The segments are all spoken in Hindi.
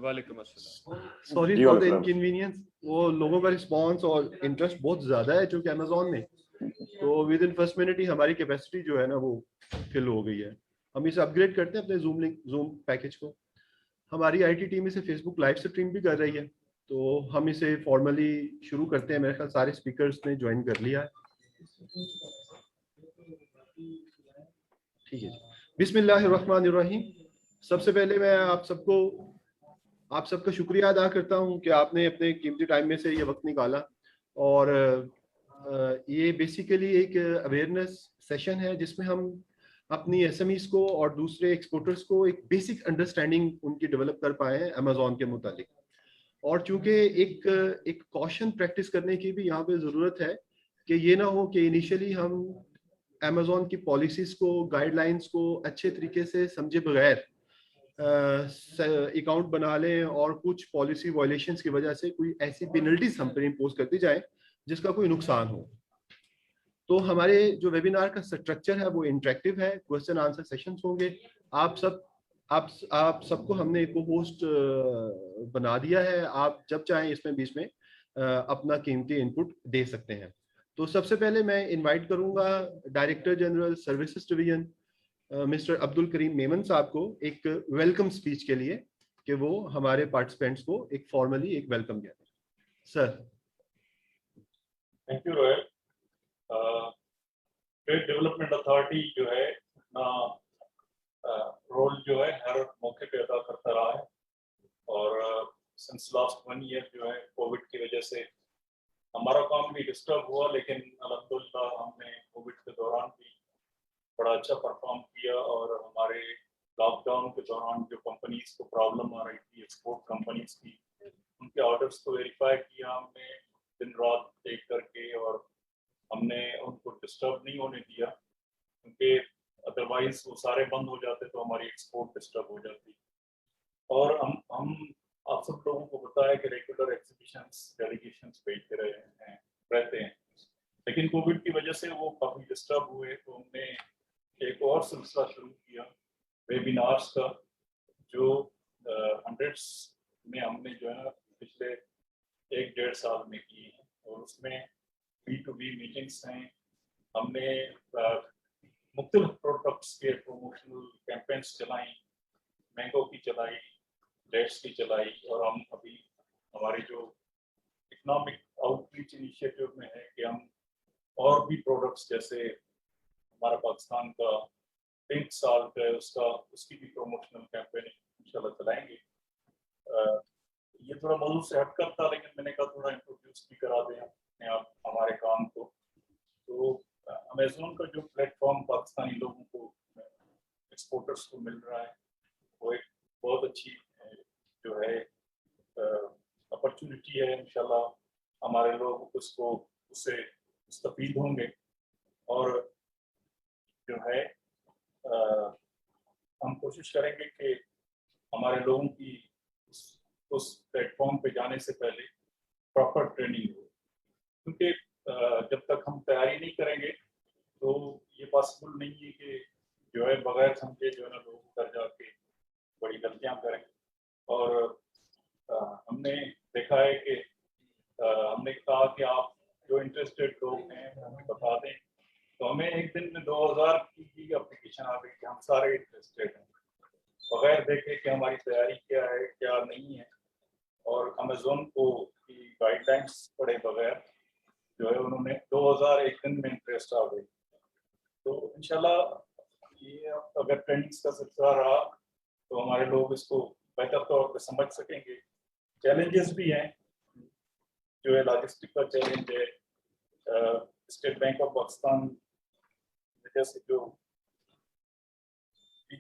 वालेकुम अस्सलाम। Sorry for the inconvenience. वो लोगों का रिस्पांस और इंटरेस्ट बहुत ज्यादा है चूंकि अमेजोन में, तो विद इन फर्स्ट मिनट ही हमारी कैपेसिटी जो है ना वो फिल हो गई है। हम इसे अपग्रेड करते हैं अपने जूम पैकेज को। हमारी आईटी टीम इसे फेसबुक लाइव स्ट्रीम भी कर रही है, तो हम इसे फॉर्मली शुरू करते हैं। मेरे ख्याल सारे स्पीकर्स ने ज्वाइन कर लिया है। ठीक है जी, बिस्मिल्लाहिर्रहमानिर्रहीम। सबसे पहले मैं आप सबका शुक्रिया अदा करता हूं कि आपने अपने कीमती टाइम में से ये वक्त निकाला। और ये बेसिकली एक अवेयरनेस सेशन है जिसमें हम अपनी एसएमईज को और दूसरे एक्सपोर्टर्स को एक बेसिक अंडरस्टैंडिंग उनकी डेवलप कर पाए हैं अमेजोन के मुतालिक। और चूंकि एक कॉशन प्रैक्टिस करने की भी यहाँ पे ज़रूरत है कि ये ना हो कि इनिशियली हम अमेजोन की पॉलिसीज़ को, गाइडलाइंस को अच्छे तरीके से समझे बगैर अकाउंट बना लें और कुछ पॉलिसी वायलेशंस की वजह से कोई ऐसी पेनल्टीज हम पर इम्पोज करती जाए जिसका कोई नुकसान हो। तो हमारे जो वेबिनार का स्ट्रक्चर है वो इंटरेक्टिव है, क्वेश्चन आंसर सेशंस होंगे। आप सबको हमने एक होस्ट बना दिया है, आप जब चाहें इसमें बीच में अपना कीमती इनपुट दे सकते हैं। तो सबसे पहले मैं इनवाइट करूंगा director general services division mister Abdul Karim Memon साहब को एक वेलकम स्पीच के लिए, कि वो हमारे पार्टिसिपेंट्स को एक फॉर्मली एक वेलकम दें। Sir. Thank you Rohit. Trade development authority जो है रोल जो है हर मौके पे अदा करता रहा है, और सिंस लास्ट 1 ईयर जो है कोविड की वजह से हमारा काम भी डिस्टर्ब हुआ, लेकिन अल्हम्दुलिल्लाह हमने कोविड के दौरान भी बड़ा अच्छा परफॉर्म किया। और हमारे लॉकडाउन के दौरान जो कंपनीज को प्रॉब्लम आ रही थी, एक्सपोर्ट कंपनीज की, उनके ऑर्डर्स को वेरीफाई किया हमने दिन रात एक करके, और हमने उनको डिस्टर्ब नहीं होने दिया, क्योंकि अदरवाइज वो सारे बंद हो जाते तो हमारी एक्सपोर्ट डिस्टर्ब हो जाती। और हम आप सब लोगों को बताया कि रेगुलर एग्जीबिशंस, डेलीगेशंस भेजते रहते हैं, लेकिन कोविड की वजह से वो काफ़ी डिस्टर्ब हुए। तो हमने एक और सिलसिला शुरू किया वेबिनार्स का, जो हंड्रेड्स में हमने जो है पिछले 1-1.5 साल में किए हैं, और उसमें B2B मीटिंग्स हैं। हमने मुख्तलिफ प्रोडक्ट्स के प्रमोशनल कैंपेन्स चलाई, मैंगो की चलाई, डेट्स की चलाई, और हम अभी हमारी जो इकोनॉमिक आउटरीच इनिशिएटिव में है कि हम और भी प्रोडक्ट्स, जैसे हमारा पाकिस्तान का पिंक साल्ट है, उसकी भी प्रमोशनल कैंपेन इंशाल्लाह चलाएंगे। ये थोड़ा मौजूद से हटकर था, लेकिन मैंने कहा थोड़ा इंट्रोड्यूस भी करा दें अपने आप हमारे काम को। तो अमेजोन का जो प्लेटफॉर्म पाकिस्तानी लोगों को, एक्सपोर्टर्स को मिल रहा है, वो एक बहुत अच्छी जो है अपॉर्चुनिटी है। इंशाल्लाह हमारे लोग उससे मुस्तफीद होंगे, और जो है हम कोशिश करेंगे कि हमारे लोगों की उस प्लेटफॉर्म पे जाने से पहले प्रॉपर ट्रेनिंग हो, क्योंकि जब तक हम तैयारी नहीं करेंगे तो ये पॉसिबल नहीं है कि जो है बगैर समझे जो है ना लोग घर जाके बड़ी गलतियां करें। और हमने देखा है कि हमने कहा कि आप जो इंटरेस्टेड लोग हैं हमें बता दें, तो हमें एक दिन में 2000 की एप्लीकेशन आ गई कि हम सारे इंटरेस्टेड हैं, बगैर देखे कि हमारी तैयारी क्या है क्या नहीं है। और अमेजोन को की गाइडलाइंस पढ़े बगैर जो है उन्होंने 2000 एक दिन में इंटरेस्ट आ गई। तो इंशाल्लाह ये अगर ट्रेनिंग्स का सिलसिला रहा तो हमारे लोग इसको बेहतर तौर पर समझ सकेंगे। चैलेंजेस भी हैं, जो है लॉजिस्टिक का चैलेंज है, स्टेट बैंक ऑफ पाकिस्तान जैसे जो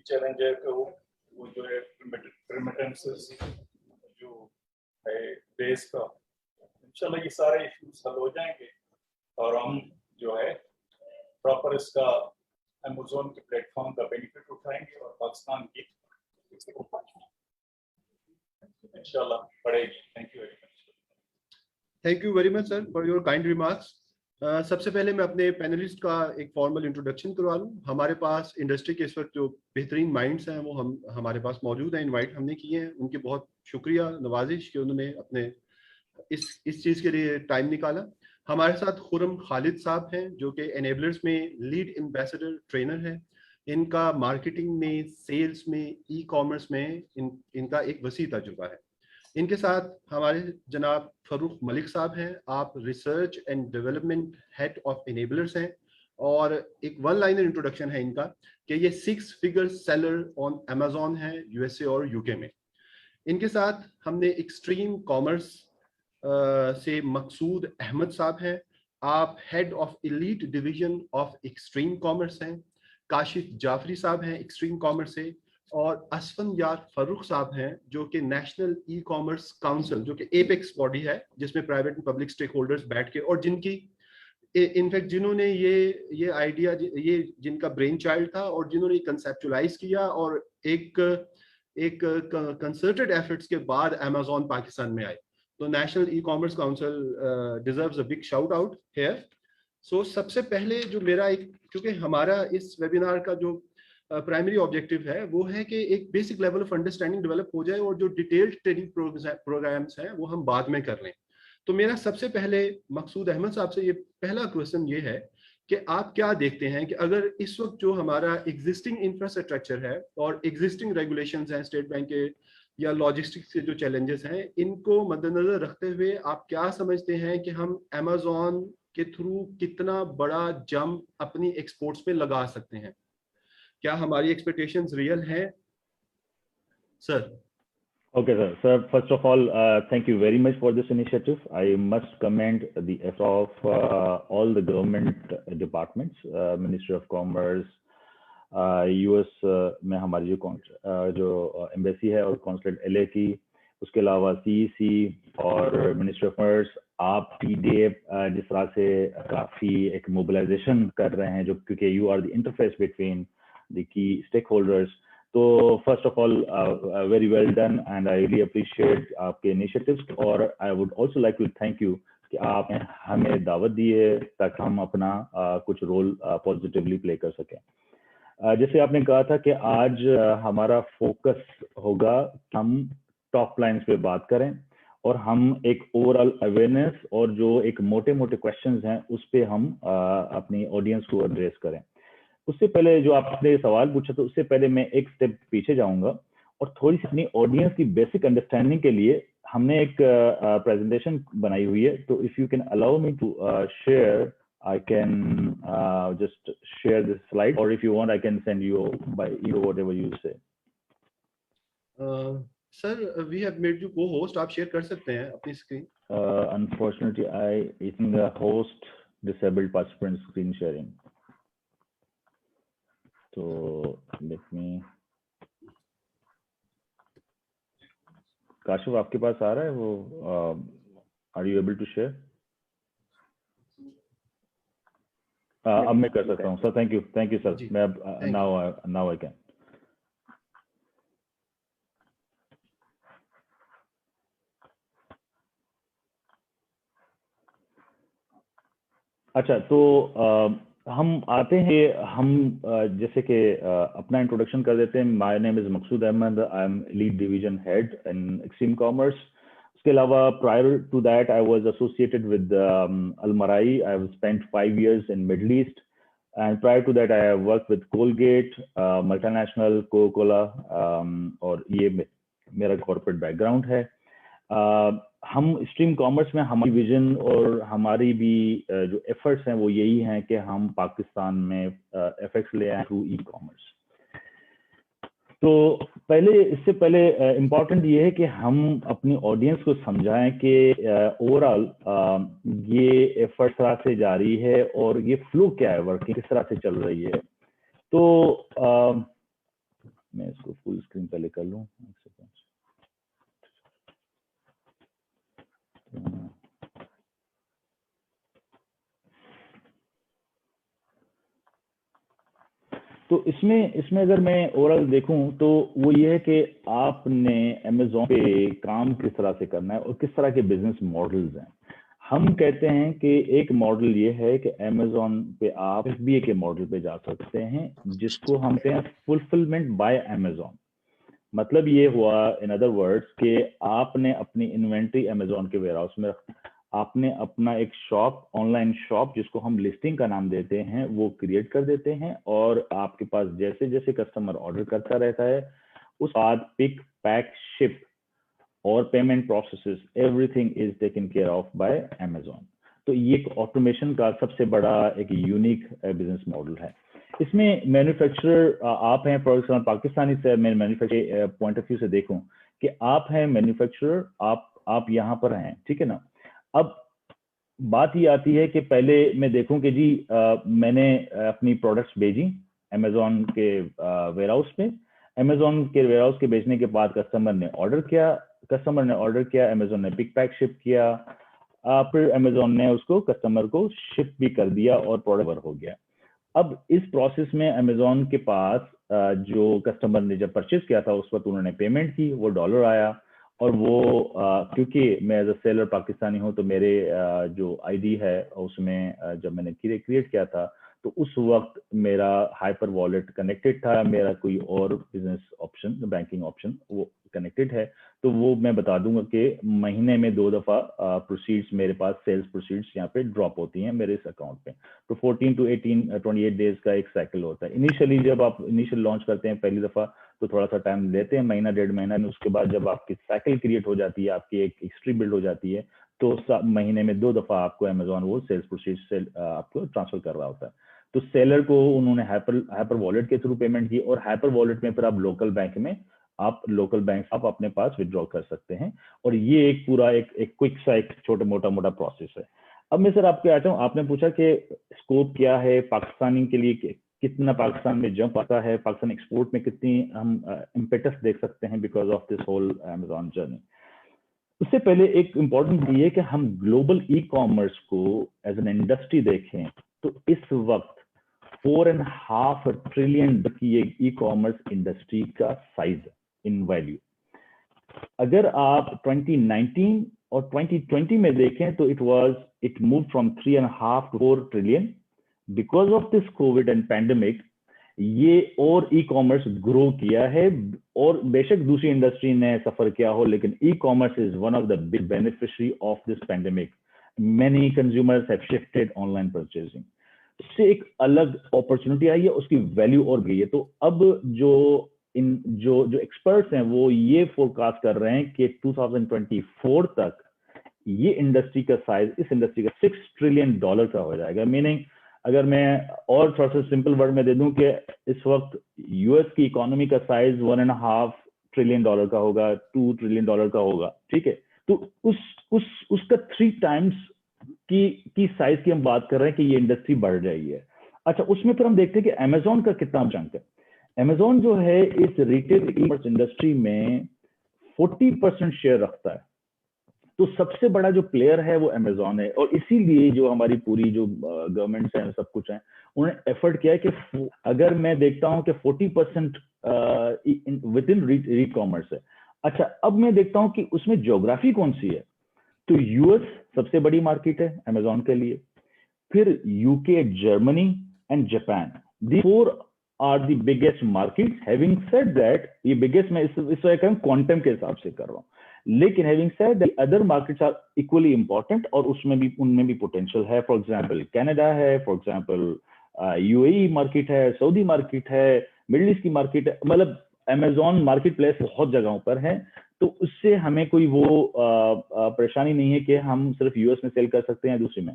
चैलेंज है कि वो जो है रेमिटेंसेस जो है देश का, इंशाल्लाह ये सारे इश्यूज हल हो जाएंगे, और हम जो है प्रॉपर इसका अमेज़न के प्लेटफॉर्म का बेनिफिट उठाएंगे, और पाकिस्तान की इंशाल्लाह बढ़ेगी। Thank you very much. Thank you very much sir for your kind remarks. सबसे पहले मैं अपने पैनलिस्ट का एक फॉर्मल इंट्रोडक्शन करवा लूँ। हमारे पास इंडस्ट्री के इस वक्त जो बेहतरीन माइंड्स हैं वो हमारे पास मौजूद हैं, इनवाइट हमने किए हैं, उनके बहुत शुक्रिया नवाजिश कि उन्होंने अपने इस चीज के लिए टाइम निकाला। हमारे साथ खुरम खालिद साहब हैं जो कि एनेबलर्स में लीड एम्बेसडर ट्रेनर है। इनका मार्केटिंग में, सेल्स में, ई कॉमर्स में इनका एक वसी तजुर्बा है। इनके साथ हमारे जनाब फरूक मलिक साहब हैं। आप research and development head of enablers हैं और एक वन लाइनर इंट्रोडक्शन है इनका कि ये 6 फिगर सेलर ऑन अमेजोन है यूएसए और यूके में। इनके साथ हमने एक्सट्रीम कॉमर्स से मकसूद अहमद साहब हैं। आप head of elite division of extreme commerce हैं। काशिफ जाफरी साहब हैं एक्सट्रीम कॉमर्स से। और असफन यार फरूख साहब हैं जो कि नेशनल ई कॉमर्स काउंसिल, जो कि एपेक्स बॉडी है जिसमें private and public stakeholders बैठ के, और जिनकी इनफैक्ट जिन्होंने ये आइडिया, ये जिनका ब्रेन चाइल्ड था और जिन्होंने कंसेप्चुलाइज किया और एक कंसर्टेड एफर्ट्स के बाद अमेजोन पाकिस्तान में आए। तो national e commerce council deserves a big shout out here. So सबसे पहले जो मेरा एक, क्योंकि हमारा इस वेबिनार का जो प्राइमरी ऑब्जेक्टिव है वो है कि एक basic level of understanding develop हो जाए और जो डिटेल्ड ट्रेनिंग प्रोग्राम्स हैं वो हम बाद में कर लें। तो मेरा सबसे पहले मकसूद अहमद साहब से ये पहला क्वेश्चन ये है कि आप क्या देखते हैं कि अगर इस वक्त जो हमारा एग्जिस्टिंग इंफ्रास्ट्रक्चर है और एग्जिस्टिंग रेगुलेशंस हैं स्टेट बैंक के या लॉजिस्टिक्स के जो चैलेंजेस हैं, इनको मद्देनजर रखते हुए आप क्या समझते हैं कि हम अमेजोन के थ्रू कितना बड़ा जंप अपनी एक्सपोर्ट्स में लगा सकते हैं? क्या हमारी एक्सपेक्टेशंस रियल हैं sir? Okay, sir. Sir, first of all, thank you very much for this initiative. I must commend the effort of all the government departments, Ministry of Commerce, US में हमारी जो एम्बेसी है और कॉन्सुलेट LA की, उसके अलावा CEC और मिनिस्ट्री ऑफ कॉमर्स, आप TDA जिस तरह से काफ़ी एक मोबिलाइजेशन कर रहे हैं, जो क्योंकि you are the interface between the key stakeholders. तो first of all very well done and I really appreciate आपके इनिशिएटिव्स। और I would also like to thank you कि आपने हमें दावत दी है ताकि हम अपना कुछ रोल पॉजिटिवली प्ले कर सकें। जैसे आपने कहा था कि आज हमारा फोकस होगा कि हम टॉप लाइन्स पे बात करें और हम एक ओवरऑल अवेयरनेस और जो एक मोटे मोटे क्वेश्चंस हैं उस पे हम अपनी ऑडियंस को एड्रेस करें। उससे पहले जो आपने सवाल पूछा तो उससे पहले मैं एक स्टेप पीछे जाऊंगा और थोड़ी सी अपनी ऑडियंस की बेसिक अंडरस्टैंडिंग के लिए हमने एक प्रेजेंटेशन बनाई हुई है। तो if you can allow me to share, I can just share this slide, or if you want I can send you by whatever you say. Sir, we have made you co-host. आप शेयर कर सकते हैं अपनी screen. Unfortunately, I think the host disabled participant screen sharing. So let me. Kashif आपके पास आ रहा है वो? Are you able to share? अब मैं कर सकता हूँ सर। Thank you sir. मैं अब नाउ आई कैन। अच्छा, तो हम आते हैं, हम जैसे कि अपना इंट्रोडक्शन कर देते हैं। My name is Maqsood Ahmed, I am lead division head in Extreme Commerce. उसके अलावा prior to that I was associated with Almarai. I have spent 5 years in Middle East, and prior to that I have worked with Colgate, multinational, Coca-Cola, और ये मेरा कॉर्पोरेट बैकग्राउंड है। हम स्ट्रीम कॉमर्स में हमारी विजन और हमारी भी जो एफर्ट्स हैं वो यही हैं कि हम पाकिस्तान में एफएक्स ले आए थ्रू ई कॉमर्स। तो इससे पहले इम्पॉर्टेंट ये है कि हम अपनी ऑडियंस को समझाएं कि ओवरऑल ये एफर्ट तरह से जारी है और ये फ्लो क्या है, वर्किंग किस तरह से चल रही है। तो मैं इसको फुल स्क्रीन पहले कर लूँ। तो इसमें अगर मैं ओवरऑल देखूं तो वो ये है कि आपने अमेजोन पे काम किस तरह से करना है और किस तरह के बिजनेस मॉडल्स हैं। हम कहते हैं कि एक मॉडल ये है कि अमेजोन पे आप FBA के मॉडल पे जा सकते हैं, जिसको हम कहते हैं फुलफिलमेंट बाय अमेजोन। मतलब ये हुआ इन अदर वर्ड्स कि आपने अपनी इन्वेंट्री अमेजोन के वेयर हाउस में, आपने अपना एक शॉप, ऑनलाइन शॉप जिसको हम लिस्टिंग का नाम देते हैं, वो क्रिएट कर देते हैं, और आपके पास जैसे जैसे कस्टमर ऑर्डर करता रहता है उस बाद पिक पैक शिप और payment processes everything is taken care of bye Amazon. तो ये एक ऑटोमेशन का सबसे बड़ा एक यूनिक बिजनेस मॉडल है। इसमें मैन्युफैक्चरर आप हैं, फॉर एग्जाम्पल पाकिस्तानी से मैं मैन्युफैक्चरिंग पॉइंट ऑफ व्यू से देखूं कि आप हैं मैन्युफैक्चरर, आप यहाँ पर हैं, ठीक है ना। अब बात ये आती है कि पहले मैं देखूं कि जी मैंने अपनी प्रोडक्ट्स भेजी अमेजोन के वेयर हाउस में, अमेजोन के वेयर हाउस के भेजने के बाद कस्टमर ने ऑर्डर किया, अमेजोन ने पिक पैक शिप किया, फिर अमेजोन ने उसको कस्टमर को शिप भी कर दिया और प्रोडक्ट हो गया। अब इस प्रोसेस में अमेजोन के पास जो कस्टमर ने जब परचेज किया था उस वक्त उन्होंने पेमेंट की, वो डॉलर आया, और वो क्योंकि मैं एज अ सेलर पाकिस्तानी हूँ तो मेरे जो आईडी है उसमें जब मैंने क्रिएट किया था तो उस वक्त मेरा हाइपर वॉलेट कनेक्टेड था, मेरा कोई और बिजनेस ऑप्शन, बैंकिंग ऑप्शन वो कनेक्टेड है। तो वो मैं बता दूंगा कि महीने में 2 दफा प्रोसीड्स मेरे पास, सेल्स प्रोसीड्स यहाँ पे ड्रॉप होती हैं मेरे इस अकाउंट पे। तो 14 to 28 डेज का एक साइकिल होता है। इनिशियली जब आप इनिशियल लॉन्च करते हैं पहली दफा तो थोड़ा सा टाइम लेते हैं, महीना 1.5 महीना, उसके बाद जब आपकी साइकिल क्रिएट हो जाती है, आपकी एक हिस्ट्री बिल्ड हो जाती है, तो महीने में 2 दफा आपको अमेजोन वो सेल्स प्रोसीड्स से आपको ट्रांसफर कर रहा होता है। तो सेलर को उन्होंने हाइपर वॉलेट के थ्रू पेमेंट की, और हाइपर वॉलेट में फिर आप लोकल बैंक आप अपने पास विड्रॉ कर सकते हैं। और ये एक पूरा एक क्विक सा एक छोटा मोटा प्रोसेस है। अब मैं सर आपके आता हूँ, आपने पूछा कि स्कोप क्या है पाकिस्तानी के लिए, कितना पाकिस्तान में जंप आता है, पाकिस्तान एक्सपोर्ट में कितनी हम इम्पेटस देख सकते हैं because of this whole Amazon journey. उससे पहले एक इम्पॉर्टेंट ये है कि हम ग्लोबल ई कॉमर्स को एज एन इंडस्ट्री देखें तो इस वक्त 4.5 ट्रिलियन की ई कॉमर्स इंडस्ट्री का साइज इन वैल्यू। अगर आप 2019 और 2020 में देखें तो it move from 3.5 to 4 trillion. Because of this covid and pandemic ये और ई कॉमर्स ग्रो किया है, और बेशक दूसरी इंडस्ट्री ने सफर किया हो, लेकिन e commerce is one of the big beneficiary of this pandemic. Many consumers have shifted online purchasing, इससे एक अलग अपॉर्चुनिटी आई है, उसकी वैल्यू और गई है। तो अब जो एक्सपर्ट्स हैं वो ये फोरकास्ट कर रहे हैं कि 2024 तक ये इंडस्ट्री का साइज, इस इंडस्ट्री का $6 ट्रिलियन का हो जाएगा। मीनिंग अगर मैं और थोड़ा सा सिंपल वर्ड में दे दूं कि इस वक्त यूएस की इकोनॉमी का साइज 1.5 ट्रिलियन का होगा, 2 ट्रिलियन का होगा, ठीक है। तो उसका 3 टाइम्स की साइज की हम बात कर रहे हैं कि ये इंडस्ट्री बढ़ रही है। अच्छा, उसमें फिर हम देखते हैं कि अमेजोन का कितना चंक है। अमेजोन जो है इस रिटेल ई कॉमर्स इंडस्ट्री में 40% शेयर रखता है। तो सबसे बड़ा जो प्लेयर है वो अमेजोन है, और इसीलिए जो हमारी पूरी जो गवर्नमेंट्स हैं सब कुछ है, उन्होंने एफर्ट किया है कि अगर मैं देखता हूं कि 40% विद इन ई कॉमर्स है। अच्छा, अब मैं देखता हूं कि उसमें ज्योग्राफी कौन सी है। तो यूएस सबसे बड़ी मार्केट है अमेजोन के लिए, फिर UK, Germany and Japan, the 4 are the biggest market. Having said that, ये बिगेस्ट मैं इस क्वांटम के हिसाब से कर रहा हूँ, लेकिन having said that other markets are equally important, और उनमें भी पोटेंशियल है। फॉर एग्जांपल कनाडा है, फॉर एग्जांपल यूएई मार्केट है, सऊदी मार्केट है, मिडिल ईस्ट की मार्केट है। मतलब अमेजोन मार्केट प्लेस बहुत जगहों पर है, तो उससे हमें कोई वो परेशानी नहीं है कि हम सिर्फ यूएस में सेल कर सकते हैं दूसरी में।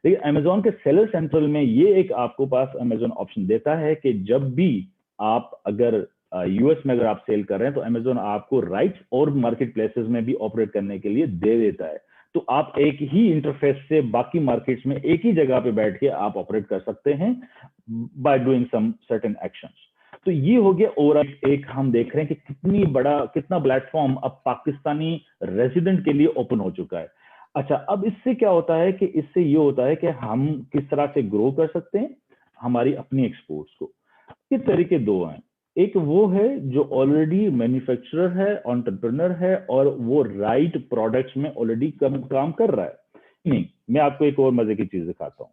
लेकिन अमेजोन के सेलर सेंट्रल में ये एक आपको पास अमेजोन ऑप्शन देता है कि जब भी आप अगर यूएस में अगर आप सेल कर रहे हैं तो अमेजोन आपको राइट्स और मार्केट प्लेसेस में भी ऑपरेट करने के लिए दे देता है। तो आप एक ही इंटरफेस से बाकी मार्केट्स में एक ही जगह पे बैठ के आप ऑपरेट कर सकते हैं by doing some certain actions. तो ये हो गया ओवरऑल एक हम देख रहे हैं कि कितना प्लेटफॉर्म अब पाकिस्तानी रेजिडेंट के लिए ओपन हो चुका है। अच्छा, अब इससे क्या होता है कि इससे ये होता है कि हम किस तरह से ग्रो कर सकते हैं हमारी अपनी एक्सपोर्ट्स को। किस तरीके 2 हैं, एक वो है जो ऑलरेडी मैन्युफैक्चरर है, एंटरप्रेन्योर है, और वो राइट प्रोडक्ट्स में ऑलरेडी काम कर रहा है। नहीं, मैं आपको एक और मजे की चीज दिखाता हूँ।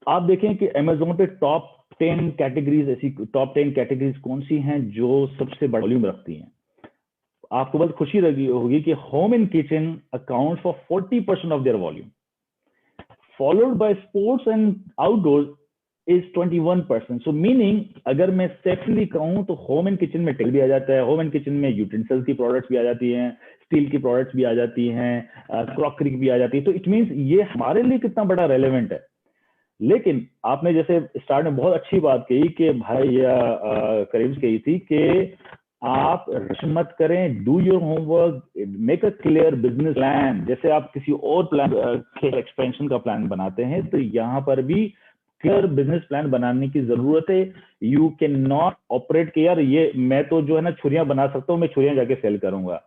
आप देखें कि अमेजोन पे टॉप 10 कैटेगरीज, ऐसी टॉप 10 कैटेगरीज कौन सी हैं जो सबसे बड़ा वॉल्यूम रखती हैं? आपको बहुत खुशी लगी होगी कि home and kitchen account for 40% of their volume, followed by sports and outdoors is 21%. So meaning अगर मैं सेपरेटली कहूं तो होम एंड किचन में टेल भी आ जाता है, होम एंड किचन में यूटेंसिल्स की प्रोडक्ट्स भी आ जाती हैं, स्टील की प्रोडक्ट्स भी आ जाती हैं, क्रॉकरी भी आ जाती है. तो इट मीन्स ये हमारे लिए कितना बड़ा रेलेवेंट है. लेकिन आपने जैसे स्टार्ट में बहुत अच्छी बात कही कि भाई करीम कही थी कि आप रश मत करें, do your homework, make a clear business plan. जैसे आप किसी और प्लान एक्सपेंशन का प्लान बनाते हैं तो यहाँ पर भी क्लियर बिजनेस प्लान बनाने की जरूरत है. यू कैन नॉट ऑपरेट कि यार ये मैं तो जो है ना छुरियां बना सकता हूँ, मैं छुरियां जाके सेल करूंगा.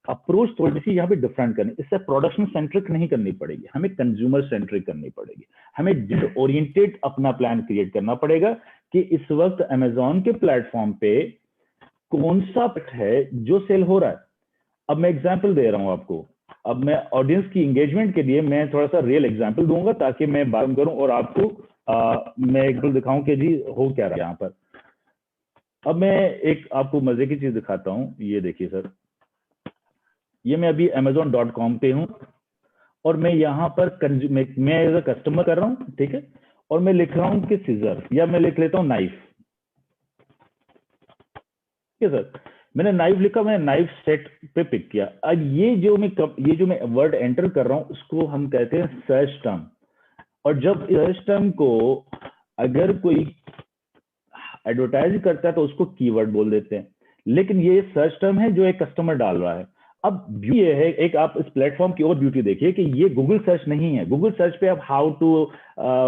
अप्रोच थोड़ी सी यहाँ पे डिफरेंट करनी, इससे प्रोडक्शन सेंट्रिक नहीं करनी पड़ेगी, हमें कंज्यूमर सेंट्रिक करनी पड़ेगी. हमें ओरिएंटेड अपना प्लान क्रिएट करना पड़ेगा कि इस वक्त अमेजोन के प्लेटफॉर्म पे कौन सा प्रोडक्ट है जो सेल हो रहा है. अब मैं एग्जांपल दे रहा हूं आपको. अब मैं ऑडियंस की एंगेजमेंट के लिए मैं थोड़ा सा रियल एग्जांपल दूंगा ताकि मैं बात करूं और आपको मैं एग्जांपल दिखाऊं कि जी हो क्या रहा है यहाँ पर. अब मैं एक आपको मजे की चीज दिखाता हूं. ये देखिए सर, ये मैं अभी amazon.com पे हूं और मैं यहाँ पर मैं एज अ कस्टमर कर रहा हूँ, ठीक है, और मैं लिख रहा हूँ कि सीजर, या मैं लिख लेता हूँ नाइफ. ठीक है सर, मैंने नाइफ लिखा, मैंने नाइफ सेट पे पिक किया. अब ये जो मैं वर्ड एंटर कर रहा हूँ उसको हम कहते हैं सर्च टर्म. और जब सर्च टर्म को अगर कोई एडवर्टाइज करता है तो उसको कीवर्ड बोल देते हैं. लेकिन ये सर्च टर्म है जो एक कस्टमर डाल रहा है. अब ये है, एक आप इस प्लेटफॉर्म की और ब्यूटी देखिए कि ये गूगल सर्च नहीं है. गूगल सर्च पे आप how to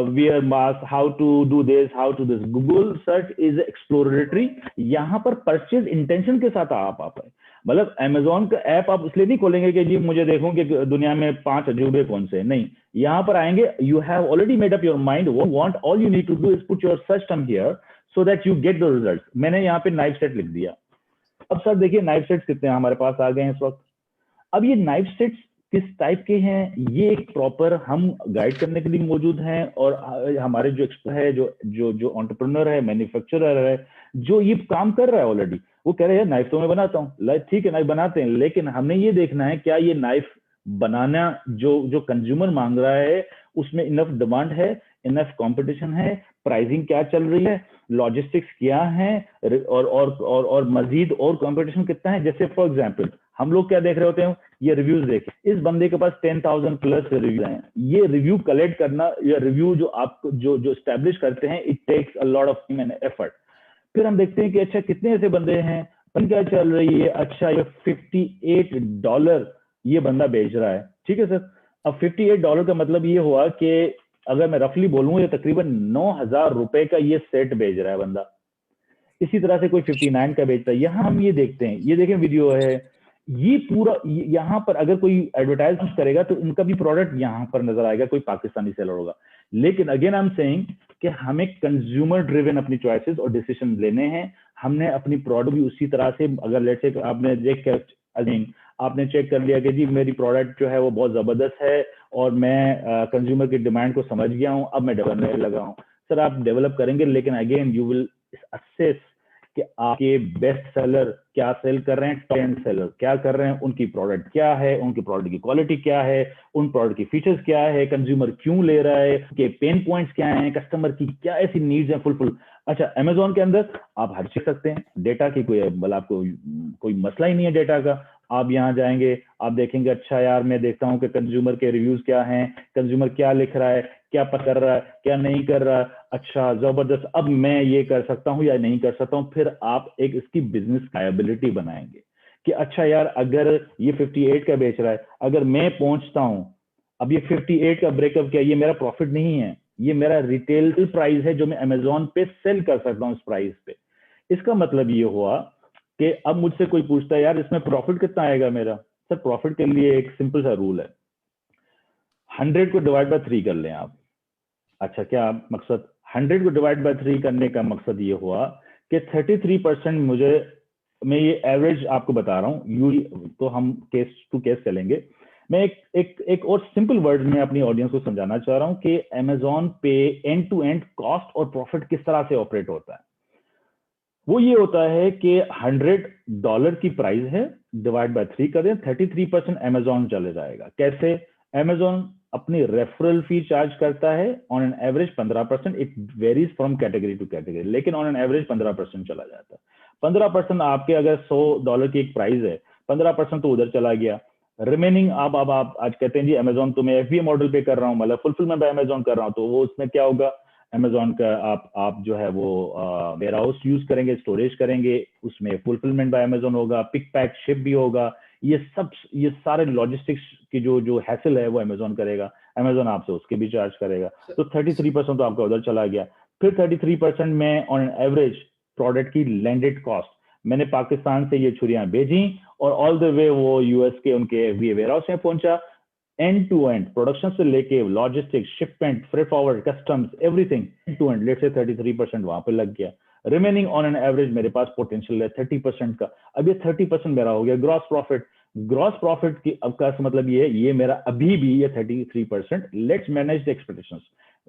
wear mask, how to do this, how to this. Google search is exploratory. यहाँ पर परचेज इंटेंशन के साथ आप है. मतलब अमेजोन का ऐप आप इसलिए नहीं खोलेंगे कि जी मुझे देखूं कि दुनिया में 5 अजूबे कौन से. नहीं, यहाँ पर आएंगे, you have already made up your mind, want, all you need to do is put your search term here so that you get the result. मैंने यहाँ पे नाइफ सेट लिख दिया. अब सर देखिए नाइफ सेट्स कितने हमारे पास आ गए हैं इस वक्त. अब ये नाइफ सेट्स किस टाइप के हैं, ये एक प्रॉपर हम गाइड करने के लिए मौजूद हैं. और हमारे जो एक्सपर्ट है, जो एंटरप्रेन्योर है, मैन्युफैक्चरर है, जो ये काम कर रहा है ऑलरेडी, वो कह रहे हैं नाइफ तो मैं बनाता हूँ. ठीक है, नाइफ बनाते हैं, लेकिन हमने ये देखना है क्या ये नाइफ बनाना जो कंज्यूमर मांग रहा है उसमें इनफ डिमांड है, इनफ कंपटीशन है, प्राइसिंग क्या चल रही है, लॉजिस्टिक्स क्या है, और मजीद और कंपटीशन कितना है. जैसे फॉर एग्जांपल हम लोग क्या देख रहे होते हैं, ये रिव्यूज देखें, इस बंदे के पास 10,000 प्लस रिव्यूज हैं. ये रिव्यू कलेक्ट करना, या रिव्यू जो आपको जो एस्टेब्लिश करते हैं, it takes a lot of time and effort. फिर हम देखते हैं कि अच्छा कितने ऐसे बंदे हैं, क्या चल रही है. अच्छा ये $58 ये बंदा बेच रहा है. ठीक है सर, अब $58 का मतलब ये हुआ कि अगर मैं रफली बोलूं ये तकरीबन 9,000 रुपए का ये सेट बेच रहा है बंदा. इसी तरह से कोई 59 का बेचता है. यहाँ हम ये देखते हैं, ये देखें वीडियो है, ये पूरा यहाँ पर अगर कोई एडवर्टाइजमेंट करेगा तो इनका भी प्रोडक्ट यहाँ पर नजर आएगा, कोई पाकिस्तानी सेलर होगा. लेकिन अगेन आई एम सेइंग कि हमें कंज्यूमर ड्रिवन अपनी चॉइसेस और डिसीजन लेने हैं. हमने अपनी प्रोडक्ट भी उसी तरह से, अगर लेट्स से आपने चेक कर लिया कि जी मेरी प्रोडक्ट जो है वो बहुत जबरदस्त है और मैं कंज्यूमर की डिमांड को समझ गया हूँ, अब मैं डेवलप करने लगा हूँ. सर आप डेवलप करेंगे, लेकिन अगेन यू विल असेस कि आपके बेस्ट सेलर क्या सेल कर रहे हैं, टॉप एंड सेलर क्या कर रहे हैं, उनकी प्रोडक्ट क्या है, उनकी प्रोडक्ट की क्वालिटी क्या है, उन प्रोडक्ट की फीचर्स क्या है, कंज्यूमर क्यों ले रहा है, के पेन पॉइंट्स क्या हैं, कस्टमर की क्या ऐसी नीड्स हैं फुलफिल. अच्छा, अमेजोन के अंदर आप हर चीज सकते हैं. डेटा की मतलब आपको कोई मसला ही नहीं है डेटा का. आप यहाँ जाएंगे, आप देखेंगे अच्छा यार मैं देखता हूँ कि कंज्यूमर के रिव्यूज क्या हैं, कंज्यूमर क्या लिख रहा है, क्या कर रहा है, क्या नहीं कर रहा है. अच्छा जबरदस्त, अब मैं ये कर सकता हूँ या नहीं कर सकता हूँ. फिर आप एक इसकी बिजनेस वायबिलिटी बनाएंगे कि अच्छा यार अगर ये 58 का बेच रहा है, अगर मैं पहुंचता हूँ, अब ये 58 का ब्रेकअप क्या, ये मेरा प्रॉफिट नहीं है, ये मेरा रिटेल प्राइस है जो मैं अमेजोन पे सेल कर सकता हूँ इस प्राइस पे. इसका मतलब ये हुआ कि अब मुझसे कोई पूछता है यार इसमें प्रॉफिट कितना आएगा मेरा. सर प्रॉफिट के लिए एक सिंपल सा रूल है, 100 को डिवाइड बाय 3 कर लें आप. अच्छा क्या मकसद, 100 को डिवाइड बाय 3 करने का मकसद ये हुआ कि 33% मुझे, मैं ये एवरेज आपको बता रहा हूँ, तो हम केस टू केस चलेंगे. मैं एक और सिंपल वर्ड में अपनी ऑडियंस को समझाना चाह रहा हूं कि Amazon पे एंड टू एंड कॉस्ट और प्रॉफिट किस तरह से ऑपरेट होता है। वो ये होता है कि $100 की प्राइस है, डिवाइड बाय 3 करें, 33% Amazon चले जाएगा। कैसे? Amazon अपनी रेफरल फी चार्ज करता है on an average 15%, it varies from category two category, लेकिन ऑन एन एवरेज 15% चला जाता है। 15% आपके अगर $100 की एक प्राइस है, 15% तो उधर चला गया। रिमेनिंग अब आप आज कहते हैं जी Amazon तो मैं FBA मॉडल पे कर रहा हूँ, मतलब फुलफिलमेंट बाय Amazon कर रहा हूँ, तो वो उसमें क्या होगा, Amazon का आप जो है वो वेयर हाउस यूज करेंगे, स्टोरेज करेंगे, उसमें फुलफिलमेंट बाय Amazon होगा, पिक पैक शिप भी होगा, ये सारे लॉजिस्टिक्स की जो हैसल है वो Amazon करेगा, Amazon आपसे उसके भी चार्ज करेगा। तो 33% तो आपका उधर चला गया। फिर 33% में ऑन एवरेज प्रोडक्ट की लैंडेड कॉस्ट, मैंने पाकिस्तान से ये छुरियां भेजी और ऑल द वे वो यूएस के उनके वेयर हाउस में पहुंचा, एंड टू एंड प्रोडक्शन से लेके logistics, shipment, freight forward, customs, everything end to end, let's say 33% वहां पे लग गया। रिमेनिंग ऑन एन एवरेज मेरे पास पोटेंशियल है 30% का। अब ये 30% मेरा हो गया ग्रॉस प्रॉफिट। ग्रॉस प्रॉफिट की अब का मतलब ये मेरा अभी भी ये 33%, लेट्स मैनेज द एक्सपेक्टेशंस,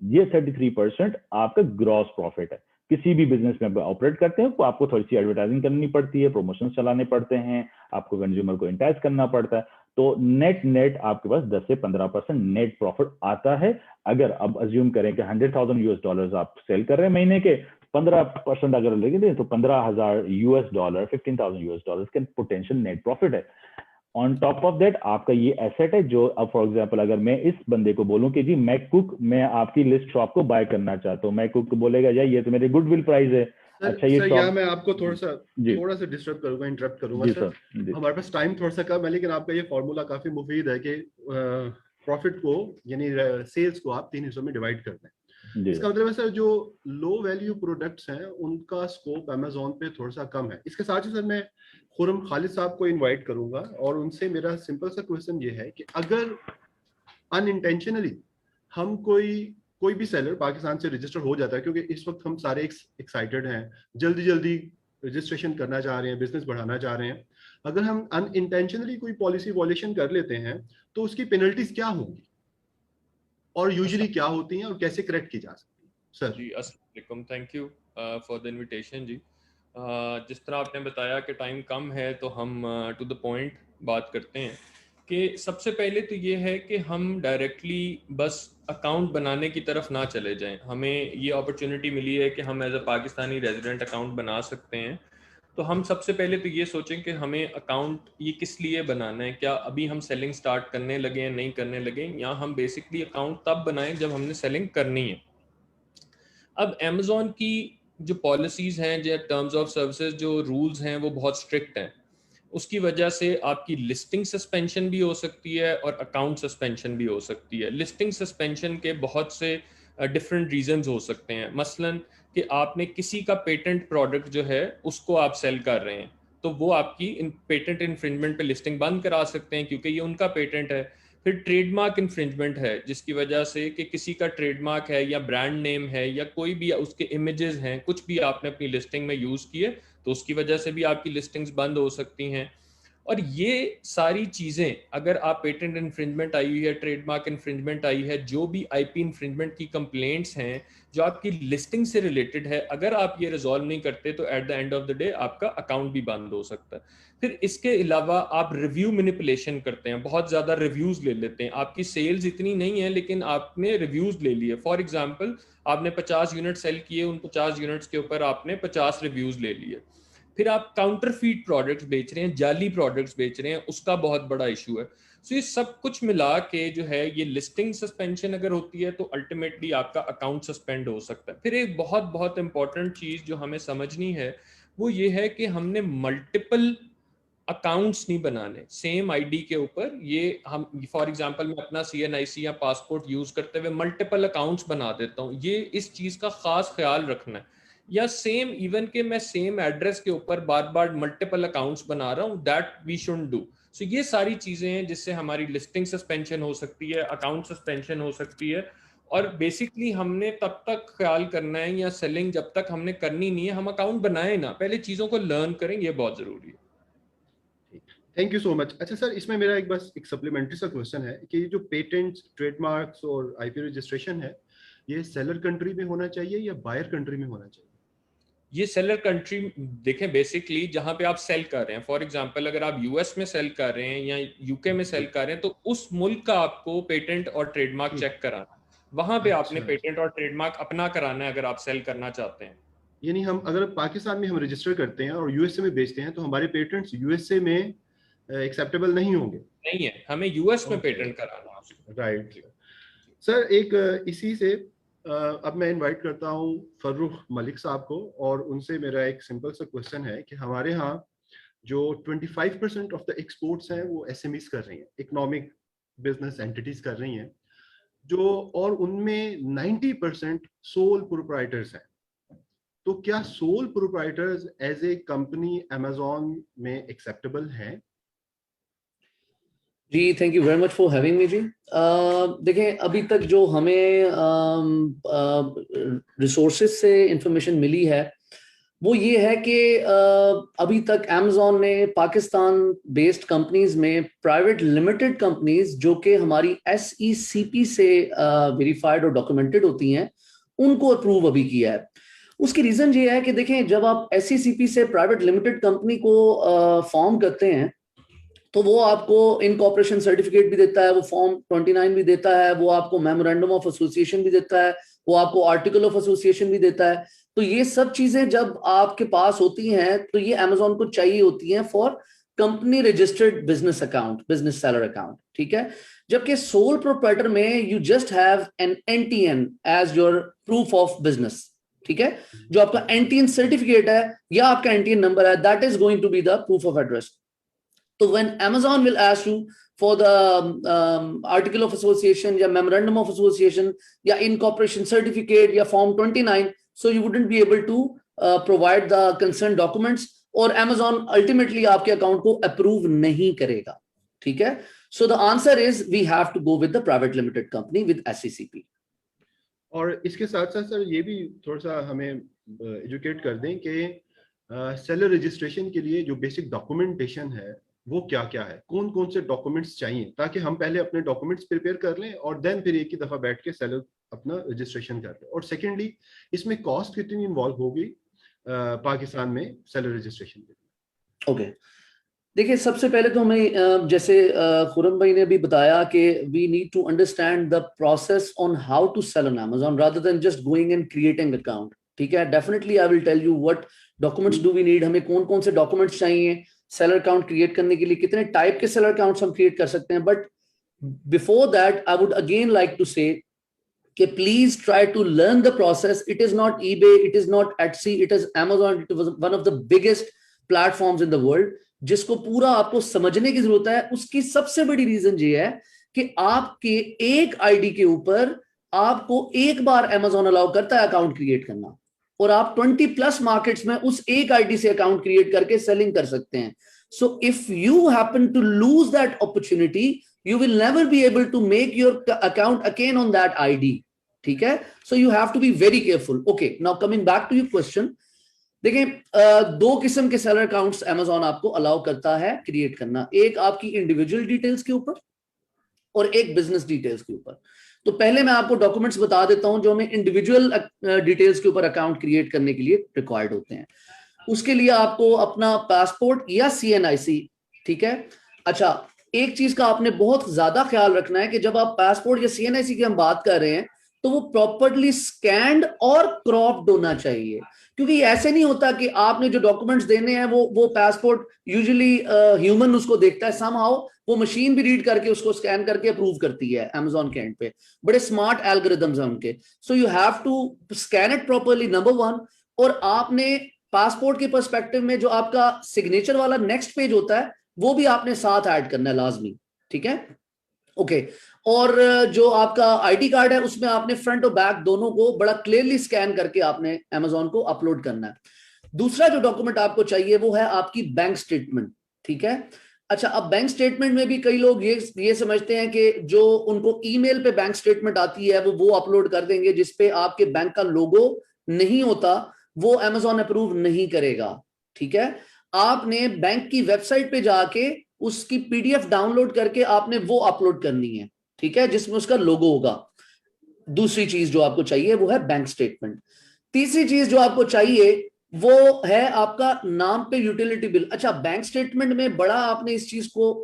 ये 33% आपका ग्रॉस प्रॉफिट है। किसी भी बिजनेस में ऑपरेट करते हैं तो आपको थोड़ी सी एडवर्टाइजिंग करनी पड़ती है, प्रमोशन चलाने पड़ते हैं, आपको कंज्यूमर को इंटाइज करना पड़ता है, तो नेट आपके पास 10 से 15% नेट प्रॉफिट आता है। अगर अब अज्यूम करें कि $100,000 आप सेल कर रहे हैं महीने के, 15% अगर लेंगे तो $15,000, $15,000 का पोटेंशियल नेट प्रॉफिट है। ऑन टॉप ऑफ दैट आपका ये एसेट है जो अब फॉर एग्जांपल अगर मैं इस बंदे को बोलूं कि जी मैं आपकी लिस्ट शॉप को बाय करना चाहता हूँ, मैकुक को बोलेगा यार ये तो मेरी गुडविल प्राइस है। अच्छा, ये सर, मैं आपको थोड़ा सा डिस्टर्ब करूंगा, इंटरप्ट करूंगा जी सर। हमारे पास टाइम थोड़ा सा कम है, लेकिन आपका ये फॉर्मूला काफी मुफीद है कि प्रॉफिट को यानी सेल्स को आप 3 हिस्सों में डिवाइड कर दें। इसका मतलब है सर जो लो वैल्यू प्रोडक्ट्स हैं उनका स्कोप Amazon पे थोड़ा सा कम है। इसके साथ ही सर मैं खुरम खालिद साहब को इनवाइट करूंगा और उनसे मेरा सिंपल सा क्वेश्चन ये है कि अगर अनइंटेंशनली हम कोई भी सेलर पाकिस्तान से रजिस्टर हो जाता है, क्योंकि इस वक्त हम सारे एक्साइटेड हैं, जल्दी जल्दी रजिस्ट्रेशन करना चाह रहे हैं, बिजनेस बढ़ाना चाह रहे हैं, अगर हम अनइंटेंशनली कोई पॉलिसी वॉल्यूशन कर लेते हैं तो उसकी पेनल्टीज क्या होंगी और यूजुअली क्या होती हैं और कैसे करेक्ट की जा सकती है? सर जी अस्सलाम वालेकुम, thank you for the invitation जी। जिस तरह आपने बताया कि टाइम कम है तो हम टू द पॉइंट बात करते हैं कि सबसे पहले तो ये है कि हम डायरेक्टली बस अकाउंट बनाने की तरफ ना चले जाएं। हमें ये अपॉर्चुनिटी मिली है कि हम as a Pakistani resident account बना सकते हैं, तो हम सबसे पहले तो ये सोचें कि हमें अकाउंट ये किस लिए बनाना है। क्या अभी हम सेलिंग स्टार्ट करने लगे हैं, नहीं करने लगे, या हम बेसिकली अकाउंट तब बनाएं जब हमने सेलिंग करनी है। अब Amazon की जो पॉलिसीज़ हैं, जो टर्म्स ऑफ सर्विसेज, जो रूल्स हैं, वो बहुत स्ट्रिक्ट हैं। उसकी वजह से आपकी लिस्टिंग सस्पेंशन भी हो सकती है और अकाउंट सस्पेंशन भी हो सकती है। लिस्टिंग सस्पेंशन के बहुत से डिफरेंट रीजंस हो सकते हैं, मसलन कि आपने किसी का पेटेंट प्रोडक्ट जो है उसको आप सेल कर रहे हैं, तो वो आपकी पेटेंट इन्फ्रिंजमेंट पे लिस्टिंग बंद करा सकते हैं क्योंकि ये उनका पेटेंट है। फिर ट्रेडमार्क इन्फ्रिंजमेंट है, जिसकी वजह से कि किसी का ट्रेडमार्क है या ब्रांड नेम है या कोई भी उसके इमेजेस हैं, कुछ भी आपने अपनी लिस्टिंग में यूज़ किए, तो उसकी वजह से भी आपकी लिस्टिंग्स बंद हो सकती हैं। और ये सारी चीज़ें, अगर आप पेटेंट इन्फ्रिंजमेंट आई हुई है, ट्रेडमार्क इन्फ्रिंजमेंट आई है, जो भी आईपी इन्फ्रिंजमेंट की कंप्लेंट्स हैं जो आपकी लिस्टिंग से रिलेटेड है, अगर आप ये रिजॉल्व नहीं करते तो at the end of the day आपका अकाउंट भी बंद हो सकता है। फिर इसके अलावा आप रिव्यू मैनिपुलेशन करते हैं, बहुत ज़्यादा रिव्यूज़ ले लेते हैं। आपकी सेल्स इतनी नहीं है लेकिन आपने रिव्यूज़ ले लिए। फॉर एग्जाम्पल आपने 50 यूनिट सेल किए, उन 50 यूनिट्स के ऊपर आपने 50 रिव्यूज़ ले लिए। फिर आप काउंटरफीट प्रोडक्ट्स बेच रहे हैं, जाली प्रोडक्ट्स बेच रहे हैं, उसका बहुत बड़ा इशू है। सो ये सब कुछ मिला के जो है, ये लिस्टिंग सस्पेंशन अगर होती है तो अल्टीमेटली आपका अकाउंट सस्पेंड हो सकता है। फिर एक बहुत बहुत इंपॉर्टेंट चीज़ जो हमें समझनी है वो ये है कि हमने मल्टीपल अकाउंट्स नहीं बनाने सेम आईडी के ऊपर। ये हम फॉर एग्जांपल मैं अपना CNIC या पासपोर्ट यूज करते हुए मल्टीपल अकाउंट्स बना देता हूँ, ये इस चीज का खास ख्याल रखना है। या सेम इवन के मैं सेम एड्रेस के ऊपर बार बार मल्टीपल अकाउंट्स बना रहा हूँ, दैट वी शुड डू। सो ये सारी चीजें हैं जिससे हमारी लिस्टिंग सस्पेंशन हो सकती है, अकाउंट सस्पेंशन हो सकती है। और बेसिकली हमने तब तक ख्याल करना है, या सेलिंग जब तक हमने करनी नहीं है हम अकाउंट बनाए ना, पहले चीजों को लर्न करें, ये बहुत जरूरी है। Thank you so much. अच्छा सर, इसमें मेरा एक सप्लीमेंट्री सा क्वेश्चन है कि जो पेटेंट्स, ट्रेडमार्क्स और आईपी रजिस्ट्रेशन है, ये सेलर कंट्री में होना चाहिए या बायर कंट्री में होना चाहिए? ये सेलर कंट्री देखें, बेसिकली जहां पे आप सेल कर रहे हैं, फॉर एग्जांपल अगर आप यूएस में सेल कर रहे हैं या यूके में सेल कर रहे हैं, तो उस मुल्क का आपको पेटेंट और ट्रेडमार्क चेक कराना, वहां पे आपने पेटेंट और ट्रेडमार्क अपना कराना है अगर आप सेल करना चाहते हैं। यानी हम अगर पाकिस्तान में हम रजिस्टर करते हैं और यूएसए में बेचते हैं तो हमारे पेटेंट्स यूएसए में एक्सेप्टेबल नहीं होंगे? नहीं है, हमें यूएस में पेटेंट कराना है। Right sir. एक इसी से अब मैं इनवाइट करता हूं फर्रुख मलिक साहब को, और उनसे मेरा एक सिंपल सा क्वेश्चन है कि हमारे यहाँ जो 25% ऑफ द एक्सपोर्ट्स हैं वो एसएमईज कर रही हैं, इकोनॉमिक बिजनेस एंटिटीज कर रही हैं, जो और उनमें 90% सोल प्रोप्राइटर्स हैं। तो क्या sole proprietors as a company Amazon में एक्सेप्टेबल हैं? जी, thank you very much for having me जी। देखें, अभी तक जो हमें रिसोर्सेज से इंफॉर्मेशन मिली है वो ये है कि अभी तक अमेजोन ने पाकिस्तान बेस्ड कंपनीज में प्राइवेट लिमिटेड कंपनीज जो कि हमारी SECP से वेरीफाइड और डॉक्यूमेंटेड होती हैं, उनको अप्रूव अभी किया है। उसकी रीजन ये है कि देखें, जब आप SECP से प्राइवेट लिमिटेड कंपनी को फॉर्म करते हैं तो वो आपको इनकॉर्पोरेशन सर्टिफिकेट भी देता है, वो फॉर्म 29 भी देता है, वो आपको मेमोरेंडम ऑफ एसोसिएशन भी देता है, वो आपको आर्टिकल ऑफ एसोसिएशन भी देता है। तो ये सब चीजें जब आपके पास होती हैं तो ये अमेजोन को चाहिए होती हैं for company registered business account, business seller account, ठीक है। जबकि सोल प्रोप्राइटर में you just have an NTN as your proof of business, ठीक है। जो आपका NTN सर्टिफिकेट है या आपका NTN नंबर है, that is going to be the proof of address. So when Amazon will ask you for the article of association या memorandum of association या incorporation certificate या form 29, so you wouldn't be able to provide the concerned documents, और Amazon ultimately आपके अकाउंट को approve नहीं करेगा, ठीक है। So the answer is we have to go with the private limited company with SECP. और इसके साथ साथ सर ये भी थोड़ा सा हमें एजुकेट कर दें कि सेलर रजिस्ट्रेशन के लिए जो बेसिक डॉक्यूमेंटेशन है वो क्या क्या है, कौन कौन से डॉक्यूमेंट्स चाहिए, ताकि हम पहले अपने डॉक्यूमेंट्स प्रिपेयर कर लें और देन फिर एक ही दफा बैठ के सेलर अपना रजिस्ट्रेशन कर ले। और सेकेंडली, इसमें कॉस्ट कितनी इन्वॉल्व होगी पाकिस्तान में सेलर रजिस्ट्रेशन के लिए? ओके, देखिए, सबसे पहले तो हमें जैसे खुरम भाई ने भी बताया कि we need to understand the process on how to sell on Amazon rather than just going and creating account, ठीक है। Definitely I will tell you what documents do we need, हमें कौन कौन से डॉक्यूमेंट्स चाहिए सेलर अकाउंट क्रिएट करने के लिए, कितने टाइप के सेलर अकाउंट्स हम क्रिएट कर सकते हैं। But before that I would again like to say कि please try to learn the process. It is not eBay, it is not Etsy, it is Amazon, it was one of the biggest platforms in the world, जिसको पूरा आपको समझने की जरूरत है। उसकी सबसे बड़ी रीजन ये है कि आपके एक आईडी के ऊपर आपको एक बार Amazon अलाउ करता है अकाउंट क्रिएट करना, और आप 20+ मार्केट्स में उस एक आईडी से अकाउंट क्रिएट करके सेलिंग कर सकते हैं। So if you happen to lose that opportunity, you will never be able to make your account again on that ID, ठीक है। So you have to be very careful. Okay, now coming back to your question, देखें, दो किस्म के सेलर अकाउंट्स Amazon आपको अलाउ करता है क्रिएट करना, एक आपकी इंडिविजुअल डिटेल्स के ऊपर और एक बिजनेस डिटेल्स के ऊपर। तो पहले मैं आपको डॉक्यूमेंट्स बता देता हूं जो हमें इंडिविजुअल डिटेल्स के ऊपर अकाउंट क्रिएट करने के लिए रिक्वायर्ड होते हैं। उसके लिए आपको अपना पासपोर्ट या CNIC, ठीक है। अच्छा, एक चीज का आपने बहुत ज्यादा ख्याल रखना है कि जब आप पासपोर्ट या CNIC की हम बात कर रहे हैं तो वो प्रॉपर्ली स्कैन्ड और क्रॉप्ड होना चाहिए, क्योंकि ऐसे नहीं होता कि आपने जो डॉक्यूमेंट्स देने हैं वो पासपोर्ट यूजुअली ह्यूमन उसको देखता है, समहाउ वो मशीन भी रीड करके उसको स्कैन करके अप्रूव करती है Amazon के एंड पे। बड़े स्मार्ट एल्गोरिथम्स हैं उनके। So you have to scan it properly, number 1। और आपने पासपोर्ट के पर्सपेक्टिव में जो आपका सिग्नेचर वाला नेक्स्ट पेज होता है वो भी आपने साथ ऐड करना है लाजमी, ठीक है। ओके, और जो आपका आईडी कार्ड है उसमें आपने फ्रंट और बैक दोनों को बड़ा क्लियरली स्कैन करके आपने Amazon को अपलोड करना है। दूसरा जो डॉक्यूमेंट आपको चाहिए वो है आपकी बैंक स्टेटमेंट, ठीक है। अच्छा, अब बैंक स्टेटमेंट में भी कई लोग ये समझते हैं कि जो उनको ईमेल पे बैंक स्टेटमेंट आती है वो अपलोड कर देंगे, जिसपे आपके बैंक का लोगो नहीं होता, वो Amazon अप्रूव नहीं करेगा, ठीक है। आपने बैंक की वेबसाइट पे जाके उसकी पीडीएफ डाउनलोड करके आपने वो अपलोड करनी है, ठीक है, जिसमें उसका लोगो होगा। दूसरी चीज जो आपको चाहिए वो है बैंक स्टेटमेंट। तीसरी चीज जो आपको चाहिए वो है आपका नाम पे यूटिलिटी बिल। अच्छा, बैंक स्टेटमेंट में बड़ा आपने इस चीज को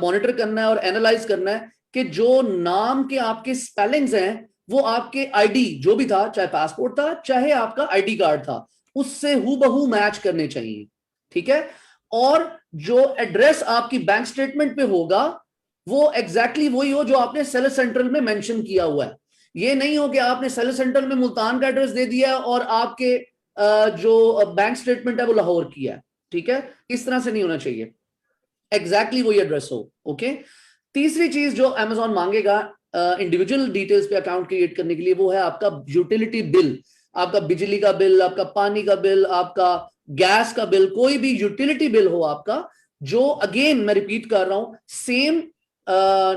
मॉनिटर करना है और एनालाइज करना है कि जो नाम के आपके स्पेलिंग्स हैं वो आपके आईडी जो भी था, चाहे पासपोर्ट था चाहे आपका आईडी कार्ड था, उससे हूबहू मैच करने चाहिए, ठीक है। और जो एड्रेस आपकी बैंक स्टेटमेंट पे होगा वो एग्जैक्टली वही हो जो आपने सेलर सेंट्रल में मेंशन किया हुआ है। ये नहीं हो कि आपने सेलर सेंट्रल में मुल्तान का एड्रेस दे दिया और आपके जो बैंक स्टेटमेंट है वो लाहौर की है, ठीक है। इस तरह से नहीं होना चाहिए, एग्जैक्टली वही एड्रेस हो, ओके। तीसरी चीज जो अमेजॉन मांगेगा इंडिविजुअल डिटेल्स पे अकाउंट क्रिएट करने के लिए वो है आपका यूटिलिटी बिल। आपका बिजली का बिल, आपका पानी का बिल, आपका गैस का बिल, कोई भी यूटिलिटी बिल हो आपका, जो अगेन मैं रिपीट कर रहा हूं, same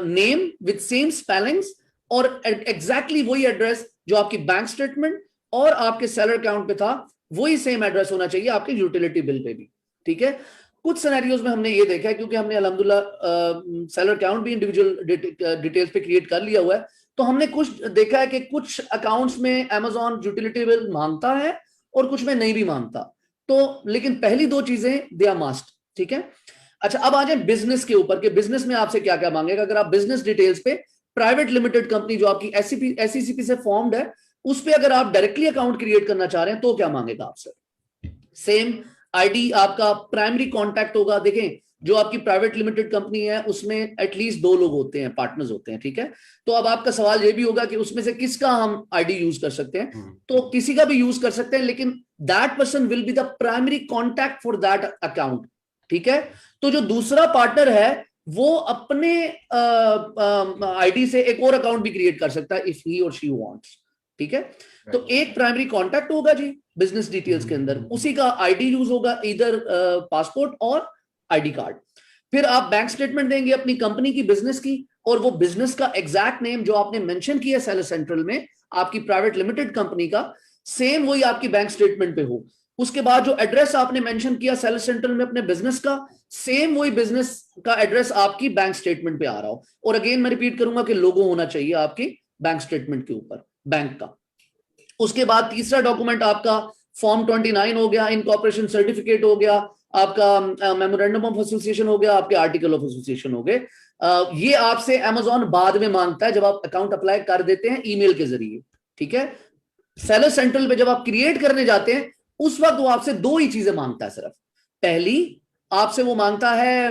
name with same spellings और एग्जैक्टली वही एड्रेस जो आपकी बैंक स्टेटमेंट और आपके सेलर अकाउंट पे था, वही सेम एड्रेस होना चाहिए आपके यूटिलिटी बिल पे भी, ठीक है। कुछ सिनेरियोज में हमने ये देखा है, क्योंकि हमने अल्हम्दुलिल्लाह सेलर अकाउंट भी इंडिविजुअल डिटेल्स पे क्रिएट कर लिया हुआ है, तो हमने कुछ देखा है कि कुछ अकाउंट्स में अमेजॉन यूटिलिटी बिल मांगता है और कुछ में नहीं भी मांगता। तो लेकिन पहली दो चीजें दे आर मस्ट, ठीक है। अच्छा, अब आ जाए बिजनेस के ऊपर कि बिजनेस में आपसे क्या क्या मांगेगा। अगर आप बिजनेस डिटेल्स पे प्राइवेट लिमिटेड कंपनी जो आपकी एसईसीपी से फॉर्म्ड है उस पे अगर आप डायरेक्टली अकाउंट क्रिएट करना चाह रहे हैं तो क्या मांगेगा आपसे? सेम आईडी, आपका प्राइमरी कांटेक्ट होगा। देखें, जो आपकी प्राइवेट लिमिटेड कंपनी है उसमें एटलीस्ट 2 लोग होते हैं, पार्टनर्स होते हैं, ठीक है। तो अब आपका सवाल ये भी होगा कि उसमें से किसका हम आईडी यूज कर सकते हैं, तो किसी का भी यूज कर सकते हैं, लेकिन that person will be the primary contact for that account, ठीक है। तो जो दूसरा पार्टनर है वो अपने आईडी से एक और अकाउंट भी क्रिएट कर सकता है इफ ही और शी वांट्स, ठीक है। तो एक प्राइमरी कांटेक्ट होगा जी बिजनेस डिटेल्स के अंदर, उसी का आईडी यूज होगा, इधर पासपोर्ट और आईडी कार्ड। फिर आप बैंक स्टेटमेंट देंगे अपनी कंपनी की, बिजनेस की, और वो बिजनेस का एग्जैक्ट नेम जो आपने मेंशन किया सेलर सेंट्रल में आपकी प्राइवेट लिमिटेड कंपनी का, सेम वही आपकी बैंक स्टेटमेंट पे हो। उसके बाद जो एड्रेस आपने मेंशन किया सेलर सेंट्रल में अपने बिजनेस का, सेम वही बिजनेस का एड्रेस आपकी बैंक स्टेटमेंट पे आ रहा हो। और अगेन मैं रिपीट करूंगा कि लोगो होना चाहिए आपकी बैंक स्टेटमेंट के ऊपर बैंक का। उसके बाद तीसरा डॉक्यूमेंट आपका फॉर्म 29 हो गया, इनकॉर्पोरेशन सर्टिफिकेट हो गया, आपका मेमोरेंडम ऑफ एसोसिएशन हो गया, आपके आर्टिकल ऑफ एसोसिएशन हो गए। ये आपसे अमेजॉन बाद में मांगता है जब आप अकाउंट अप्लाई कर देते हैं ईमेल के जरिए, ठीक है। सेलर सेंट्रल पे जब आप क्रिएट करने जाते हैं उस वक्त वो आपसे 2 ही चीजें मांगता है सिर्फ। पहली, आपसे वो मांगता है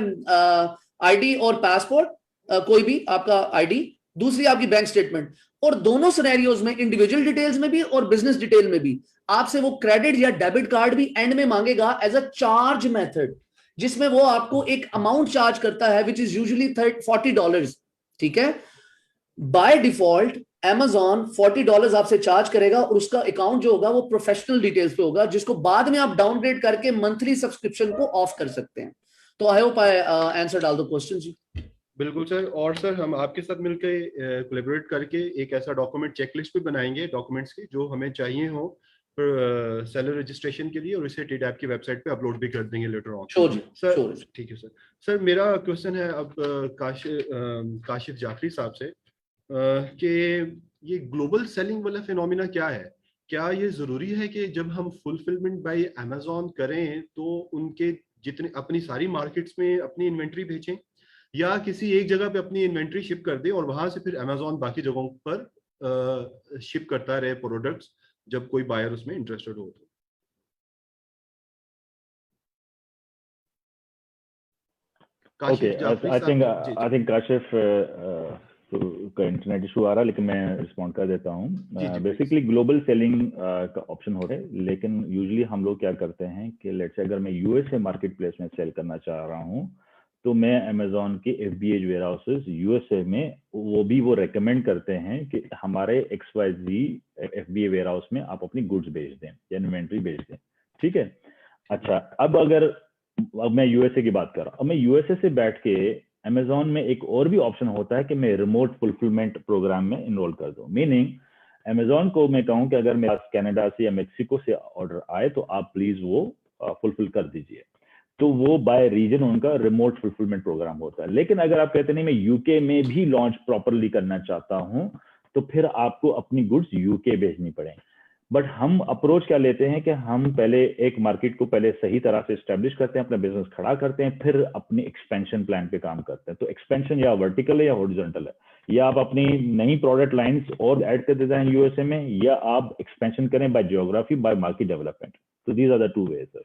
आईडी और पासपोर्ट, कोई भी आपका आईडी। दूसरी आपकी बैंक स्टेटमेंट। और दोनों सिनेरियोज में, इंडिविजुअल डिटेल्स में भी और बिजनेस डिटेल में भी, आपसे वो क्रेडिट या डेबिट कार्ड भी एंड में मांगेगा एज अ चार्ज मेथड, जिसमें वो आपको एक अमाउंट चार्ज करता है विच इज यूजुअली $40, ठीक है। बाय डिफॉल्ट Amazon $40 आपसे चार्ज करेगा और उसका अकाउंट जो होगा वो प्रोफेशनल डिटेल्स पे होगा, जिसको बाद में आप डाउनग्रेड करके मंथली सब्सक्रिप्शन को ऑफ कर सकते हैं। तो I hope I answered all the questions जी। बिल्कुल सर। और सर हम आपके साथ मिलकर कोलैबोरेट करके एक ऐसा डॉक्यूमेंट चेकलिस्ट भी बनाएंगे डॉक्यूमेंट्स की जो हमें चाहिए हो सेलर रजिस्ट्रेशन के लिए, और इसे टीडैप की वेबसाइट पे अपलोड भी कर देंगे लेटर ऑन। श्योर जी, सर ठीक है सर। सर मेरा क्वेश्चन है अब काशिफ जाफरी साहब से कि ये ग्लोबल सेलिंग वाला फिनोमिना क्या है? क्या ये जरूरी है कि जब हम फुलफिलमेंट बाय अमेजॉन करें तो उनके जितने अपनी सारी मार्केट्स में अपनी इन्वेंट्री भेजें, या किसी एक जगह पे अपनी इन्वेंट्री शिप कर दे और वहां से फिर अमेजॉन बाकी जगहों पर शिप करता रहे प्रोडक्ट्स जब कोई बायर उसमें इंटरेस्टेड हो? ओके, आई थिंक काशिफ का इंटरनेट इशू आ रहा है, लेकिन मैं रिस्पॉन्ड कर देता हूँ। बेसिकली ग्लोबल सेलिंग का ऑप्शन हो रहा है, लेकिन यूजुअली हम लोग क्या करते हैं कि लेट्स से अगर मैं यूएसए मार्केट प्लेस में सेल करना चाह रहा हूँ तो मैं अमेजॉन के FBA वेयर हाउसेज यूएसए में वो रेकमेंड करते हैं कि हमारे XYZ FBA वेयर हाउस में आप अपनी गुड्स भेज दें या इन्वेंट्री भेज दें, ठीक है। अच्छा, अब मैं यूएसए की बात कर रहा हूँ। अब मैं यूएसए से बैठ के अमेजॉन में एक और भी ऑप्शन होता है कि मैं रिमोट फुलफिलमेंट प्रोग्राम में इनरोल कर दूं। मीनिंग अमेजॉन को मैं कहूँ कि अगर मेरे पास कनाडा से या मेक्सिको से ऑर्डर आए तो आप प्लीज वो फुलफिल कर दीजिए। तो वो बाय रीजन उनका रिमोट फुलफिलमेंट प्रोग्राम होता है। लेकिन अगर आप कहते नहीं मैं यूके में भी लॉन्च प्रॉपरली करना चाहता हूं, तो फिर आपको अपनी गुड्स यूके भेजनी पड़ेंगी। बट हम अप्रोच क्या लेते हैं कि हम पहले एक मार्केट को पहले सही तरह से एस्टेब्लिश करते हैं, अपना बिजनेस खड़ा करते हैं, फिर अपनी एक्सपेंशन प्लान पे काम करते हैं। तो एक्सपेंशन या वर्टिकल है या हॉरिजॉन्टल है, या आप अपनी नई प्रोडक्ट लाइंस और ऐड कर देते हैं यूएसए में, या आप एक्सपेंशन करें by geography, by market development. तो these are the two ways sir.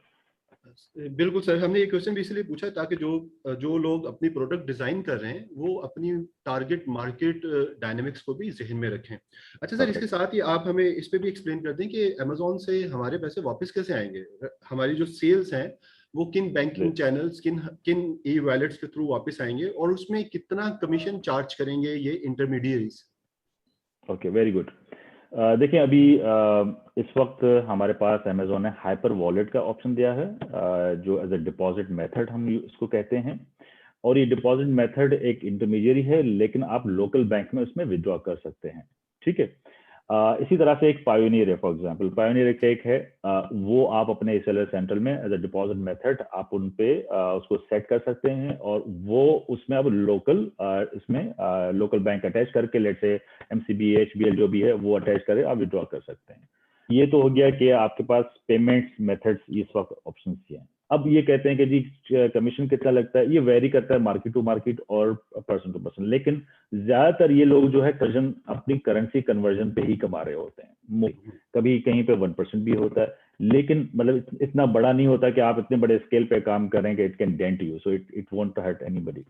बिल्कुल सर, हमने ये क्वेश्चन भी इसलिए पूछा ताकि जो लोग अपनी प्रोडक्ट डिजाइन कर रहे हैं वो अपनी टारगेट मार्केट डायनेमिक्स को भी जहन में रखें। अच्छा सर, इसके साथ ही आप हमें इस पे भी एक्सप्लेन कर दें कि अमेजोन से हमारे पैसे वापस कैसे आएंगे, हमारी जो सेल्स हैं वो किन बैंकिंग चैनल्स, किन ई वॉलेट्स के थ्रू वापस आएंगे, और उसमें कितना कमीशन चार्ज करेंगे ये इंटरमीडियरीज। Okay, very good. देखिए अभी इस वक्त हमारे पास अमेजोन ने हाइपर वॉलेट का ऑप्शन दिया है, जो एज अ डिपॉजिट मेथड हम इसको कहते हैं। और ये डिपॉजिट मेथड एक इंटरमीडियरी है, लेकिन आप लोकल बैंक में उसमें विड्रॉ कर सकते हैं, ठीक है। इसी तरह से एक पायोनियर है, फॉर एग्जांपल पायोनियर एक है, वो आप अपने सेलर सेंटर में एज अ डिपॉजिट मेथड आप उन पे उसको सेट कर सकते हैं, और वो उसमें अब लोकल इसमें लोकल बैंक अटैच करके, लेट से एमसीबी, एचबीएल जो भी है वो अटैच करे, आप विड्रॉ कर सकते हैं। ये तो हो गया कि आपके पास पेमेंट्स मेथड्स इस वक्त ऑप्शन हैं। अब ये कहते हैं कि जी कमीशन कितना लगता है, ये वेरी करता है मार्केट टू मार्केट और पर्सन टू पर्सन, लेकिन ज्यादातर ये लोग जो है अपनी करेंसी कन्वर्जन पे ही कमा रहे होते हैं। कभी कहीं पे 1% भी होता है, लेकिन मतलब इतना बड़ा नहीं होता कि आप इतने बड़े स्केल पे काम करें कि it can dent you, so it won't hurt anybody.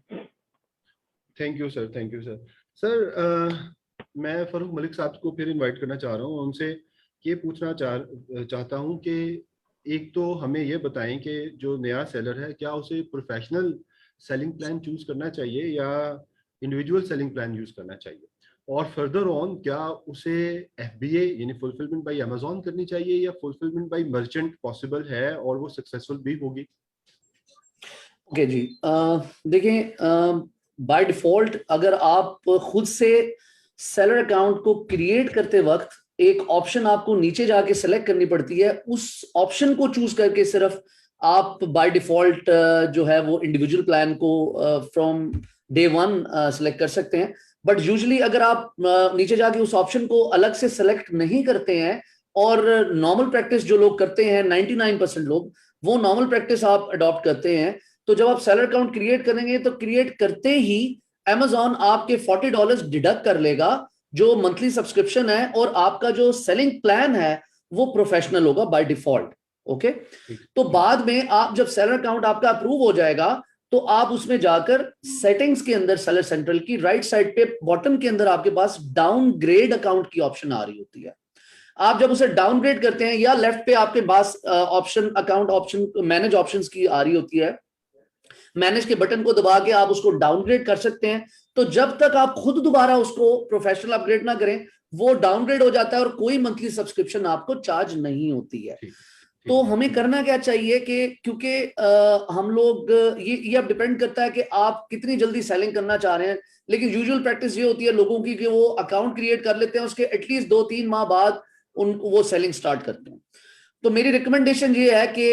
Thank you sir, thank you sir. Sir मैं फरूक मलिक साहब को फिर इनवाइट करना चाह रहा हूँ, उनसे ये पूछना चाहता हूँ कि एक तो हमें ये बताएं कि जो नया सेलर है क्या उसे प्रोफेशनल सेलिंग प्लान चूज करना चाहिए या इंडिविजुअल सेलिंग प्लान यूज करना चाहिए, और फर्दर ऑन क्या उसे एफबीए यानी फुलफिलमेंट बाय अमेजोन करनी चाहिए या फुलफिलमेंट बाय मर्चेंट पॉसिबल है और वो सक्सेसफुल भी होगी। ओके जी, देखिए बाय डिफॉल्ट अगर आप खुद से सेलर अकाउंट को क्रिएट करते वक्त एक ऑप्शन आपको नीचे जाके सेलेक्ट करनी पड़ती है, उस ऑप्शन को चूज करके सिर्फ आप बाय डिफॉल्ट जो है वो इंडिविजुअल प्लान को फ्रॉम डे वन सेलेक्ट कर सकते हैं। बट यूजुअली अगर आप नीचे जाके उस ऑप्शन को अलग से सेलेक्ट नहीं करते हैं, और नॉर्मल प्रैक्टिस जो लोग करते हैं 99% लोग वो नॉर्मल प्रैक्टिस आप अडॉप्ट करते हैं, तो जब आप सेलर अकाउंट क्रिएट करेंगे तो क्रिएट करते ही अमेजॉन आपके $40 डिडक्ट कर लेगा जो मंथली सब्सक्रिप्शन है, और आपका जो सेलिंग प्लान है वो प्रोफेशनल होगा बाय डिफॉल्ट। ओके, तो बाद में आप जब सेलर अकाउंट आपका अप्रूव हो जाएगा तो आप उसमें जाकर सेटिंग्स के अंदर सेलर सेंट्रल की राइट साइड पे बॉटम के अंदर आपके पास डाउनग्रेड अकाउंट की ऑप्शन आ रही होती है। आप जब उसे डाउनग्रेड करते हैं या लेफ्ट पे आपके पास option account option manage options की आ रही होती है, मैनेज के बटन को दबा के आप उसको डाउनग्रेड कर सकते हैं। तो जब तक आप खुद दोबारा उसको प्रोफेशनल अपग्रेड ना करें वो डाउनग्रेड हो जाता है और कोई मंथली सब्सक्रिप्शन आपको चार्ज नहीं होती है। तो हमें करना क्या चाहिए कि क्योंकि हम लोग ये अब डिपेंड करता है कि आप कितनी जल्दी सेलिंग करना चाह रहे हैं, लेकिन यूजुअल प्रैक्टिस ये होती है लोगों की कि वो अकाउंट क्रिएट कर लेते हैं, उसके एटलीस्ट 2-3 माह बाद वो सेलिंग स्टार्ट करते हैं। तो मेरी रिकमेंडेशन ये है कि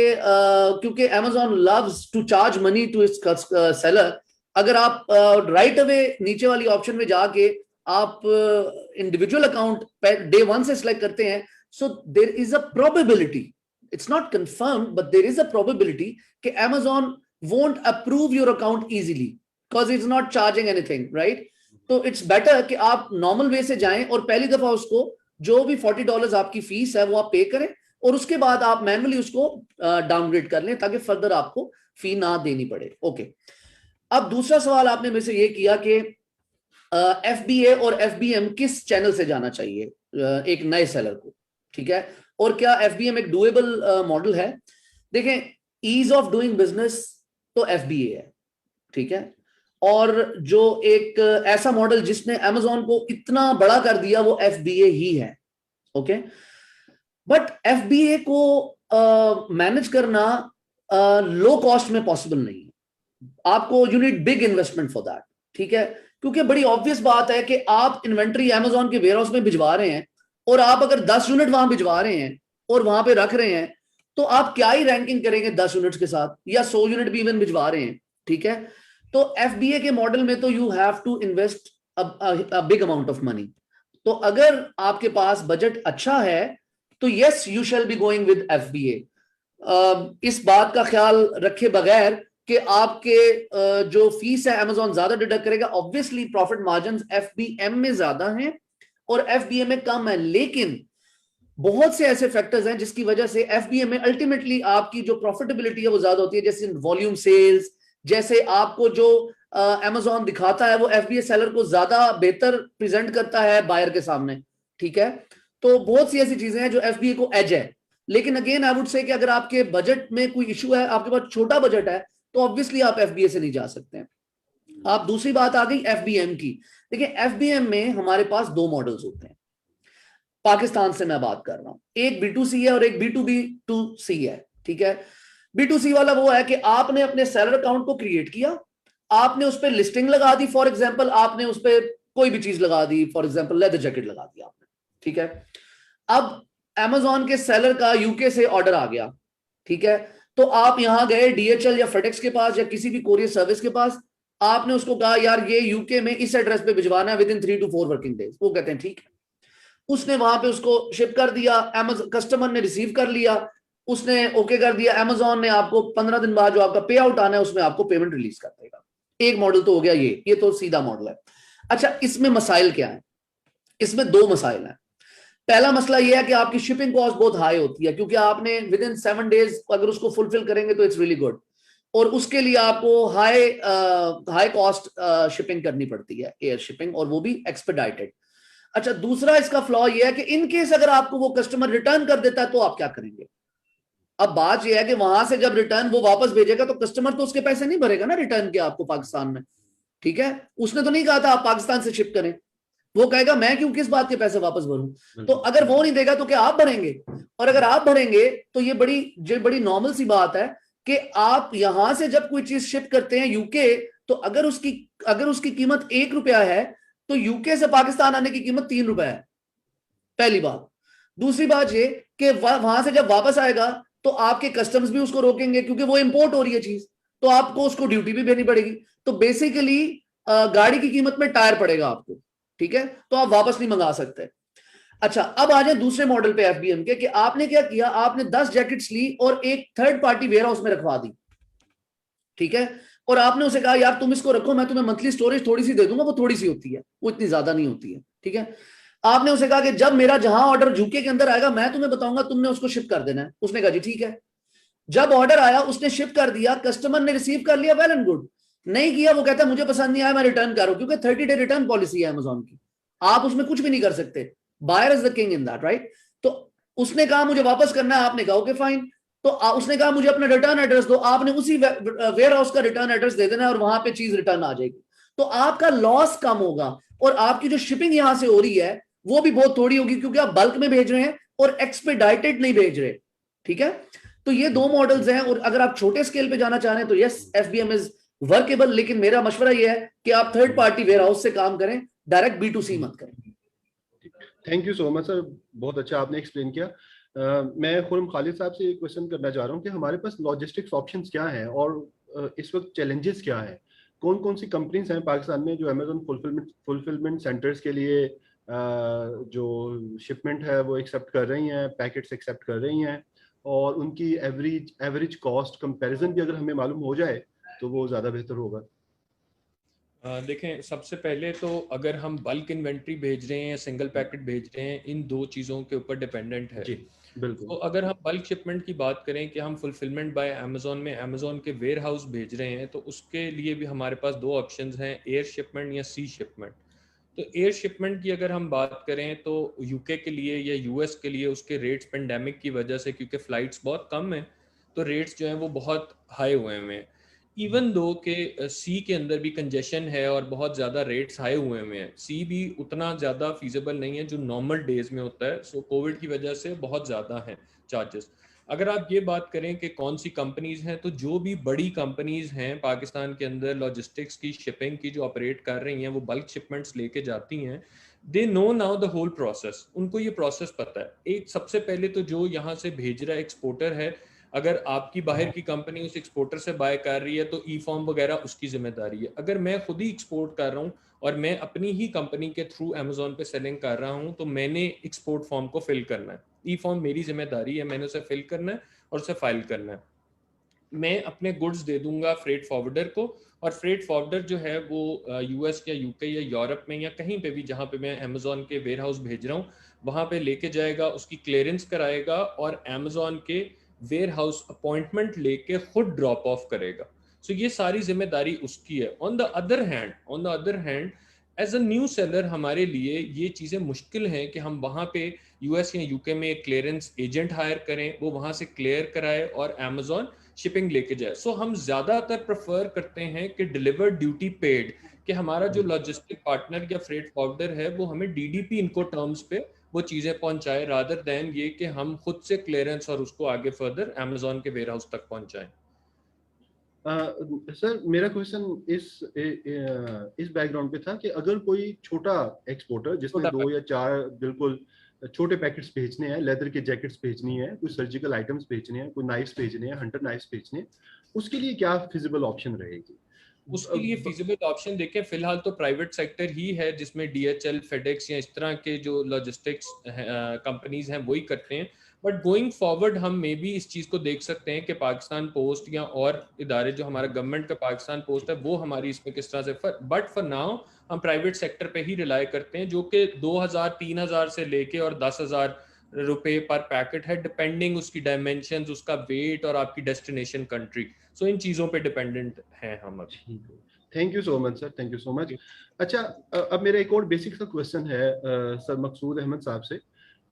क्योंकि Amazon loves to charge money to its seller, अगर आप राइट अवे नीचे वाली ऑप्शन में जाके आप इंडिविजुअल अकाउंट डे वन से सिलेक्ट करते हैं, so there is a probability, it's not confirmed but there is a probability कि Amazon won't approve your account easily because it's not charging anything, right? तो it's better कि आप normal way से जाएं और पहली दफा उसको जो भी $40 आपकी फीस है वो आप पे करें, और उसके बाद आप मैनुअली उसको डाउनग्रेड कर लें ताकि फर्दर आपको फी ना देनी पड़े। ओके, अब दूसरा सवाल आपने मेरे से ये किया कि FBA और FBM किस चैनल से जाना चाहिए एक नए सेलर को, ठीक है, और क्या FBM एक डुएबल मॉडल है। देखें, ईज ऑफ डूइंग बिजनेस तो FBA है, ठीक है, और जो एक ऐसा मॉडल जिसने Amazon को इतना बड़ा कर दिया वो FBA ही है। ओके, बट FBA को मैनेज करना लो कॉस्ट में पॉसिबल नहीं है, आपको you need big investment for that, ठीक है, क्योंकि बड़ी ऑब्वियस बात है कि आप इन्वेंट्री Amazon के वेयर हाउस में भिजवा रहे हैं और आप अगर 10 यूनिट वहां भिजवा रहे हैं और वहां पे रख रहे हैं तो आप क्या ही रैंकिंग करेंगे 10 यूनिट्स के साथ, या 100 यूनिट भी इवन भिजवा रहे हैं, ठीक है। तो एफबीए के मॉडल में तो you have to invest a big amount of money. तो अगर आपके पास बजट अच्छा है तो yes you shall be going with FBA. इस बात का ख्याल रखे बगैर कि आपके जो फीस है अमेजोन ज्यादा डिडक्ट करेगा, ऑब्वियसली प्रॉफिट मार्जिन एफबीएम में ज्यादा हैं और एफबीए में कम है, लेकिन बहुत से ऐसे फैक्टर्स हैं जिसकी वजह से एफबीए में अल्टीमेटली आपकी जो प्रॉफिटेबिलिटी है वो ज्यादा होती है, जैसे वॉल्यूम सेल्स, जैसे आपको जो अमेजोन दिखाता है वो एफबीए सेलर को ज्यादा बेहतर प्रेजेंट करता है बायर के सामने, ठीक है। तो बहुत सी ऐसी चीजें हैं जो एफबीए को एज है। लेकिन अगेन आई वुड से कि अगर आपके बजट में कोई इशू है, आपके पास छोटा बजट है, तो ऑब्वियसली आप एफबीए से नहीं जा सकते हैं। आप दूसरी बात आ गई एफबीएम की। देखिए एफबीएम में हमारे पास दो मॉडल्स होते हैं, पाकिस्तान से मैं बात कर रहा हूं, एक B2C है और एक B2B2C है, ठीक है। B2C वाला वो है कि आपने अपने सेलर अकाउंट को क्रिएट किया, आपने उस पर लिस्टिंग लगा दी, फॉर एग्जांपल आपने उस पर कोई भी चीज लगा दी, फॉर एग्जांपल लेदर जैकेट लगा दी आपने, ठीक है। अब अमेजोन के सेलर का यूके से ऑर्डर आ गया, ठीक है। तो आप यहां गए DHL या फेडेक्स के पास या किसी भी कोरियर सर्विस के पास, आपने उसको कहा यार ये यूके में इस एड्रेस पे भिजवाना है with in 3 to 4 working days. वो कहते हैं ठीक है, उसने वहां पे उसको शिप कर दिया, अमेजोन कस्टमर ने रिसीव कर लिया, उसने ओके कर दिया, अमेजोन ने आपको 15 दिन बाद जो आपका पे आउट आना है उसमें आपको पेमेंट रिलीज कर देगा। एक मॉडल तो हो गया ये तो सीधा मॉडल है। अच्छा, इसमें मसाइल क्या है? इसमें दो मसाइल हैं। पहला मसला यह है कि आपकी शिपिंग कॉस्ट बहुत हाई होती है, क्योंकि आपने विद इन 7 डेज अगर उसको फुलफिल करेंगे तो इट्स रियली गुड, और उसके लिए आपको हाई कॉस्ट शिपिंग करनी पड़ती है, एयर शिपिंग, और वो भी एक्सपेडाइटेड। अच्छा, दूसरा इसका फ्लॉ ये है कि इन केस अगर आपको वो कस्टमर रिटर्न कर देता है तो आप क्या करेंगे? अब बात ये है कि वहां से जब रिटर्न वो वापस भेजेगा तो कस्टमर तो उसके पैसे नहीं भरेगा ना रिटर्न के आपको पाकिस्तान में, ठीक है। उसने तो नहीं कहा था आप पाकिस्तान से शिप करें, वो कहेगा मैं क्यों किस बात के पैसे वापस भरूं। तो अगर वो नहीं देगा तो क्या आप भरेंगे? और अगर आप भरेंगे तो ये बड़ी नॉर्मल सी बात है कि आप यहां से जब कोई चीज शिप करते हैं यूके, तो अगर उसकी कीमत ₹1 है तो यूके से पाकिस्तान आने की कीमत ₹3 है, पहली बात। दूसरी बात ये कि वहां से जब वापस आएगा तो आपके कस्टम्स भी उसको रोकेंगे, क्योंकि वो इंपोर्ट हो रही है चीज, तो आपको उसको ड्यूटी भी देनी पड़ेगी। तो बेसिकली गाड़ी की कीमत में टायर पड़ेगा आपको, ठीक है, तो आप वापस नहीं मंगा सकते। अच्छा, अब आ जाए दूसरे मॉडल पे एफबीएम के, कि आपने क्या किया, आपने 10 जैकेट्स ली और एक थर्ड पार्टी वेयर हाउस में रखवा दी, ठीक है, और आपने उसे कहा यार तुम इसको रखो, मैं तुम्हें मंथली स्टोरेज थोड़ी सी दे दूंगा, वो थोड़ी सी होती है, वो इतनी ज्यादा नहीं होती है, ठीक है। आपने उसे कहा कि जब मेरा जहां ऑर्डर यूके के अंदर आएगा मैं तुम्हें बताऊंगा, तुमने उसको शिप कर देना है। उसने कहा जी ठीक है। जब ऑर्डर आया उसने शिप कर दिया, कस्टमर ने रिसीव कर लिया, वेल एंड गुड। नहीं किया, वो कहता है मुझे पसंद नहीं आया, मैं रिटर्न कर रहा हूं, क्योंकि 30 डे रिटर्न पॉलिसी है अमेजोन की, आप उसमें कुछ भी नहीं कर सकते, buyer is the king in that, right. तो उसने कहा मुझे वापस करना है, आपने कहा ओके फाइन। तो उसने कहा मुझे अपना रिटर्न एड्रेस दो, आपने उसी वेयर हाउस का रिटर्न एड्रेस दे देना है और वहां पे चीज रिटर्न आ जाएगी। तो आपका लॉस कम होगा और आपकी जो शिपिंग यहां से हो रही है वो भी बहुत थोड़ी होगी, क्योंकि आप बल्क में भेज रहे हैं और एक्सपेडाइटेड नहीं भेज रहे, ठीक है। तो ये दो मॉडल्स हैं, और अगर आप छोटे स्केल पे जाना चाह रहे हैं तो यस एफबीएम इज वर्केबल, लेकिन मेरा मशवरा ये है कि आप थर्ड पार्टी वेयर हाउस से काम करें, डायरेक्ट B2C मत करें। Thank you so much sir, बहुत अच्छा आपने एक्सप्लेन किया। मैं खुरम खालिद साहब से एक क्वेश्चन करना चाह रहा हूँ कि हमारे पास लॉजिस्टिक्स ऑप्शंस क्या हैं और इस वक्त चैलेंजेस क्या हैं? कौन कौन सी कंपनीज हैं पाकिस्तान में जो अमेजोन फुलफिलमेंट सेंटर्स के लिए जो शिपमेंट है वो एक्सेप्ट कर रही हैं, पैकेट्स एक्सेप्ट कर रही हैं, और उनकी एवरेज कॉस्ट कंपैरिजन भी अगर हमें मालूम हो जाए तो वो ज़्यादा बेहतर होगा। देखें, सबसे पहले तो अगर हम बल्क इन्वेंट्री भेज रहे हैं या सिंगल पैकेट भेज रहे हैं, इन दो चीज़ों के ऊपर डिपेंडेंट है। जी बिल्कुल। तो अगर हम बल्क शिपमेंट की बात करें कि हम फुलफिलमेंट बाय अमेजोन में अमेजोन के वेयर हाउस भेज रहे हैं, तो उसके लिए भी हमारे पास दो ऑप्शंस हैं, एयर शिपमेंट या सी शिपमेंट। तो एयर शिपमेंट की अगर हम बात करें तो यूके के लिए या यूएस के लिए उसके रेट्स पेंडेमिक की वजह से, क्योंकि फ़्लाइट्स बहुत कम हैं, तो रेट्स जो हैं वो बहुत हाई हुए हैं। इवन दो के सी के अंदर भी कंजेशन है और बहुत ज़्यादा रेट्स हाई हुए हैं, सी भी उतना ज़्यादा फीजेबल नहीं है जो नॉर्मल डेज में होता है। सो कोविड की वजह से बहुत ज़्यादा हैं चार्जेस। अगर आप ये बात करें कि कौन सी कंपनीज हैं, तो जो भी बड़ी कंपनीज हैं पाकिस्तान के अंदर लॉजिस्टिक्स की शिपिंग की जो ऑपरेट कर रही हैं, वो बल्क शिपमेंट्स लेके जाती हैं, they know now the whole process, उनको ये प्रोसेस पता है। एक सबसे पहले तो जो यहाँ से भेज रहा है एक्सपोर्टर है, अगर आपकी बाहर की कंपनी उस एक्सपोर्टर से बाय कर रही है तो ई फॉर्म वगैरह उसकी जिम्मेदारी है। अगर मैं खुद ही एक्सपोर्ट कर रहा हूँ और मैं अपनी ही कंपनी के थ्रू अमेजोन पे सेलिंग कर रहा हूँ, तो मैंने एक्सपोर्ट फॉर्म को फिल करना है। ई फॉर्म मेरी जिम्मेदारी है, मैंने उसे फिल करना है और उसे फाइल करना है। मैं अपने गुड्स दे दूंगा फ्रेट फॉरवर्डर को, और फ्रेट फॉरवर्डर जो है वो यूएस या यूके या यूरोप में या कहीं पे भी जहाँ पे मैं अमेजोन के वेयर हाउस भेज रहा हूँ वहाँ पे लेके जाएगा, उसकी क्लियरेंस कराएगा और अमेजोन के वेयर हाउस अपॉइंटमेंट लेके खुद ड्रॉप ऑफ करेगा। सो ये सारी जिम्मेदारी उसकी है। On the other hand as a new seller हमारे लिए ये चीज़ें मुश्किल हैं कि हम वहाँ पे यूएस या यूके में एक क्लियरेंस एजेंट हायर करें, वो वहाँ से क्लियर कराए और अमेजोन शिपिंग लेके जाए। सो हम ज्यादातर प्रेफर करते हैं कि डिलीवर ड्यूटी पेड, कि हमारा जो लॉजिस्टिक पार्टनर या फ्रेट फॉरवर्डर है वो हमें डीडीपी इनको टर्म्स पे वो चीजें पहुंचाए, रादर देन ये कि हम खुद से क्लियरेंस और उसको आगे फर्दर अमेजोन के वेयर हाउस तक पहुंचाएं। सर मेरा क्वेश्चन इस बैकग्राउंड पे था कि अगर कोई छोटा एक्सपोर्टर जिसने 2 या 4 बिल्कुल छोटे पैकेट्स भेजने हैं, लेदर के जैकेट्स भेजनी है, कोई सर्जिकल आइटम्स भेजने हैं, कोई नाइफ्स भेजने हैं, हंटर नाइफ्स भेजने हैं, उसके लिए क्या फिजिबल ऑप्शन रहेगी? उसके लिए फिजिबल ऑप्शन देखें, फिलहाल तो प्राइवेट सेक्टर ही है जिसमें डीएचएल, फेडेक्स या इस तरह के जो लॉजिस्टिक्स कंपनीज हैं वही करते हैं। बट गोइंग फॉरवर्ड हम मे भी इस चीज़ को देख सकते हैं कि पाकिस्तान पोस्ट या और इदारे जो हमारा गवर्नमेंट का पाकिस्तान पोस्ट है वो हमारी इसमें किस तरह से, बट फॉर नाउ हम प्राइवेट सेक्टर पे ही रिलाई करते हैं, जो कि 2000-3000 से लेके और 10,000 रुपए पर पैकेट है, डिपेंडिंग उसकी डायमेंशंस, उसका वेट और आपकी डेस्टिनेशन कंट्री। सो इन चीज़ों पे डिपेंडेंट हैं हम अभी। Thank you so much sir, thank you so much. अच्छा, अब मेरा एक और बेसिक सा क्वेश्चन है सर मकसूद अहमद साहब से,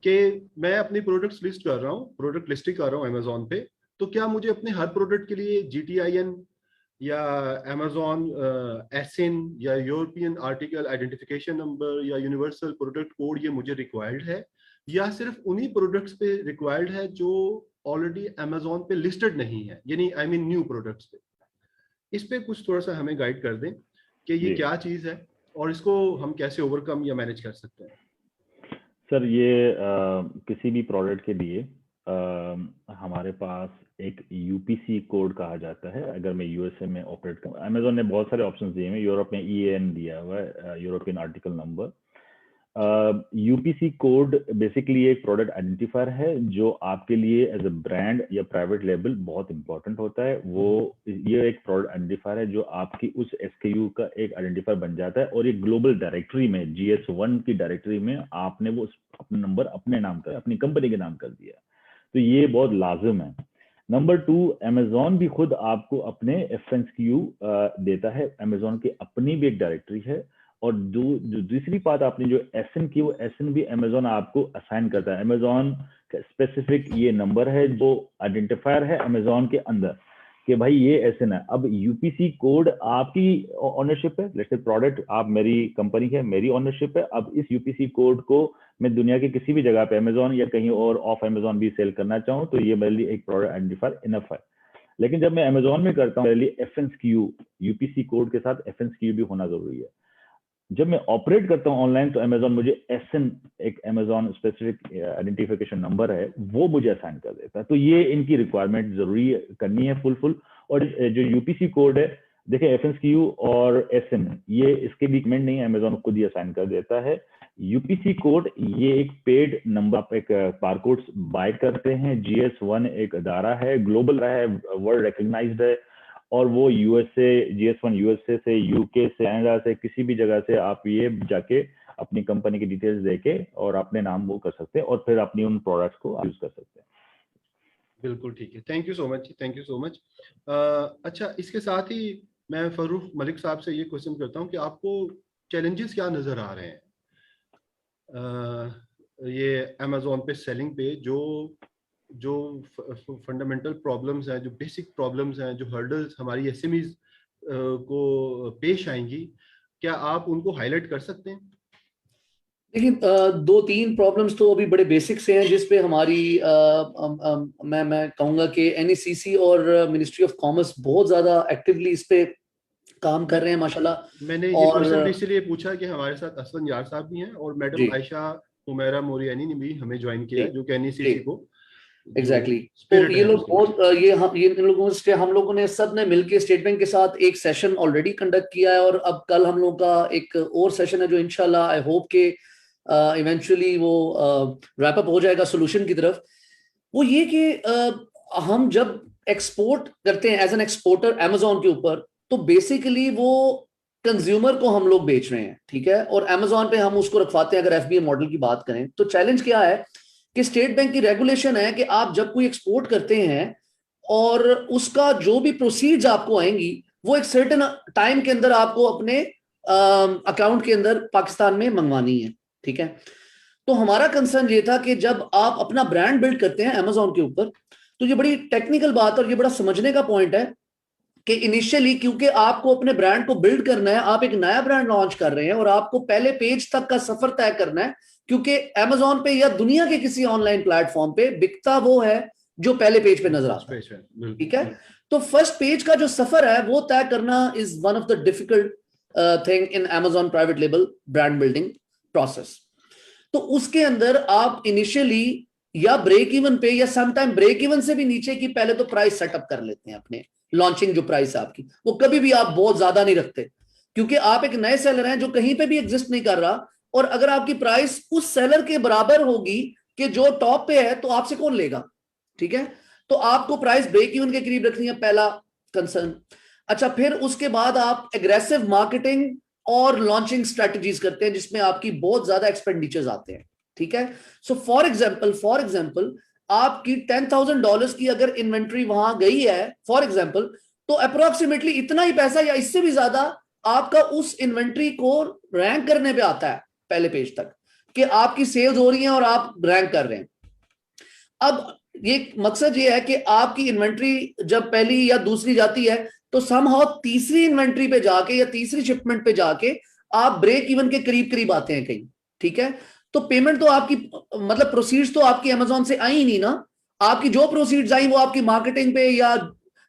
कि मैं अपनी प्रोडक्ट्स लिस्ट कर रहा हूँ, प्रोडक्ट लिस्टिंग कर रहा हूँ अमेजोन पे, तो क्या मुझे अपने हर प्रोडक्ट के लिए GTIN या अमेजोन एसइन या यूरोपियन आर्टिकल आइडेंटिफिकेशन नंबर या यूनिवर्सल प्रोडक्ट कोड ये मुझे रिक्वायर्ड है, या सिर्फ उन्हीं प्रोडक्ट्स पे रिक्वायर्ड है जो ऑलरेडी अमेजोन पे लिस्टेड नहीं है, यानी आई मीन न्यू प्रोडक्ट्स पे? इस पे कुछ थोड़ा सा हमें गाइड कर दें कि ये क्या चीज है और इसको हम कैसे ओवरकम या मैनेज कर सकते हैं। सर ये किसी भी प्रोडक्ट के लिए हमारे पास एक UPC कोड कहा जाता है। अगर मैं USA में ऑपरेट कर, अमेजोन ने बहुत सारे ऑप्शंस दिए हैं, यूरोप में EAN दिया हुआ है, European article number. UPC code basically एक प्रोडक्ट आइडेंटिफायर है जो आपके लिए एज अ ब्रांड या प्राइवेट लेबल बहुत इंपॉर्टेंट होता है। वो ये एक प्रोडक्ट आइडेंटिफायर है जो आपकी उस SKU का एक आइडेंटिफायर बन जाता है, और ये ग्लोबल डायरेक्टरी में GS1 की डायरेक्टरी में आपने वो अपना नंबर अपने नाम कर, अपनी कंपनी के नाम कर दिया, तो ये बहुत लाजिम है। नंबर 2, अमेजोन भी खुद आपको अपने FNSKU देता है। अमेजोन की अपनी भी एक डायरेक्टरी है, और जो दूसरी बात आपने जो SN की, वो SN भी अमेजोन आपको असाइन करता है। अमेजोन का स्पेसिफिक ये नंबर है जो आइडेंटिफायर है अमेजोन के अंदर कि भाई ये SN है। अब UPC कोड आपकी ऑनरशिप है, लेट्स से प्रोडक्ट आप, मेरी कंपनी है, मेरी ऑनरशिप है। अब इस UPC कोड को मैं दुनिया के किसी भी जगह पे अमेजोन या कहीं और ऑफ अमेजोन भी सेल करना चाहूँ तो ये मेरे लिए एक प्रोडक्ट आइडेंटिफायर इनफ है। लेकिन जब मैं अमेजोन में करता हूँ, मेरे लिए FNSKU, UPC कोड के साथ FNSKU भी होना जरूरी है। जब मैं ऑपरेट करता हूँ ऑनलाइन तो अमेजोन मुझे SN, एक अमेजोन स्पेसिफिक आइडेंटिफिकेशन नंबर है, वो मुझे असाइन कर देता है। तो ये इनकी रिक्वायरमेंट जरूरी करनी है फुल। और जो UPC कोड है, देखिए FNSKU और SN ये इसके भी कमेंट नहीं है, अमेजोन खुद ही असाइन कर देता है। UPC कोड ये एक पेड नंबर, आप एक बारकोड्स बाय करते हैं। GS1 एक अदारा है, ग्लोबल है, वर्ल्ड रिकग्नाइज्ड है, और वो GS1 USA से, UK से, कनाडा से, किसी भी जगह से आप ये जाके अपनी कंपनी की डिटेल्स देके और अपने नाम वो कर सकते हैं और फिर अपनी उन प्रोडक्ट्स को यूज कर सकते हैं। बिल्कुल ठीक है, thank you so much, thank you so much. अच्छा, इसके साथ ही मैं फरूख मलिक साहब से ये क्वेश्चन करता हूँ कि आपको चैलेंजेस क्या नजर आ रहे हैं ये अमेजोन पे सेलिंग पे, जो फंडामेंटल प्रॉब्लम्स हैं, जो बेसिक प्रॉब्लम्स हैं, जो हर्डल्स हमारी SMEs को पेश आएंगी, क्या आप उनको हाईलाइट कर सकते हैं? देखिए 2-3 प्रॉब्लम्स तो अभी बड़े बेसिक से हैं जिस पे हमारी मैं कहूँगा कि NECC और मिनिस्ट्री ऑफ कॉमर्स बहुत ज़्यादा एक्टिवली इस पे काम कर रहे हैं माशाल्लाह। मैंने ये और क्वेश्चन भी इसलिए पूछा कि हमारे साथ असलन यार साहब भी हैं और जी मैडम आयशा उमैरा मोरियानी ने भी हमें ज्वाइन किया जी है, जो कि एनईसीसी जी को एग्जैक्टली स्पिरिट तो ये है लोग उसके बहुत पीछे। ये इन लोगों से हम लोगों ने सब ने मिलकर स्टेट बैंक के साथ एक सेशन ऑलरेडी कंडक्ट किया है, और अब कल हम लोगों का एक और सेशन है जो इंशाल्लाह आई होप के इवेंचुअली वो रैप अप हो जाएगा सोल्यूशन की तरफ। वो ये कि हम जब एक्सपोर्ट करते हैं एज एन एक्सपोर्टर अमेजोन के ऊपर, तो बेसिकली वो कंज्यूमर को हम लोग बेच रहे हैं, ठीक है, और अमेजोन पे हम उसको रखवाते हैं। अगर एफबीए मॉडल की बात करें तो चैलेंज क्या है कि स्टेट बैंक की रेगुलेशन है कि आप जब कोई एक्सपोर्ट करते हैं और उसका जो भी प्रोसीड्स आपको आएंगी वो एक सर्टेन टाइम के अंदर आपको अपने अकाउंट के अंदर पाकिस्तान में मंगवानी है, ठीक है। तो हमारा कंसर्न ये था कि जब आप अपना ब्रांड बिल्ड करते हैं अमेजोन के ऊपर, तो ये बड़ी टेक्निकल बात और ये बड़ा समझने का पॉइंट है कि इनिशियली क्योंकि आपको अपने ब्रांड को बिल्ड करना है, आप एक नया ब्रांड लॉन्च कर रहे हैं और आपको पहले पेज तक का सफर तय करना है, क्योंकि अमेजोन पे या दुनिया के किसी ऑनलाइन प्लेटफॉर्म पे बिकता वो है जो पहले पेज पे नजर आता है, ठीक है। तो फर्स्ट पेज का जो सफर है वो तय करना is one of the difficult thing in Amazon private label brand building process. तो उसके अंदर आप इनिशियली या ब्रेक इवन पे या समटाइम ब्रेक इवन से भी नीचे की पहले तो प्राइस सेटअप कर लेते हैं। अपने लॉन्चिंग जो प्राइस है आपकी, वो कभी भी आप बहुत ज्यादा नहीं रखते, क्योंकि आप एक नए सेलर हैं जो कहीं पे भी एग्जिस्ट नहीं कर रहा, और अगर आपकी प्राइस उस सेलर के बराबर होगी कि जो टॉप पे है, तो आपसे कौन लेगा, ठीक है। तो आपको प्राइस ब्रेक इवन के करीब रखनी है, पहला कंसर्न। अच्छा, फिर उसके बाद आप एग्रेसिव मार्केटिंग और लॉन्चिंग स्ट्रेटजीज करते हैं जिसमें आपकी बहुत ज्यादा एक्सपेंडिचर्स आते हैं, ठीक है। सो फॉर एग्जांपल आपकी $10,000 की अगर इन्वेंट्री वहां गई है फॉर एग्जांपल, तो अप्रोक्सीमेटली इतना ही पैसा या इससे भी ज्यादा आपका उस इन्वेंट्री को रैंक करने पे आता है पहले पेज तक, कि आपकी सेल्स हो रही है और आप रैंक कर रहे हैं। अब ये मकसद ये है कि आपकी इन्वेंट्री जब पहली या दूसरी जाती है, तो समहाउ तीसरी इन्वेंट्री पे जाके या तीसरी शिपमेंट पे जाके आप ब्रेक इवन के करीब करीब आते हैं कहीं, ठीक है। तो पेमेंट तो आपकी मतलब प्रोसीड्स तो आपकी अमेजोन से आई नहीं ना, आपकी जो प्रोसीड्स आई वो आपकी मार्केटिंग पे या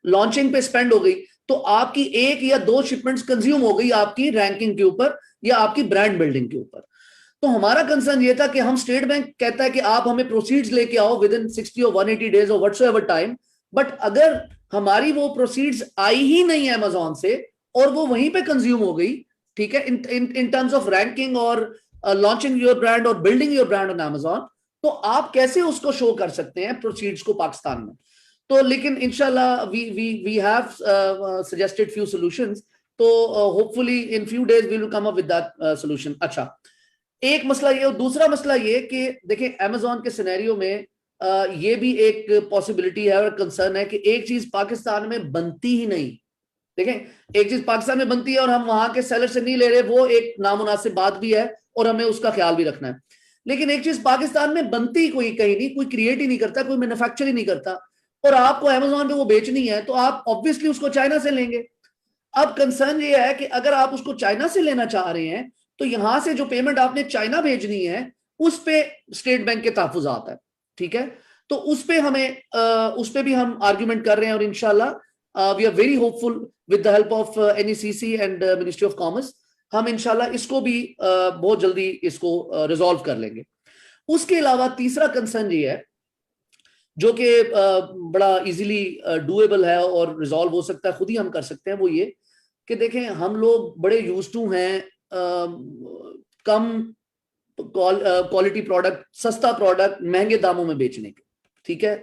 लॉन्चिंग पे स्पेंड हो गई, तो आपकी एक या दो शिपमेंट्स कंज्यूम हो गई आपकी रैंकिंग के ऊपर या आपकी ब्रांड बिल्डिंग के ऊपर। तो हमारा कंसर्न ये था कि हम स्टेट बैंक कहता है कि आप हमें प्रोसीड्स लेके आओ विद इन 60 और 180 डेज और व्हाटसोएवर टाइम, बट अगर हमारी वो प्रोसीड्स आई ही नहीं है अमेजोन से और वो वहीं पे कंज्यूम हो गई, ठीक है, इन टर्म्स ऑफ रैंकिंग और लॉन्चिंग योर ब्रांड और building your brand on Amazon, तो आप कैसे उसको शो कर सकते हैं प्रोसीड्स को पाकिस्तान में। तो लेकिन इंशाल्लाह we have suggested few solutions, तो hopefully in few days we will come up with that solution. अच्छा, एक मसला ये और दूसरा मसला ये कि देखिए अमेजोन के सिनेरियो में ये भी एक पॉसिबिलिटी है और कंसर्न है कि एक चीज पाकिस्तान में बनती ही नहीं। देखें, एक चीज पाकिस्तान में बनती है और हम वहां के सेलर से नहीं ले रहे, वो एक नामुनासिब बात भी है और हमें उसका ख्याल भी रखना है। लेकिन एक चीज पाकिस्तान में बनती कोई कहीं नहीं, कोई क्रिएट ही नहीं करता, कोई मैन्युफैक्चर ही नहीं करता, और आपको अमेजोन पे वो बेचनी है, तो आप ऑब्वियसली उसको चाइना से लेंगे। अब कंसर्न ये है कि अगर आप उसको चाइना से लेना चाह रहे हैं, तो यहां से जो पेमेंट आपने चाइना भेजनी है उस पे स्टेट बैंक के तहफुजात है, ठीक है। तो उस पे भी हम आर्ग्यूमेंट कर रहे हैं और इंशाल्लाह we are very hopeful with the help of NECC and ministry of commerce, हम इंशाल्लाह इसको भी बहुत जल्दी इसको रिजॉल्व कर लेंगे। उसके अलावा तीसरा कंसर्न ये है जो कि बड़ा इजीली डूएबल है और रिजॉल्व हो सकता है, खुद ही हम कर सकते हैं, वो ये कि देखें हम लोग बड़े यूज्ड टू हैं कम क्वालिटी प्रोडक्ट, सस्ता प्रोडक्ट महंगे दामों में बेचने के, ठीक है।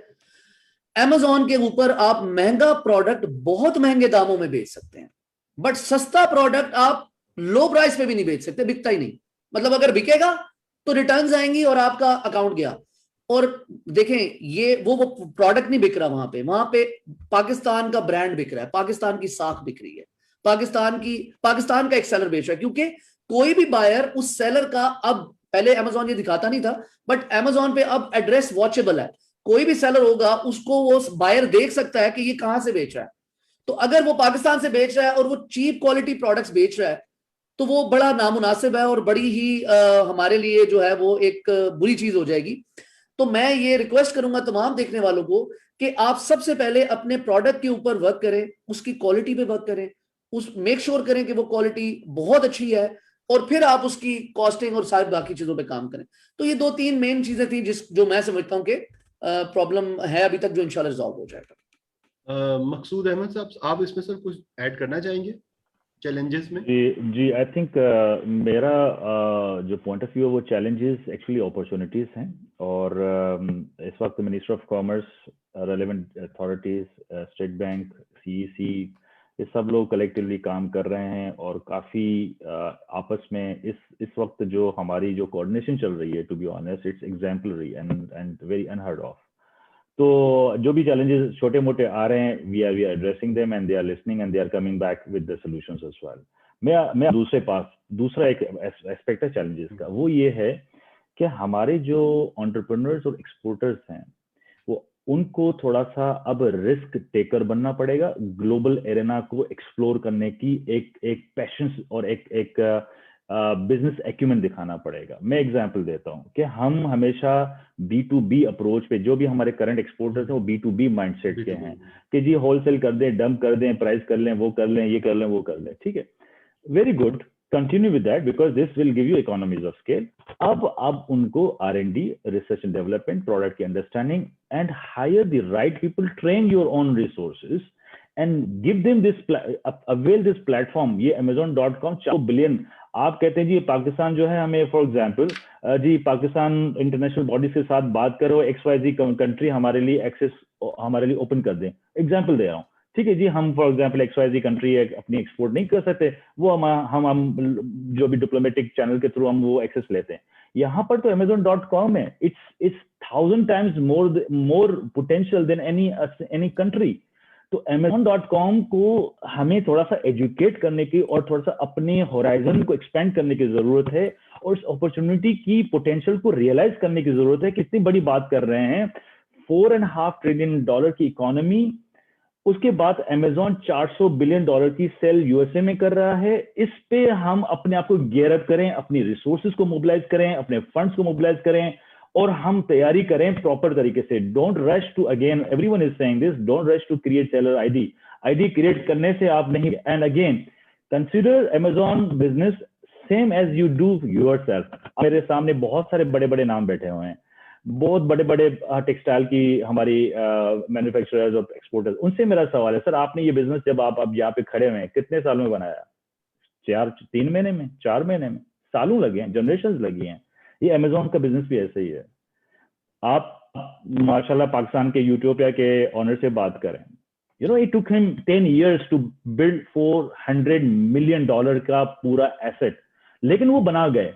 अमेजोन के ऊपर आप महंगा प्रोडक्ट बहुत महंगे दामों में बेच सकते हैं, बट सस्ता प्रोडक्ट आप लो प्राइस पे भी नहीं बेच सकते, बिकता ही नहीं। मतलब अगर बिकेगा तो रिटर्न्स आएंगी और आपका अकाउंट गया। और देखें ये वो प्रोडक्ट नहीं बिक रहा, वहां पे पाकिस्तान का ब्रांड बिक रहा है, पाकिस्तान की साख बिक रही है, पाकिस्तान का एक सेलर बेच रहा है, क्योंकि कोई भी बायर उस सेलर का, अब पहले अमेजोन ये दिखाता नहीं था, बट अमेजोन पे अब एड्रेस वॉचेबल है, कोई भी सेलर होगा उसको वो बायर देख सकता है कि ये कहां से बेच रहा है। तो अगर वो पाकिस्तान से बेच रहा है और वो चीप क्वालिटी प्रोडक्ट्स बेच रहा है, तो वो बड़ा नामुनासिब है और बड़ी ही हमारे लिए जो है वो एक बुरी चीज हो जाएगी। तो मैं ये रिक्वेस्ट करूंगा तमाम देखने वालों को कि आप सबसे पहले अपने प्रोडक्ट के ऊपर वर्क करें, उसकी क्वालिटी पे वर्क करें, उस मेक श्योर करें कि वो क्वालिटी बहुत अच्छी है, और फिर आप उसकी कॉस्टिंग और सारी बाकी चीजों पे काम करें। तो ये 2-3 मेन चीजें थी जो मैं समझता हूँ कि प्रॉब्लम है अभी तक, जो इंशाल्लाह रिजॉल्व हो जाएगा। मकसूद अहमद साहब, आप इसमें सर कुछ ऐड करना चाहेंगे चैलेंजेस में? जी आई थिंक मेरा जो पॉइंट ऑफ व्यू है वो चैलेंजेस एक्चुअली अपॉर्चुनिटीज हैं, और इस वक्त minister of commerce, relevant authorities, state bank, CEC, ये सब लोग कलेक्टिवली काम कर रहे हैं, और काफ़ी आपस में इस वक्त जो हमारी जो कोऑर्डिनेशन चल रही है, to be honest it's exemplary and very unheard of. तो जो भी चैलेंजेस छोटे मोटे आ रहे हैं, we are addressing them and they are listening and they are coming back with the solutions as well. मैं दूसरा एक एस्पेक्ट है चैलेंजेस का, वो ये है कि हमारे जो एंटरप्रेन्योर्स और एक्सपोर्टर्स हैं, वो उनको थोड़ा सा अब रिस्क टेकर बनना पड़ेगा, ग्लोबल एरेना को एक्सप्लोर करने की एक पैशन और एक बिजनेस एक्यूमेंट दिखाना पड़ेगा। मैं एग्जांपल देता हूं कि हम हमेशा B2B अप्रोच पे, जो भी हमारे करंट एक्सपोर्टर्स हैं वो B2B माइंडसेट के हैं कि जी होलसेल कर दें, डंप कर दें, प्राइस कर लें, वो कर लें, ये कर लें, वो कर लें, ठीक है, very good, continue with that because this will give you economies of scale. अब उनको R&D, research and development, product की understanding, and hire the right people, train your own resources and give them this, avail this platform. ये Amazon.com 4 बिलियन, आप कहते हैं जी पाकिस्तान जो है, हमें फॉर एग्जांपल जी पाकिस्तान इंटरनेशनल बॉडीज के साथ बात करो, XYZ कंट्री हमारे लिए एक्सेस हमारे लिए ओपन कर दें, एग्जांपल दे रहा हूँ, ठीक है जी, हम फॉर एग्जांपल XYZ कंट्री अपनी एक्सपोर्ट नहीं कर सकते, वो हम जो भी डिप्लोमेटिक चैनल के थ्रू हम वो एक्सेस लेते हैं। यहाँ पर तो Amazon.com है, it's 1000 times more potential than any country. तो Amazon.com को हमें थोड़ा सा एजुकेट करने की और थोड़ा सा अपने होराइजन को एक्सपेंड करने की जरूरत है, और इस अपॉर्चुनिटी की पोटेंशियल को रियलाइज करने की जरूरत है। कितनी बड़ी बात कर रहे हैं, $4.5 ट्रिलियन की इकोनॉमी, उसके बाद Amazon $400 बिलियन की सेल USA में कर रहा है। इस पे हम अपने आप को गियर अप करें, अपनी रिसोर्सेज को मोबिलाइज करें, अपने फंड्स को मोबिलाइज करें, और हम तैयारी करें प्रॉपर तरीके से। Don't rush to, again everyone is saying this, don't rush to create seller ID create करने से आप नहीं, and again consider Amazon business same as you do yourself. मेरे सामने बहुत सारे बड़े बड़े नाम बैठे हुए हैं, बहुत बड़े बड़े टेक्सटाइल की हमारी मैन्युफैक्चरर्स और एक्सपोर्टर्स, उनसे मेरा सवाल है, सर आपने ये बिजनेस जब आप अब यहाँ पे खड़े हुए हैं, कितने सालों में बनाया? 3 महीने में, 4 महीने में? सालों लगे हैं, जनरेशन लगी हैं। ये Amazon का बिजनेस भी ऐसे ही है। आप माशाल्लाह पाकिस्तान के यूटोपिया के ऑनर से बात करें, you know it took him 10 years to build $400 million का पूरा एसेट, लेकिन वो बना गए,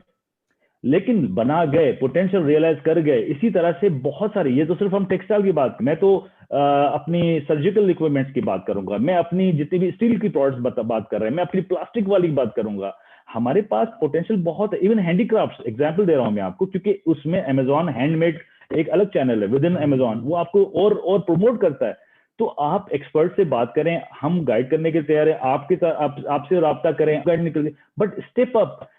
पोटेंशियल रियलाइज कर गए। इसी तरह से बहुत सारी, ये तो सिर्फ हम टेक्सटाइल की बात, मैं तो अपनी सर्जिकल इक्विपमेंट्स की बात करूंगा, मैं अपनी जितनी भी स्टील की प्रोडक्ट्स बात कर रहे हैं, मैं अपनी प्लास्टिक वाली बात करूंगा। हमारे पास पोटेंशियल बहुत है। इवन हैंडीक्राफ्ट एग्जांपल दे रहा हूं मैं आपको, क्योंकि उसमें Amazon हैंडमेड एक अलग चैनल है विद इन Amazon, वो आपको और प्रमोट करता है। तो आप एक्सपर्ट से बात करें, हम गाइड करने के तैयार है, आपसे राब्ता करें, गाइड करें, but step up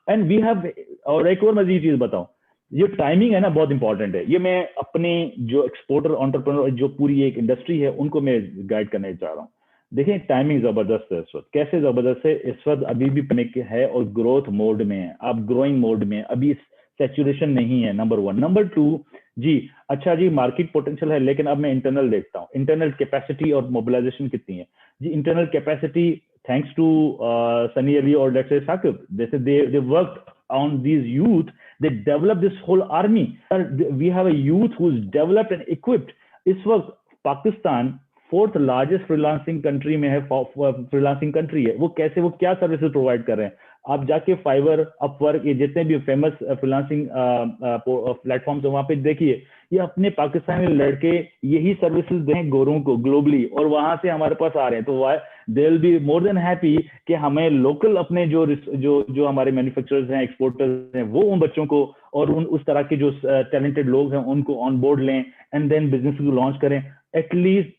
and we have. और एक और मैं ये चीज बताऊं, ये टाइमिंग है ना, बहुत इंपॉर्टेंट है। ये मैं अपने जो एक्सपोर्टर एंटरप्रेन्योर जो पूरी एक इंडस्ट्री है उनको मैं गाइड करने चाह रहा हूँ। देखिए टाइमिंग जबरदस्त है इस वक्त। कैसे जबरदस्त है? इस वक्त अभी भी पैनिक है और ग्रोथ मोड में है, आप ग्रोइंग मोड में, अभी सैचुरेशन नहीं है, नंबर 1। नंबर 2 जी, अच्छा जी मार्केट पोटेंशियल है, लेकिन अब मैं इंटरनल देखता हूँ, इंटरनल कैपेसिटी और मोबिलाइजेशन कितनी है जी। Internal capacity thanks to Sunny Ali और लेट्स से Saqib, they worked on these youth, they developed this whole army, we have a youth who's developed and equipped। इस वक्त Pakistan 4th largest freelancing country में है, फ्रीलांसिंग कंट्री है। वो कैसे, वो क्या सर्विसेज प्रोवाइड कर रहे हैं? आप जाके फाइवर, अपवर्क, ये जितने भी फेमस फ्रीलांसिंग प्लेटफॉर्म्स है वहां पे देखिए, ये अपने पाकिस्तानी लड़के यही सर्विसेज दें गोरों को ग्लोबली, और वहां से हमारे पास आ रहे हैं। तो they will be more than happy कि हमें लोकल अपने जो हमारे मैन्युफैक्चरर्स हैं, एक्सपोर्टर्स हैं, वो उन बच्चों को और उस तरह के जो टैलेंटेड लोग हैं उनको ऑन बोर्ड लें, एंड देन बिजनेस को लॉन्च करें। एटलीस्ट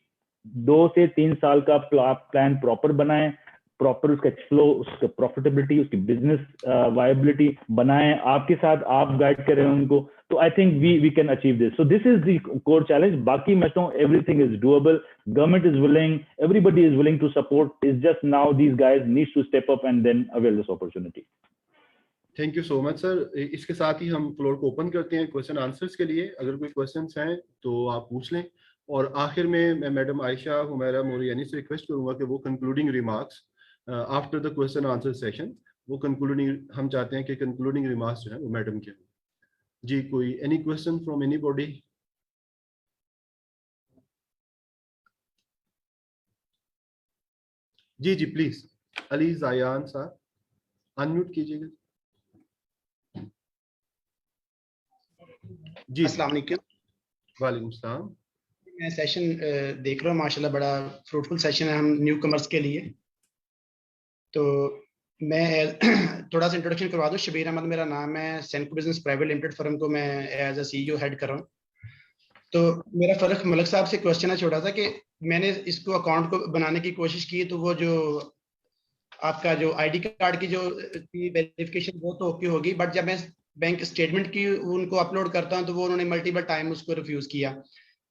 2 से 3 साल का प्लान प्रॉपर बनाएं, प्रॉपर उसका फ्लो, उसका प्रॉफिटेबिलिटी, उसकी बिजनेस वायबिलिटी बनाएं, आपके साथ आप गाइड करें उनको। So I think we can achieve this. So this is the core challenge. Baki मैं तो everything is doable. Government is willing. Everybody is willing to support. It's just now these guys need to step up and then avail this opportunity. Thank you so much sir. इसके साथ ही हम फ्लोर को ओपन करते हैं क्वेश्चन आंसर्स के लिए. अगर कोई क्वेश्चंस हैं तो आप पूछ लें. और आखिर में मैं मैडम आयशा हुमैरा मोरियानी से रिक्वेस्ट करूंगा कि वो concluding remarks after the question answer session, वो कंक्लूडिंग, हम चाहते हैं कि कंक्लूडिंग रिमार्क्स जो है वो मैडम के. जी, कोई एनी क्वेश्चन फ्रॉम एनीबॉडी? जी जी प्लीज. अली जायान साहब अनम्यूट कीजिएगा. जी अस्सलाम वालेकुम. वालेकुम सलाम. मैं सेशन देख रहा हूँ, माशाल्लाह बड़ा फ्रूटफुल सेशन है हम न्यू कमर्स के लिए. तो मैं थोड़ा सा इंट्रोडक्शन करवा दूँ. शबीर अहमद मेरा नाम है. Senco business private limited firm को मैं एज अ CEO हेड कर रहा हूँ. तो मेरा फर्क मलक साहब से क्वेश्चन है छोटा सा कि मैंने इसको अकाउंट को बनाने की कोशिश की, तो वो जो आपका जो ID कार्ड की जो वेरिफिकेशन वो तो ओके होगी, बट जब मैं बैंक स्टेटमेंट की उनको अपलोड करता हूँ तो वो उन्होंने मल्टीपल टाइम उसको रिफ्यूज किया.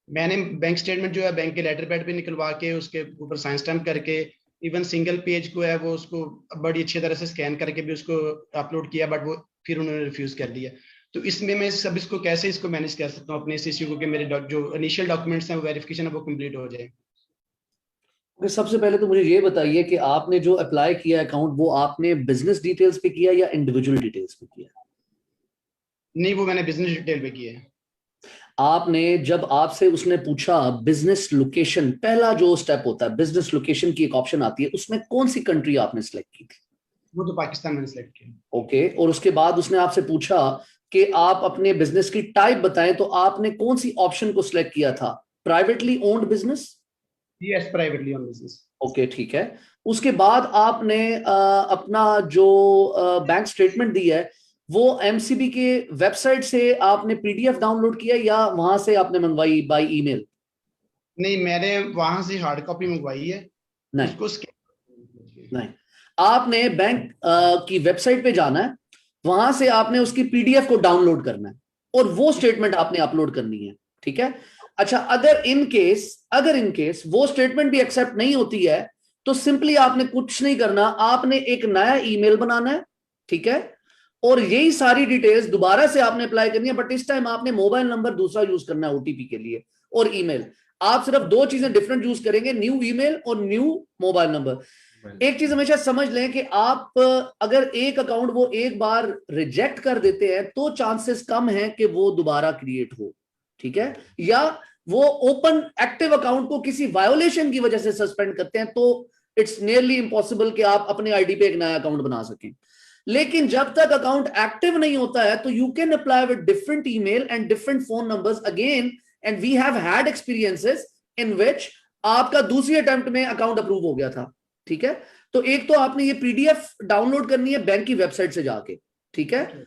मैंने बैंक स्टेटमेंट जो है बैंक के लेटर पैड पे निकलवा के उसके ऊपर साइन स्टैम्प करके इवन सिंगल पेज को है वो उसको बड़ी अच्छी तरह से स्कैन करके भी उसको अपलोड किया, बट वो फिर उन्होंने रिफ्यूज कर दिया. तो इसमें मैं सब इसको कैसे इसको मैनेज कर सकता हूँ अपने इस इश्यू को कि मेरे जो इनिशियल डॉक्यूमेंट्स हैं वो वेरिफिकेशन है वो कंप्लीट हो जाए. सबसे पहले तो मुझे ये बताइए कि आपने जो अप्लाई किया अकाउंट वो आपने बिजनेस डिटेल्स पे किया या इंडिविजुअल डिटेल्स पे किया? नहीं, वो मैंने बिजनेस डिटेल पे किया है. आपने जब आपसे उसने पूछा बिजनेस लोकेशन, पहला जो स्टेप होता है बिजनेस लोकेशन की एक ऑप्शन आती है, उसमें कौन सी कंट्री आपने सिलेक्ट की थी? वो तो पाकिस्तान मैंने सिलेक्ट किया. ओके. और उसके बाद उसने आपसे पूछा कि आप अपने बिजनेस की टाइप बताएं, तो आपने कौन सी ऑप्शन को सिलेक्ट किया था? Privately owned business? Yes, privately owned business. Okay, ठीक है. उसके बाद आपने अपना जो बैंक स्टेटमेंट दी है वो MCB के वेबसाइट से आपने PDF डाउनलोड किया या वहां से आपने मंगवाई बाय ईमेल? नहीं, मैंने वहां से हार्ड कॉपी मंगवाई है. नहीं, उसको नहीं, आपने बैंक की वेबसाइट पे जाना है, वहां से आपने उसकी PDF को डाउनलोड करना है और वो स्टेटमेंट आपने अपलोड करनी है. ठीक है. अच्छा, अगर इन केस वो स्टेटमेंट भी एक्सेप्ट नहीं होती है तो सिंपली आपने कुछ नहीं करना, आपने एक नया ईमेल बनाना है. ठीक है. और यही सारी डिटेल्स दोबारा से आपने अप्लाई करनी है, बट इस टाइम आपने मोबाइल नंबर दूसरा यूज करना है OTP के लिए, और ईमेल. आप सिर्फ दो चीजें डिफरेंट यूज करेंगे, न्यू ईमेल और न्यू मोबाइल नंबर. एक चीज हमेशा समझ लें कि आप अगर एक अकाउंट वो एक बार रिजेक्ट कर देते हैं तो चांसेस कम है कि वो दोबारा क्रिएट हो. ठीक है. या वो ओपन एक्टिव अकाउंट को किसी वायोलेशन की वजह से सस्पेंड करते हैं तो इट्स नियरली इम्पॉसिबल कि आप अपने ID पे एक नया अकाउंट बना सकें. लेकिन जब तक अकाउंट एक्टिव नहीं होता है तो you can apply with different email and different phone numbers again, and we have had experiences in which आपका दूसरी अटेम्प्ट में अकाउंट अप्रूव हो गया था. ठीक है. तो एक तो आपने ये PDF डाउनलोड करनी है बैंक की वेबसाइट से जाके. ठीक है.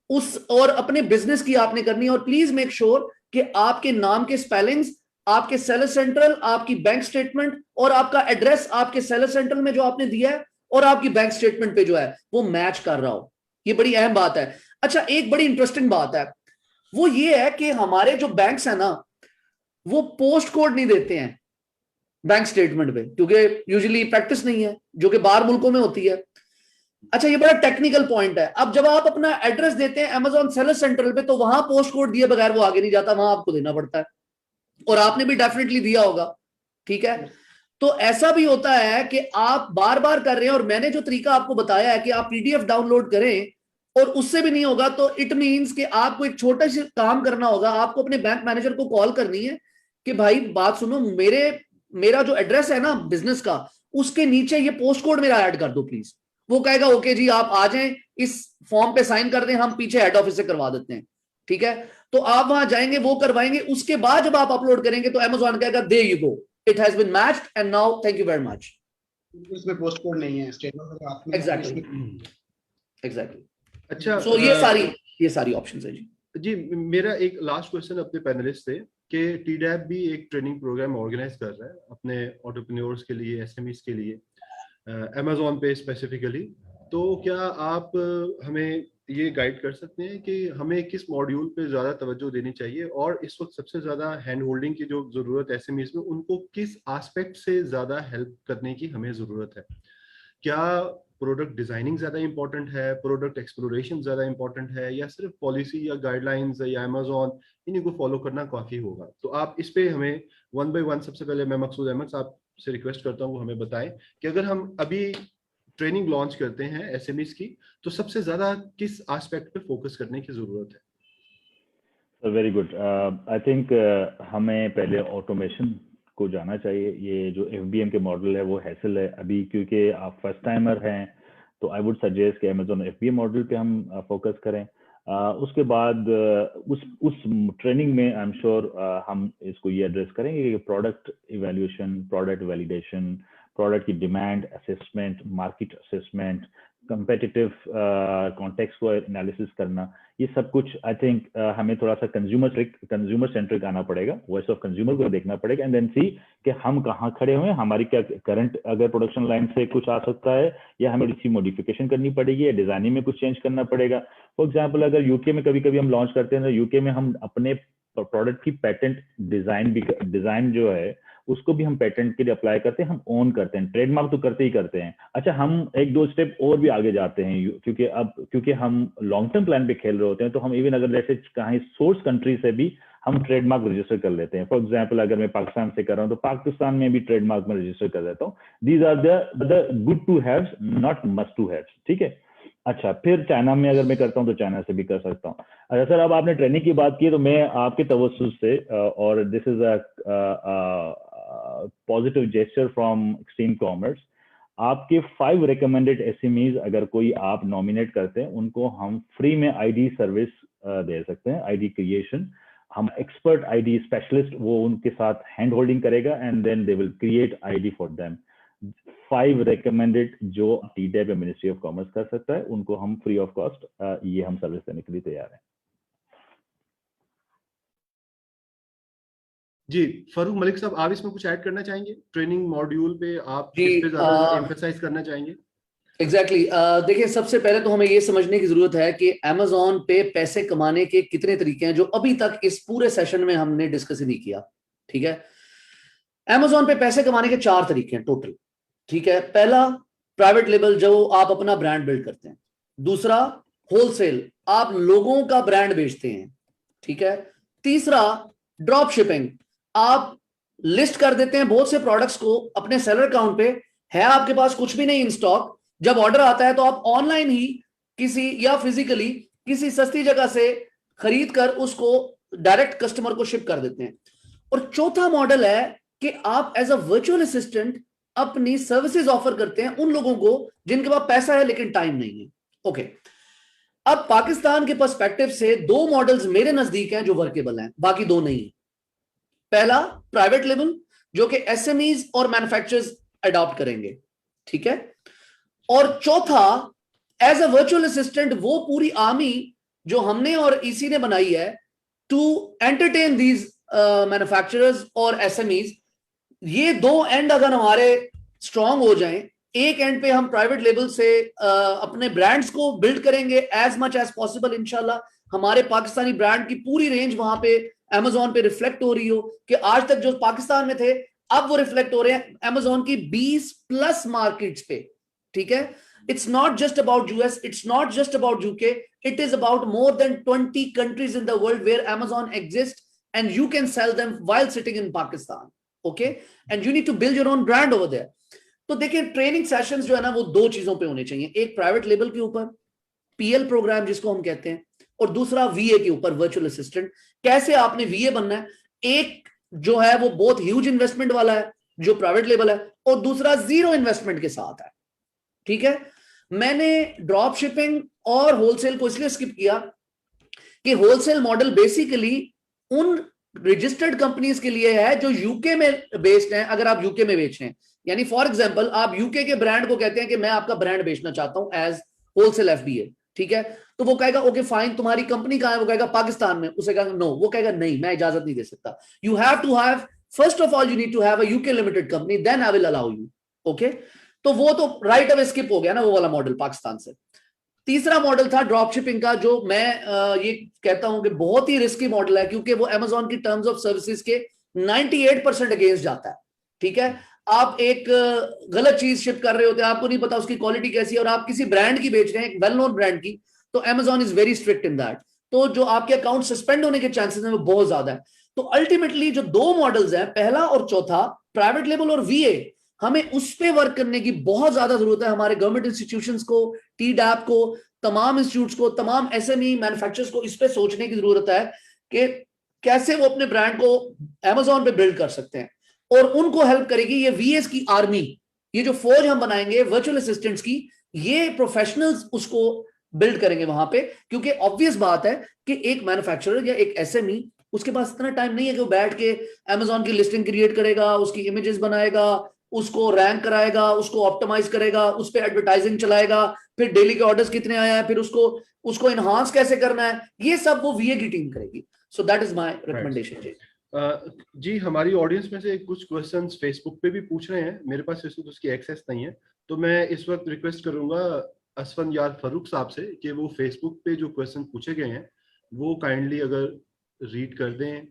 उस और अपने बिजनेस की आपने करनी है, और प्लीज मेक श्योर कि आपके नाम के स्पेलिंग्स, आपके सेलर सेंट्रल, आपकी बैंक स्टेटमेंट और आपका एड्रेस आपके सेलर सेंट्रल में जो आपने दिया है और आपकी बैंक स्टेटमेंट पे जो है वो मैच कर रहा हो. ये बड़ी अहम बात है. अच्छा, एक बड़ी इंटरेस्टिंग बात है वो ये है कि हमारे जो बैंक्स है ना वो पोस्ट कोड नहीं देते हैं बैंक स्टेटमेंट पे, क्योंकि यूजुअली प्रैक्टिस नहीं है, जो कि बाहर मुल्कों में होती है. अच्छा, ये बड़ा टेक्निकल पॉइंट है. अब जब आप अपना एड्रेस देते हैं Amazon सेलर सेंट्रल पे तो वहां पोस्ट कोड दिए बगैर वो आगे नहीं जाता, वहां आपको देना पड़ता है, और आपने भी डेफिनेटली दिया होगा. ठीक है. तो ऐसा भी होता है कि आप बार बार कर रहे हैं, और मैंने जो तरीका आपको बताया है कि आप PDF डाउनलोड करें और उससे भी नहीं होगा तो इट मींस कि आपको एक छोटा सा काम करना होगा. आपको अपने बैंक मैनेजर को कॉल करनी है कि भाई बात सुनो, मेरा जो एड्रेस है ना बिजनेस का, उसके नीचे ये पोस्ट कोड मेरा ऐड कर दो प्लीज. वो कहेगा ओके जी, आप आ जाएं, इस फॉर्म पे साइन कर दें, हम पीछे हेड ऑफिस से करवा देते हैं. ठीक है. तो आप वहां जाएंगे, वो करवाएंगे, उसके बाद जब आप अपलोड करेंगे तो Amazon कहेगा there you go, it has been matched and now thank you very much. इसमें पोस्ट कोड नहीं है स्टेटमेंट में आपने. एग्जैक्टली. अच्छा, so ये सारी ऑप्शंस है जी. जी, मेरा एक लास्ट क्वेश्चन अपने पैनलिस्ट से कि TDAP भी एक ट्रेनिंग प्रोग्राम ऑर्गेनाइज कर रहा है अपने एंटरप्रेन्योर्स के लिए, SMEs के लिए, Amazon पे स्पेसिफिकली. तो क्या आप हमें ये गाइड कर सकते हैं कि हमें किस मॉड्यूल पे ज़्यादा तवज्जो देनी चाहिए, और इस वक्त सबसे ज़्यादा हैंड होल्डिंग की जो ज़रूरत एसएमईज में, उनको किस एस्पेक्ट से ज़्यादा हेल्प करने की हमें ज़रूरत है? क्या प्रोडक्ट डिजाइनिंग ज़्यादा इंपॉर्टेंट है, प्रोडक्ट एक्सप्लोरेशन ज़्यादा इंपॉर्टेंट है, या सिर्फ पॉलिसी या गाइडलाइंस या अमेजोन इन्हीं को फॉलो करना काफ़ी होगा? तो आप इस पे हमें वन बाय वन, सबसे पहले मैं मकसूद अहमद साहब से रिक्वेस्ट करता हूँ वो हमें बताएं कि अगर हम अभी ट्रेनिंग लॉन्च करते हैं एसएमईज की, तो सबसे ज्यादा किस एस्पेक्ट पे फोकस करने की जरूरत है? Very good. आई थिंक हमें पहले ऑटोमेशन को जाना चाहिए। ये जो FBM के मॉडल है वो हैसल है अभी, क्योंकि आप फर्स्ट टाइमर हैं, तो आई वुड सजेस्ट कि अमेजोन FBM मॉडल पे हम फोकस करें। उसके बाद उस ट्रेनिंग में आई एम श्योर हम इसको ये एड्रेस करेंगे कि product evaluation, product validation, product की demand assessment, market assessment, competitive context को एनालिसिस करना, ये सब कुछ आई थिंक हमें थोड़ा सा कंज्यूमर सेंट्रिक आना पड़ेगा, वॉइस ऑफ कंज्यूमर को देखना पड़ेगा, एंड देन सी कि हम कहाँ खड़े हुए हैं, हमारी क्या करंट अगर प्रोडक्शन लाइन से कुछ आ सकता है, या हमें इसकी मॉडिफिकेशन करनी पड़ेगी, या डिजाइनिंग में कुछ चेंज करना पड़ेगा। फॉर एग्जाम्पल अगर यूके में कभी कभी हम लॉन्च करते हैं तो यूके में हम अपने प्रोडक्ट की पैटेंट डिजाइन जो है उसको भी हम पेटेंट के लिए अप्लाई करते हैं, हम ओन करते हैं, ट्रेडमार्क तो करते ही करते हैं। अच्छा, हम एक दो स्टेप और भी आगे जाते हैं, क्योंकि हम लॉन्ग टर्म प्लान पे खेल रहे होते हैं, तो हम इवन अगर जैसे कहीं सोर्स कंट्री से भी हम ट्रेडमार्क रजिस्टर कर लेते हैं। फॉर एग्जांपल अगर मैं पाकिस्तान से कर रहा हूँ तो पाकिस्तान में भी ट्रेडमार्क में रजिस्टर कर देता हूँ। These are the good to haves, not must to haves, ठीक है। अच्छा, फिर चाइना में अगर मैं करता हूँ तो चाइना से भी कर सकता हूँ। अच्छा सर, अब आपने ट्रेनिंग की बात की तो मैं आपके तवज्जुह से, और this is a positive gesture from extreme commerce, आपके 5 रिकमेंडेड एसएमईज अगर कोई आप नॉमिनेट करते हैं, उनको हम फ्री में आईडी सर्विस दे सकते हैं, आईडी क्रिएशन। हम एक्सपर्ट आईडी स्पेशलिस्ट वो उनके साथ हैंड होल्डिंग करेगा, and then they will create ID for them. 5 recommended जो TDAP या मिनिस्ट्री ऑफ कॉमर्स कर सकता है, उनको हम फ्री ऑफ कॉस्ट ये हम सर्विस देने के लिए तैयार हैं। जी, फारूक मलिक साहब, आप इसमें कुछ ऐड करना चाहेंगे? ट्रेनिंग मॉड्यूल पे आप किस पे ज्यादा एम्फसाइज करना चाहेंगे? एग्जैक्टली देखिए, सबसे पहले तो हमें ये समझने की जरूरत है कि अमेजोन पे पैसे कमाने के कितने तरीके हैं, जो अभी तक इस पूरे सेशन में हमने डिस्कस ही नहीं किया। ठीक है, अमेजोन पे पैसे कमाने के 4 तरीके हैं टोटल। ठीक है, पहला प्राइवेट लेबल, जो आप अपना ब्रांड बिल्ड करते हैं। दूसरा होलसेल, आप लोगों का ब्रांड बेचते हैं। ठीक है, तीसरा ड्रॉप शिपिंग, आप लिस्ट कर देते हैं बहुत से प्रोडक्ट्स को अपने सेलर अकाउंट पे, है आपके पास कुछ भी नहीं इन स्टॉक, जब ऑर्डर आता है तो आप ऑनलाइन ही किसी या फिजिकली किसी सस्ती जगह से खरीद कर उसको डायरेक्ट कस्टमर को शिप कर देते हैं। और चौथा मॉडल है कि आप एज अ वर्चुअल असिस्टेंट अपनी सर्विसेज ऑफर करते हैं उन लोगों को जिनके पास पैसा है लेकिन टाइम नहीं है। ओके, अब पाकिस्तान के पर्सपेक्टिव से 2 मॉडल्स मेरे नजदीक हैं जो वर्केबल हैं, बाकी 2 नहीं है। पहला प्राइवेट लेबल, जो कि एसएमईज और मैन्युफैक्चरर्स अडॉप्ट करेंगे। ठीक है, और चौथा एज अ वर्चुअल असिस्टेंट, वो पूरी आर्मी जो हमने और ईसी ने बनाई है टू एंटरटेन दीज मैन्युफैक्चरर्स और एसएमईज। ये 2 एंड अगर हमारे स्ट्रांग हो जाएं, एक एंड पे हम प्राइवेट लेबल से अपने ब्रांड्स को बिल्ड करेंगे एज मच एज पॉसिबल। इंशाल्लाह हमारे पाकिस्तानी ब्रांड की पूरी रेंज वहां पे अमेजोन पे रिफ्लेक्ट हो रही हो कि आज तक जो पाकिस्तान में थे अब वो रिफ्लेक्ट हो रहे हैं अमेजोन की 20+ मार्केट्स पे। ठीक है, it's not just about US, it's not just about UK, it is about more than 20 countries in the world where Amazon exists and you can sell them while sitting in Pakistan. Okay, and you need to build your own brand over there. तो देखिए, ट्रेनिंग सेशंस जो है ना वो 2 चीजों पे होने चाहिए, एक प्राइवेट लेबल के ऊपर PL प्रोग्राम जिसको हम कहते हैं, और दूसरा VA के ऊपर वर्चुअल असिस्टेंट। कैसे आपने VA बनना है, एक जो है वो बहुत ह्यूज इन्वेस्टमेंट वाला है जो प्राइवेट लेबल है, और दूसरा 0 इन्वेस्टमेंट के साथ है। ठीक है, मैंने ड्रॉप शिपिंग और होलसेल को इसलिए स्किप किया कि होलसेल मॉडल बेसिकली उन रजिस्टर्ड कंपनीज के लिए है जो यूके में बेस्ड हैं। अगर आप यूके में बेच रहे हैं, यानी फॉर एग्जांपल आप यूके के ब्रांड को कहते हैं कि मैं आपका ब्रांड बेचना चाहता हूं एज होलसेल FBA। ठीक है, तो वो कहेगा ओके फाइन, तुम्हारी कंपनी कहां है? वो कहेगा पाकिस्तान में। उसे कहेगा नो, वो कहेगा नहीं, मैं इजाजत नहीं दे सकता। You have to have, first of all you need to have a UK limited company, then I will allow you. Okay, तो वो तो राइट अवे स्किप हो गया ना वो वाला मॉडल पाकिस्तान से। तीसरा मॉडल था ड्रॉप शिपिंग का, जो मैं ये कहता हूं कि बहुत ही रिस्की मॉडल है, क्योंकि वो अमेजोन की टर्म्स ऑफ सर्विसेज के 98% अगेंस्ट जाता है। ठीक है, आप एक गलत चीज शिप कर रहे होते हैं, आपको नहीं पता उसकी क्वालिटी कैसी है, और आप किसी ब्रांड की बेच रहे हैं, एक वेल नोन ब्रांड की, तो Amazon is very strict in that. तो जो आपके अकाउंट सस्पेंड होने के चांसेस हैं वो बहुत ज्यादा है। तो अल्टीमेटली जो दो मॉडल्स हैं, पहला और चौथा, प्राइवेट लेबल और वीए, हमें उस पे वर्क करने की बहुत ज्यादा जरूरत है। हमारे गवर्नमेंट इंस्टीट्यूशंस को, टीडैप को, तमाम इंस्टीट्यूट्स को, तमाम एसएमई मैन्युफैक्चरर्स को इस पे सोचने की जरूरत है कि कैसे वो अपने ब्रांड को अमेजोन पे बिल्ड कर सकते हैं, और उनको हेल्प करेगी ये वीएस की आर्मी। ये जो फौज हम बनाएंगे वर्चुअल असिस्टेंट्स की, ये प्रोफेशनल्स उसको बिल्ड करेंगे वहां पे। क्योंकि ऑब्वियस बात है कि एक मैन्युफैक्चरर या एक एसएमई, उसके पास इतना टाइम नहीं है कि वो बैठ के अमेजोन की लिस्टिंग क्रिएट करेगा, उसकी इमेजेस बनाएगा, उसको रैंक कराएगा, उसको ऑप्टिमाइज करेगा, उस पर एडवर्टाइजिंग चलाएगा, फिर डेली के ऑर्डर्स कितने आए हैं, फिर उसको इनहांस कैसे करना है, ये सब वो वीए की टीम करेगी। So that is my recommendation. जी, हमारी ऑडियंस में से कुछ क्वेश्चंस फेसबुक पे भी पूछ रहे हैं, मेरे पास इस वक्त उसकी एक्सेस नहीं है, तो मैं इस वक्त रिक्वेस्ट करूंगा असफन यार फरूक साहब से कि वो फेसबुक पे जो क्वेश्चन पूछे गए हैं वो काइंडली अगर रीड कर दें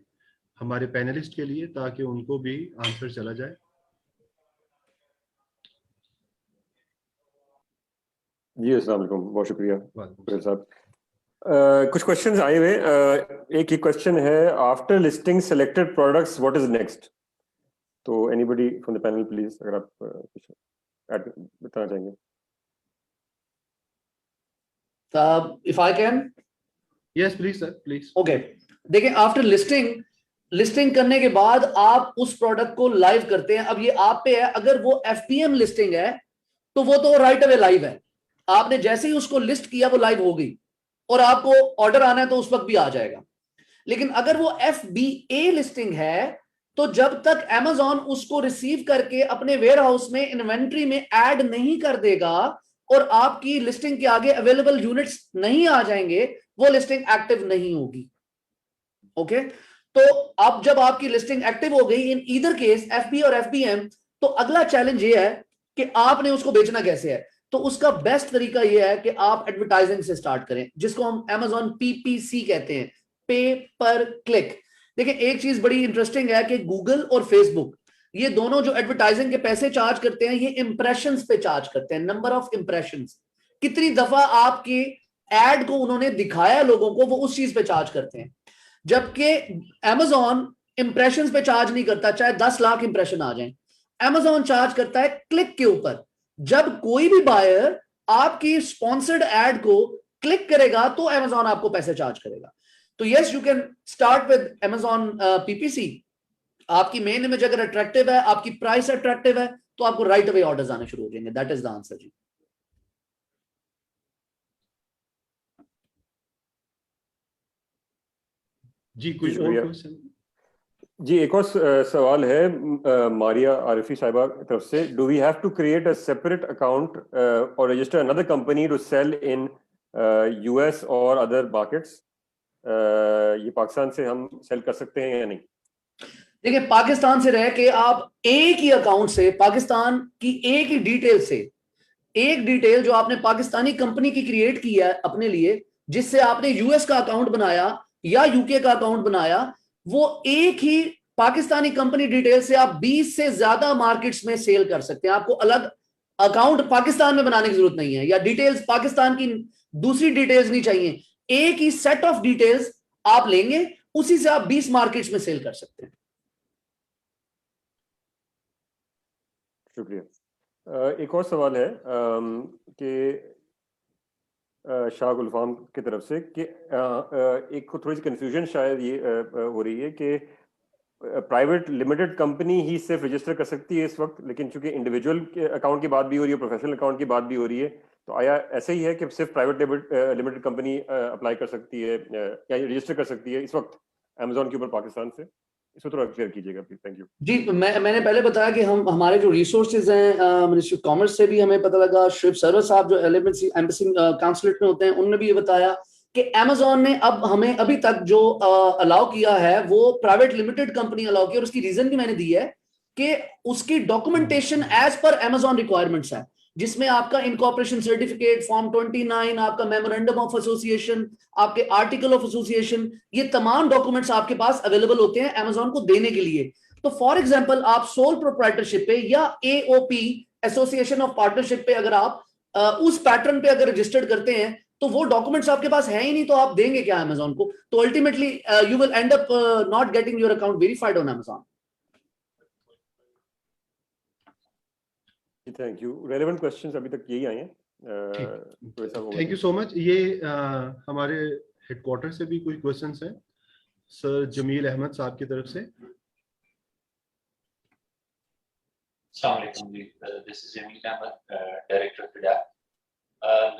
हमारे पैनलिस्ट के लिए, ताकि उनको भी आंसर चला जाए। जी अस्सलाम वालेकुम, बहुत शुक्रिया वालेकुम साहब। कुछ क्वेश्चंस आए हुए। एक ही क्वेश्चन है, after listing selected products what is next? तो anybody from the panel please, अगर आप कुछ बताना चाहेंगे। If I can. Yes please sir, please. Okay, देखिए, आफ्टर लिस्टिंग करने के बाद आप उस प्रोडक्ट को लाइव करते हैं। अब ये आप पे है, अगर वो एफपीएम लिस्टिंग है तो वो तो राइट अवे लाइव है, आपने जैसे ही उसको लिस्ट किया वो लाइव हो गई, और आपको ऑर्डर आना है तो उस वक्त भी आ जाएगा। लेकिन अगर वो एफबीए लिस्टिंग है तो जब तक अमेजॉन उसको रिसीव करके अपने वेयर हाउस में इन्वेंट्री में ऐड नहीं कर देगा और आपकी लिस्टिंग के आगे अवेलेबल यूनिट्स नहीं आ जाएंगे, वो लिस्टिंग एक्टिव नहीं होगी। ओके, तो अब जब आपकी लिस्टिंग एक्टिव हो गई इन ईदर केस एफबी और एफबीएम, तो अगला चैलेंज ये है कि आपने उसको बेचना कैसे है। तो उसका बेस्ट तरीका यह है कि आप एडवर्टाइजिंग से स्टार्ट करें, जिसको हम Amazon PPC कहते हैं, पे पर क्लिक। देखिए, एक चीज बड़ी इंटरेस्टिंग है कि गूगल और फेसबुक, ये दोनों जो एडवर्टाइजिंग के पैसे चार्ज करते हैं, ये इंप्रेशंस पे चार्ज करते हैं, नंबर ऑफ इंप्रेशंस, कितनी दफा आपके एड को उन्होंने दिखाया लोगों को, वो उस चीज पे चार्ज करते हैं। जबकि Amazon इंप्रेशंस पे चार्ज नहीं करता, चाहे 10 लाख इंप्रेशन आ जाए। Amazon चार्ज करता है क्लिक के ऊपर। जब कोई भी बायर आपकी स्पॉन्सर्ड एड को क्लिक करेगा तो Amazon आपको पैसे चार्ज करेगा। तो yes, you can start with Amazon PPC। आपकी मेन इमेज अगर अट्रैक्टिव है, आपकी प्राइस अट्रैक्टिव है, तो आपको राइट अवे ऑर्डर्स आने शुरू हो जाएंगे। दैट इज द आंसर जी। जी, कोई और क्वेश्चन? जी, एक और सवाल है मारिया आरिफी साहिबा की तरफ से। Do we have to create a separate account और register another company to sell in US और अदर मार्केट्स? ये पाकिस्तान से हम सेल कर सकते हैं या नहीं? देखिए, पाकिस्तान से रह के आप एक ही अकाउंट से, पाकिस्तान की एक ही डिटेल से, एक डिटेल जो आपने पाकिस्तानी कंपनी की क्रिएट की है अपने लिए, जिससे आपने यूएस का अकाउंट बनाया या यूके का अकाउंट बनाया, वो एक ही पाकिस्तानी कंपनी डिटेल से आप 20 से ज्यादा मार्केट्स में सेल कर सकते हैं। आपको अलग अकाउंट पाकिस्तान में बनाने की जरूरत नहीं है, या डिटेल्स पाकिस्तान की दूसरी डिटेल्स नहीं चाहिए। एक ही सेट ऑफ डिटेल्स आप लेंगे, उसी से आप 20 मार्केट्स में सेल कर सकते हैं। शुक्रिया। एक और सवाल है कि शाह गुलफाम की तरफ से कि एक थोड़ी सी कंफ्यूजन शायद ये हो रही है कि प्राइवेट लिमिटेड कंपनी ही सिर्फ रजिस्टर कर सकती है इस वक्त, लेकिन चूंकि इंडिविजुअल अकाउंट की बात भी हो रही है, प्रोफेशनल अकाउंट की बात भी हो रही है, तो आया ऐसे ही है कि सिर्फ प्राइवेट लिमिटेड कंपनी अप्लाई कर सकती है या रजिस्टर कर सकती है इस वक्त अमेजोन के ऊपर पाकिस्तान से? इसको थोड़ा क्लियर कीजिएगा प्लीज। थैंक यू जी। मैंने पहले बताया कि हमारे जो रिसोर्सेज हैं मिनिस्ट्री ऑफ कॉमर्स से भी हमें पता लगा, शुभ सर्वर साहब जो एम्बेसी काउंसलेट में होते हैं उन्होंने भी ये बताया कि Amazon ने अब हमें अभी तक जो अलाउ किया है वो प्राइवेट लिमिटेड कंपनी अलाउ की, और उसकी रीजन भी मैंने दी है कि उसकी documentation as per Amazon requirements है। जिसमें आपका इनकॉर्पोरेशन सर्टिफिकेट, फॉर्म 29, आपका मेमोरेंडम ऑफ एसोसिएशन, आपके आर्टिकल ऑफ एसोसिएशन, ये तमाम डॉक्यूमेंट्स आपके पास अवेलेबल होते हैं अमेजोन को देने के लिए। तो फॉर एग्जांपल आप सोल प्रोप्राइटरशिप पे या एओपी एसोसिएशन ऑफ पार्टनरशिप पे अगर आप उस पैटर्न पे अगर रजिस्टर्ड करते हैं तो वो डॉक्यूमेंट्स आपके पास है ही नहीं, तो आप देंगे क्या अमेजोन को? तो ultimately you will and up not getting your account verified on Amazon. Thank you. Relevant questions अभी तक यही आए हैं। Thank you so much. ये हमारे हेडक्वार्टर से भी कुछ क्वेश्चंस हैं सर जमील अहमद साहब की तरफ से। अस्सलाम वालेकुम जी, this is Jamil Ahmed, director of FIDAP.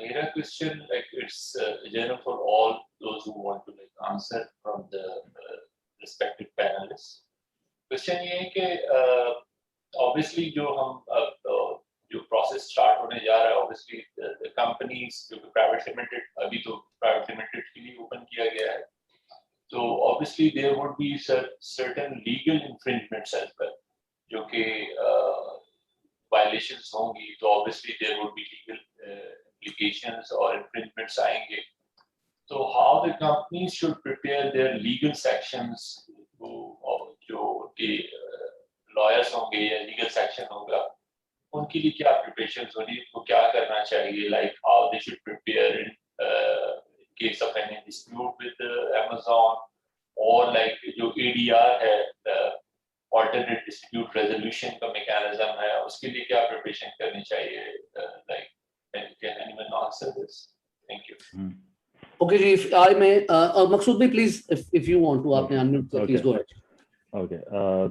मेरा question like it's general for all those who want to like answer from the respective panelist. Question ये है कि ऑब्वियसली जो हम जो प्रोसेस स्टार्ट होने जा रहा है, ऑब्वियसली द कंपनीज जो प्राइवेट लिमिटेड, अभी तो प्राइवेट लिमिटेड के लिए ओपन किया गया है, तो obviously there would be certain legal infringements as well, जो कि वायलेशंस होंगी, तो obviously there would be legal implications or infringements आएंगे। तो how the companies should prepare their legal sections, जो के lawyers होंगे या legal section होगा, उनके लिए क्या preparations होनी, उनको क्या करना चाहिए, like how they should prepare in case of any dispute with Amazon, or like जो ADR है, alternate dispute resolution का mechanism है, उसके लिए क्या preparation करनी चाहिए, like can anyone answer this? Thank you. Okay ji, if I may, Maqsood bhai, please, if you want to, आपने unmute, please go ahead. Okay,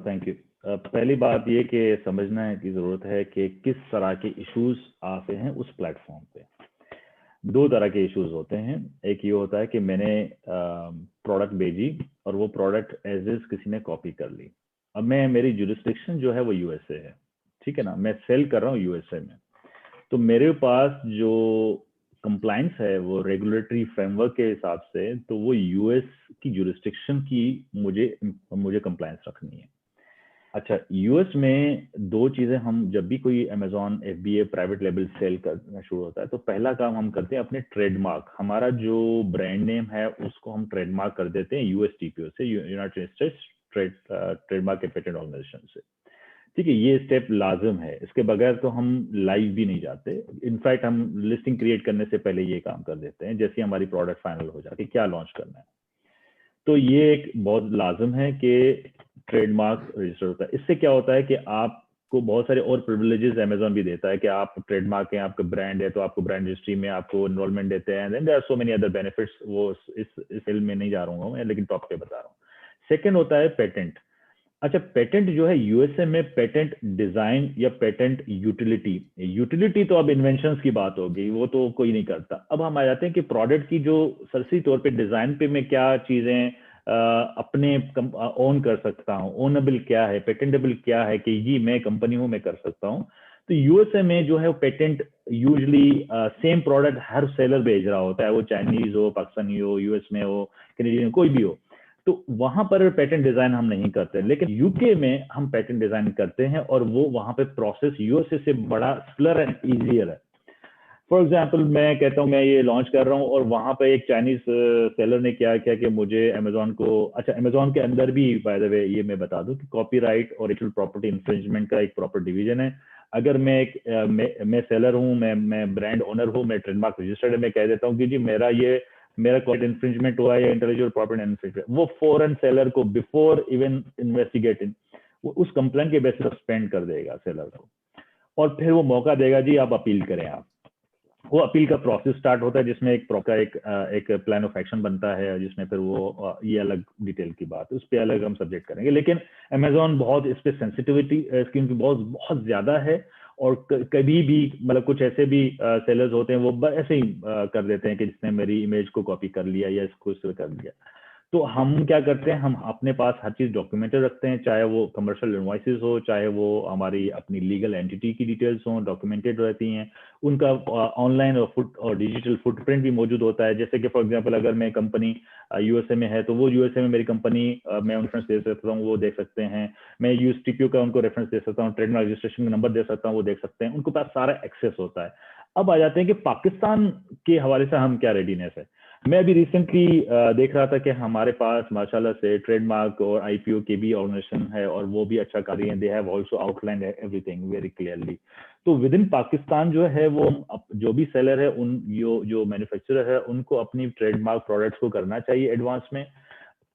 thank you. पहली बात ये कि समझना है की जरूरत है कि किस तरह के इश्यूज आते हैं उस प्लेटफॉर्म पे। दो तरह के इश्यूज होते हैं। एक ये होता है कि मैंने प्रोडक्ट भेजी और वो प्रोडक्ट एज इज किसी ने कॉपी कर ली। अब मेरी जुरिस्डिक्शन जो है वो यूएसए है, ठीक है ना, मैं सेल कर रहा हूँ यूएसए में, तो मेरे पास जो कंप्लाइंस है वो रेगुलेटरी फ्रेमवर्क के हिसाब से, तो वो यूएस की जुरिस्डिक्शन की मुझे कंप्लाइंस रखनी है। अच्छा, यूएस में दो चीजें, हम जब भी कोई Amazon FBA private label sale करना शुरू होता है तो पहला काम हम करते हैं अपने ट्रेडमार्क, हमारा जो ब्रांड नेम है उसको हम ट्रेडमार्क कर देते हैं USTPO से, United States trademark and patent organization से, ठीक है। ये स्टेप लाजिम है, इसके बगैर तो हम लाइव भी नहीं जाते। इनफैक्ट हम लिस्टिंग क्रिएट करने से पहले ये काम कर देते हैं, जैसे हमारी प्रोडक्ट फाइनल हो जाती है क्या लॉन्च करना है। तो ये एक बहुत लाजिम है कि ट्रेडमार्क रजिस्टर होता है। इससे क्या होता है कि आपको बहुत सारे और प्रिविलेजेस अमेजोन भी देता है कि आप ट्रेडमार्क है, आपका ब्रांड है, तो आपको ब्रांड रजिस्ट्री में आपको एनरोलमेंट देते हैं, then there are so many other benefits. वो इस फिल्म में नहीं जा रहा हूँ मैं, लेकिन टॉप पे बता रहा हूँ। सेकेंड होता है पेटेंट। अच्छा, पेटेंट जो है यूएसए में पेटेंट डिजाइन या पेटेंट यूटिलिटी तो अब इन्वेंशंस की बात होगी, वो तो कोई नहीं करता। अब हम आ जाते हैं कि प्रोडक्ट की जो सरसरी तौर पे डिजाइन पे मैं क्या चीजें अपने ओन कर सकता हूँ, ओनेबल क्या है, पेटेंटेबल क्या है कि जी मैं कंपनी हूँ मैं कर सकता हूँ। तो यूएसए में जो है पेटेंट यूजली सेम प्रोडक्ट हर सेलर भेज रहा होता है, वो चाइनीज हो, पाकिस्तानी हो, यूएस में हो, कैनेडियन, कोई भी हो, तो वहां पर पेटेंट डिजाइन हम नहीं करते। लेकिन यूके में हम पेटेंट डिजाइन करते हैं और वो वहां पे प्रोसेस यूएसए से बड़ा सिंपलर एंड इजियर है। फॉर एग्जांपल मैं कहता हूँ मैं ये लॉन्च कर रहा हूँ और वहां पे एक चाइनीज सेलर ने क्या किया कि मुझे अमेजोन को, अच्छा अमेजोन के अंदर भी बाय द वे ये मैं बता दूं कि कॉपीराइट और इंटेलेक्चुअल प्रॉपर्टी इन्फ्रिंजमेंट का एक प्रॉपर डिवीजन है। अगर मैं सेलर हूँ, मैं ब्रांड ओनर हूँ, मैं ट्रेडमार्क रजिस्टर्ड है, मैं कह देता हूँ कि जी मेरा कॉपीराइट इन्फ्रिंजमेंट हुआ है, इंटेलेक्चुअल प्रॉपर्टी इन्फ्रिंजमेंट, वो फॉरेन सेलर को बिफोर इवन इन्वेस्टिगेटिंग वो उस कंप्लेंट के बेसिस पर सस्पेंड कर देगा सेलर को, और फिर वो मौका देगा जी आप अपील करें। आप वो अपील का प्रोसेस स्टार्ट होता है जिसमें एक प्रॉपर एक प्लान ऑफ एक्शन बनता है, जिसमें फिर वो ये अलग डिटेल की बात है, उस पर अलग हम सब्जेक्ट करेंगे। लेकिन अमेजोन बहुत इस पर सेंसिटिविटी इसकी बहुत ज्यादा है, और कभी भी मतलब कुछ ऐसे भी सेलर्स होते हैं वो ऐसे ही कर देते हैं कि जिसने मेरी इमेज को कॉपी कर लिया या इसको इस तरह कर लिया। तो हम क्या करते हैं, हम अपने पास हर चीज़ डॉक्यूमेंटेड रखते हैं, चाहे वो कमर्शियल इनवॉइसेस हो, चाहे वो हमारी अपनी लीगल एंटिटी की डिटेल्स हो, डॉक्यूमेंटेड रहती हैं। उनका ऑनलाइन और डिजिटल फुटप्रिंट भी मौजूद होता है। जैसे कि फॉर एग्जांपल अगर मैं कंपनी यूएसए में है तो वो यूएसए में मेरी कंपनी मैं रेफरेंस दे सकता हूँ, वो देख सकते हैं। मैं यूएसटीपीओ का उनको रेफरेंस दे सकता हूँ, ट्रेडमार्क रजिस्ट्रेशन का नंबर दे सकता हूँ, वो देख सकते हैं। उनके पास सारा एक्सेस होता है। अब आ जाते हैं कि पाकिस्तान के हवाले से हम क्या रेडीनेस है। मैं अभी रिसेंटली देख रहा था कि हमारे पास माशाल्लाह से ट्रेडमार्क और आईपीओ के भी ऑर्गेनाइजेशन है और वो भी अच्छा कर रही है। They have also outlined everything very clearly. तो विद इन पाकिस्तान जो है वो जो भी सेलर है, उन जो मैन्युफैक्चरर है, उनको अपनी ट्रेडमार्क प्रोडक्ट्स को करना चाहिए एडवांस में।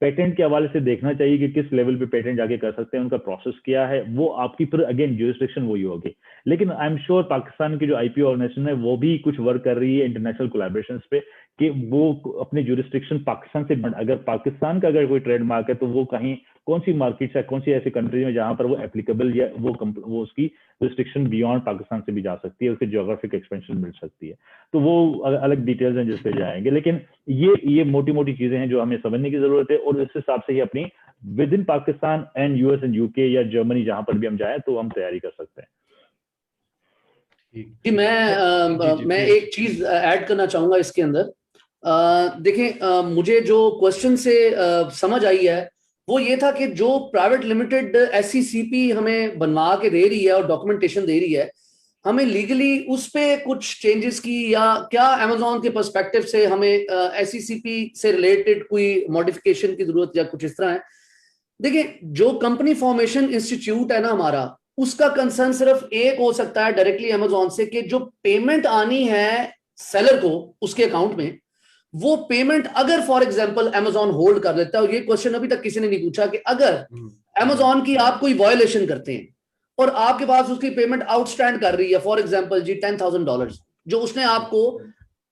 पेटेंट के हवाले से देखना चाहिए कि किस लेवल पे पेटेंट जाके कर सकते हैं, उनका प्रोसेस क्या है। वो आपकी फिर अगेन ज्यूरिसडिक्शन वही होगी। लेकिन आई एम श्योर पाकिस्तान की जो आईपीओ ऑर्गेनाइजेशन है वो भी कुछ वर्क कर रही है इंटरनेशनल कोलैबोरेशंस पे कि वो अपने ज्यूरिसडिक्शन पाकिस्तान से, अगर पाकिस्तान का अगर कोई ट्रेडमार्क है तो वो कहीं कौन सी मार्केट है, कौन सी ऐसी कंट्री में जहां पर वो एप्लीकेबल या वो उसकी रिस्ट्रिक्शन बियॉन्ड पाकिस्तान से भी जा सकती है, उसकी ज्योग्राफिक एक्सपेंशन मिल सकती है। तो वो अलग डिटेल्स हैं जिस पे जाएंगे। लेकिन ये मोटी मोटी चीजें हैं जो हमें समझने की जरूरत है और इस हिसाब से ही अपनी with in Pakistan and US and UK या जर्मनी जहां पर भी हम जाए तो हम तैयारी कर सकते हैं। जी मैं एक चीज ऐड करना चाहूंगा इसके अंदर। देखें, मुझे जो क्वेश्चन से समझ आई है वो ये था कि जो प्राइवेट लिमिटेड एससीसीपी हमें बनवा के दे रही है और डॉक्यूमेंटेशन दे रही है, हमें लीगली उस पे कुछ चेंजेस की या क्या अमेज़न के पर्सपेक्टिव से हमें एससीसीपी से रिलेटेड कोई मॉडिफिकेशन की जरूरत या कुछ इस तरह है। देखिए, जो कंपनी फॉर्मेशन इंस्टीट्यूट है ना हमारा, उसका कंसर्न सिर्फ एक हो सकता है डायरेक्टली अमेज़न से कि जो पेमेंट आनी है सेलर को उसके अकाउंट में, वो पेमेंट अगर फॉर एग्जांपल अमेज़न होल्ड कर लेता है, और ये क्वेश्चन अभी तक किसी ने नहीं पूछा कि अगर अमेज़न की आप कोई वायोलेशन करते हैं और आपके पास उसकी पेमेंट आउटस्टैंड कर रही है, फॉर एग्जांपल जी $10,000 जो उसने आपको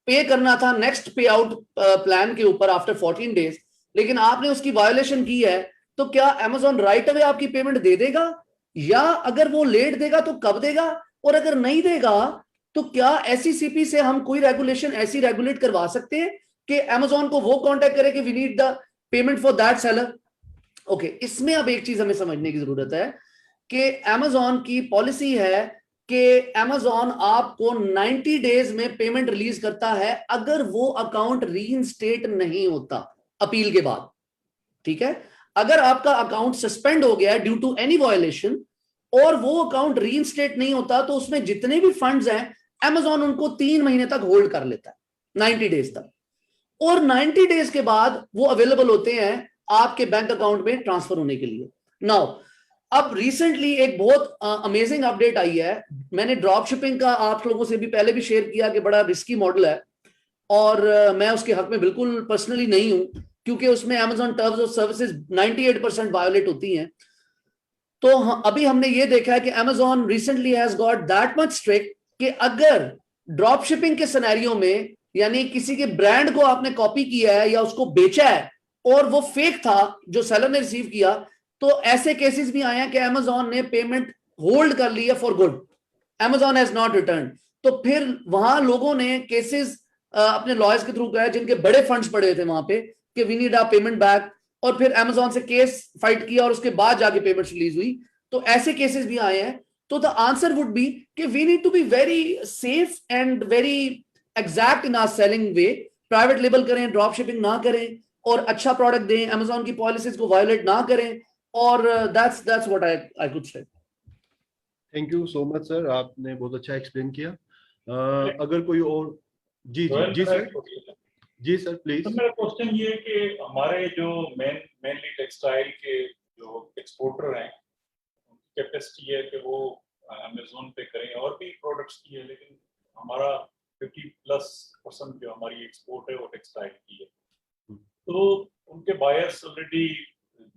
पे करना था नेक्स्ट पे आउट प्लान के ऊपर आफ्टर 14 डेज, लेकिन आपने उसकी वायोलेशन की है, तो क्या अमेज़न राइट अवे आपकी पेमेंट दे देगा? या अगर वो लेट देगा तो कब देगा? और अगर नहीं देगा तो क्या एससीसीपी से हम कोई रेगुलेशन ऐसी रेगुलेट करवा सकते हैं कि अमेज़न को वो कांटेक्ट करे कि we need the payment for that seller? Okay, इसमें अब एक चीज हमें समझने की जरूरत है कि अमेज़न की पॉलिसी है कि अमेज़न आपको 90 डेज में पेमेंट रिलीज करता है अगर वो अकाउंट रीइंस्टेट नहीं होता अपील के बाद। ठीक है, अगर आपका अकाउंट सस्पेंड हो गया ड्यू टू एनी वायोलेशन और वो अकाउंट रीइंस्टेट नहीं होता, तो उसमें जितने भी फंड्स हैं अमेज़न उनको 3 महीने तक होल्ड कर लेता है, 90 डेज तक, और 90 डेज के बाद वो अवेलेबल होते हैं आपके बैंक अकाउंट में ट्रांसफर होने के लिए। नाउ अब रिसेंटली एक बहुत अमेजिंग अपडेट आई है। मैंने ड्रॉप शिपिंग का आप लोगों से भी पहले भी शेयर किया कि बड़ा रिस्की मॉडल है और मैं उसके हक में बिल्कुल पर्सनली नहीं हूं, क्योंकि उसमें Amazon terms of services 98% violet होती हैं। तो अभी हमने ये देखा है कि Amazon recently has got that much strict कि अगर ड्रॉप शिपिंग के सिनेरियो में, यानी किसी के ब्रांड को आपने कॉपी किया है या उसको बेचा है और वो फेक था जो सेलर ने रिसीव किया, तो ऐसे केसेस भी आए हैं कि अमेज़न ने पेमेंट होल्ड कर ली है for good, Amazon has not return. तो फिर वहां लोगों ने केसेस अपने लॉयर्स के थ्रू किया जिनके बड़े फंड्स पड़े थे वहां पे कि we need our payment back, और फिर अमेज़न से केस फाइट किया और उसके बाद जाके पेमेंट रिलीज हुई। तो ऐसे केसेस भी आए हैं। तो द आंसर वुड बी कि we need to be very safe and very exact in our selling way. Private label करें, ड्रॉप शिपिंग ना करें और अच्छा प्रोडक्ट दें, अमेज़न की पॉलिसीज को वायोलेट ना करें, और that's what I could say. Thank you so much sir, आपने बहुत अच्छा एक्सप्लेन किया। अगर कोई और जी सर, जी सर प्लीज। तो मेरा क्वेश्चन ये है कि हमारे जो मेनली टेक्सटाइल के जो एक्सपोर्टर हैं, उनकी कैपेसिटी है कि वो अमेज़न पे करें और भी प्रोडक्ट्स की है, लेकिन हमारा 50+% जो हमारी एक्सपोर्ट है वो टेक्सटाइल की है। तो उनके बायर्स ऑलरेडी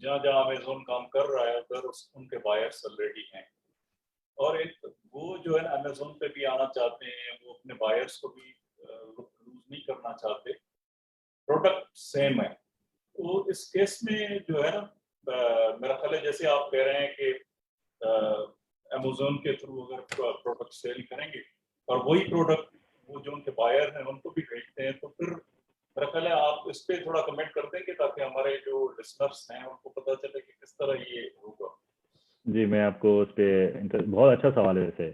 जहाँ जहाँ अमेज़न काम कर रहा है उधर उनके बायर्स ऑलरेडी हैं, और एक वो जो है ना अमेज़न पे भी आना चाहते हैं, वो अपने बायर्स को भी लूज नहीं करना चाहते, प्रोडक्ट सेम है। तो इस केस में जो है ना मेरा ख्याल है जैसे आप कह रहे हैं कि अमेज़न के थ्रू अगर प्रोडक्ट सेल करेंगे और वही प्रोडक्ट वो जो उनके बायर हैं उनको भी भेजते हैं, तो फिर मेरा ख्याल है आप इस पे थोड़ा कमेंट कर देंगे ताकि हमारे जो लिसनर्स हैं उनको पता चले कि किस तरह ये होगा। जी, मैं आपको उस पे बहुत अच्छा सवाल है वैसे,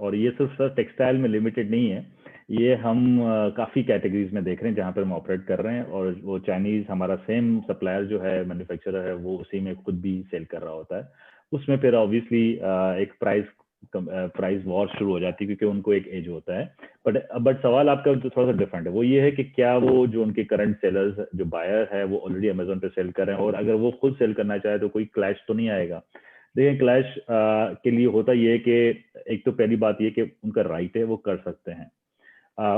और ये सिर्फ सर टेक्सटाइल में लिमिटेड नहीं है, ये हम काफ़ी कैटेगरीज में देख रहे हैं जहाँ पर हम ऑपरेट कर रहे हैं, और वो चाइनीज़ हमारा सेम सप्लायर जो है, मैन्युफैक्चरर है, वो उसी में खुद भी सेल कर रहा होता है। उसमें फिर ऑब्वियसली एक प्राइस वॉर शुरू हो जाती है क्योंकि उनको एक एज होता है। बट सवाल आपका तो थोड़ा सा डिफरेंट है, वो ये है कि क्या वो जो उनके करंट सेलर्स जो बायर है वो ऑलरेडी अमेजोन पे सेल कर रहे हैं, और अगर वो खुद सेल करना चाहे तो कोई क्लैश तो नहीं आएगा। देखिए, क्लैश के लिए होता ये है कि एक तो पहली बात ये कि उनका राइट है, वो कर सकते हैं।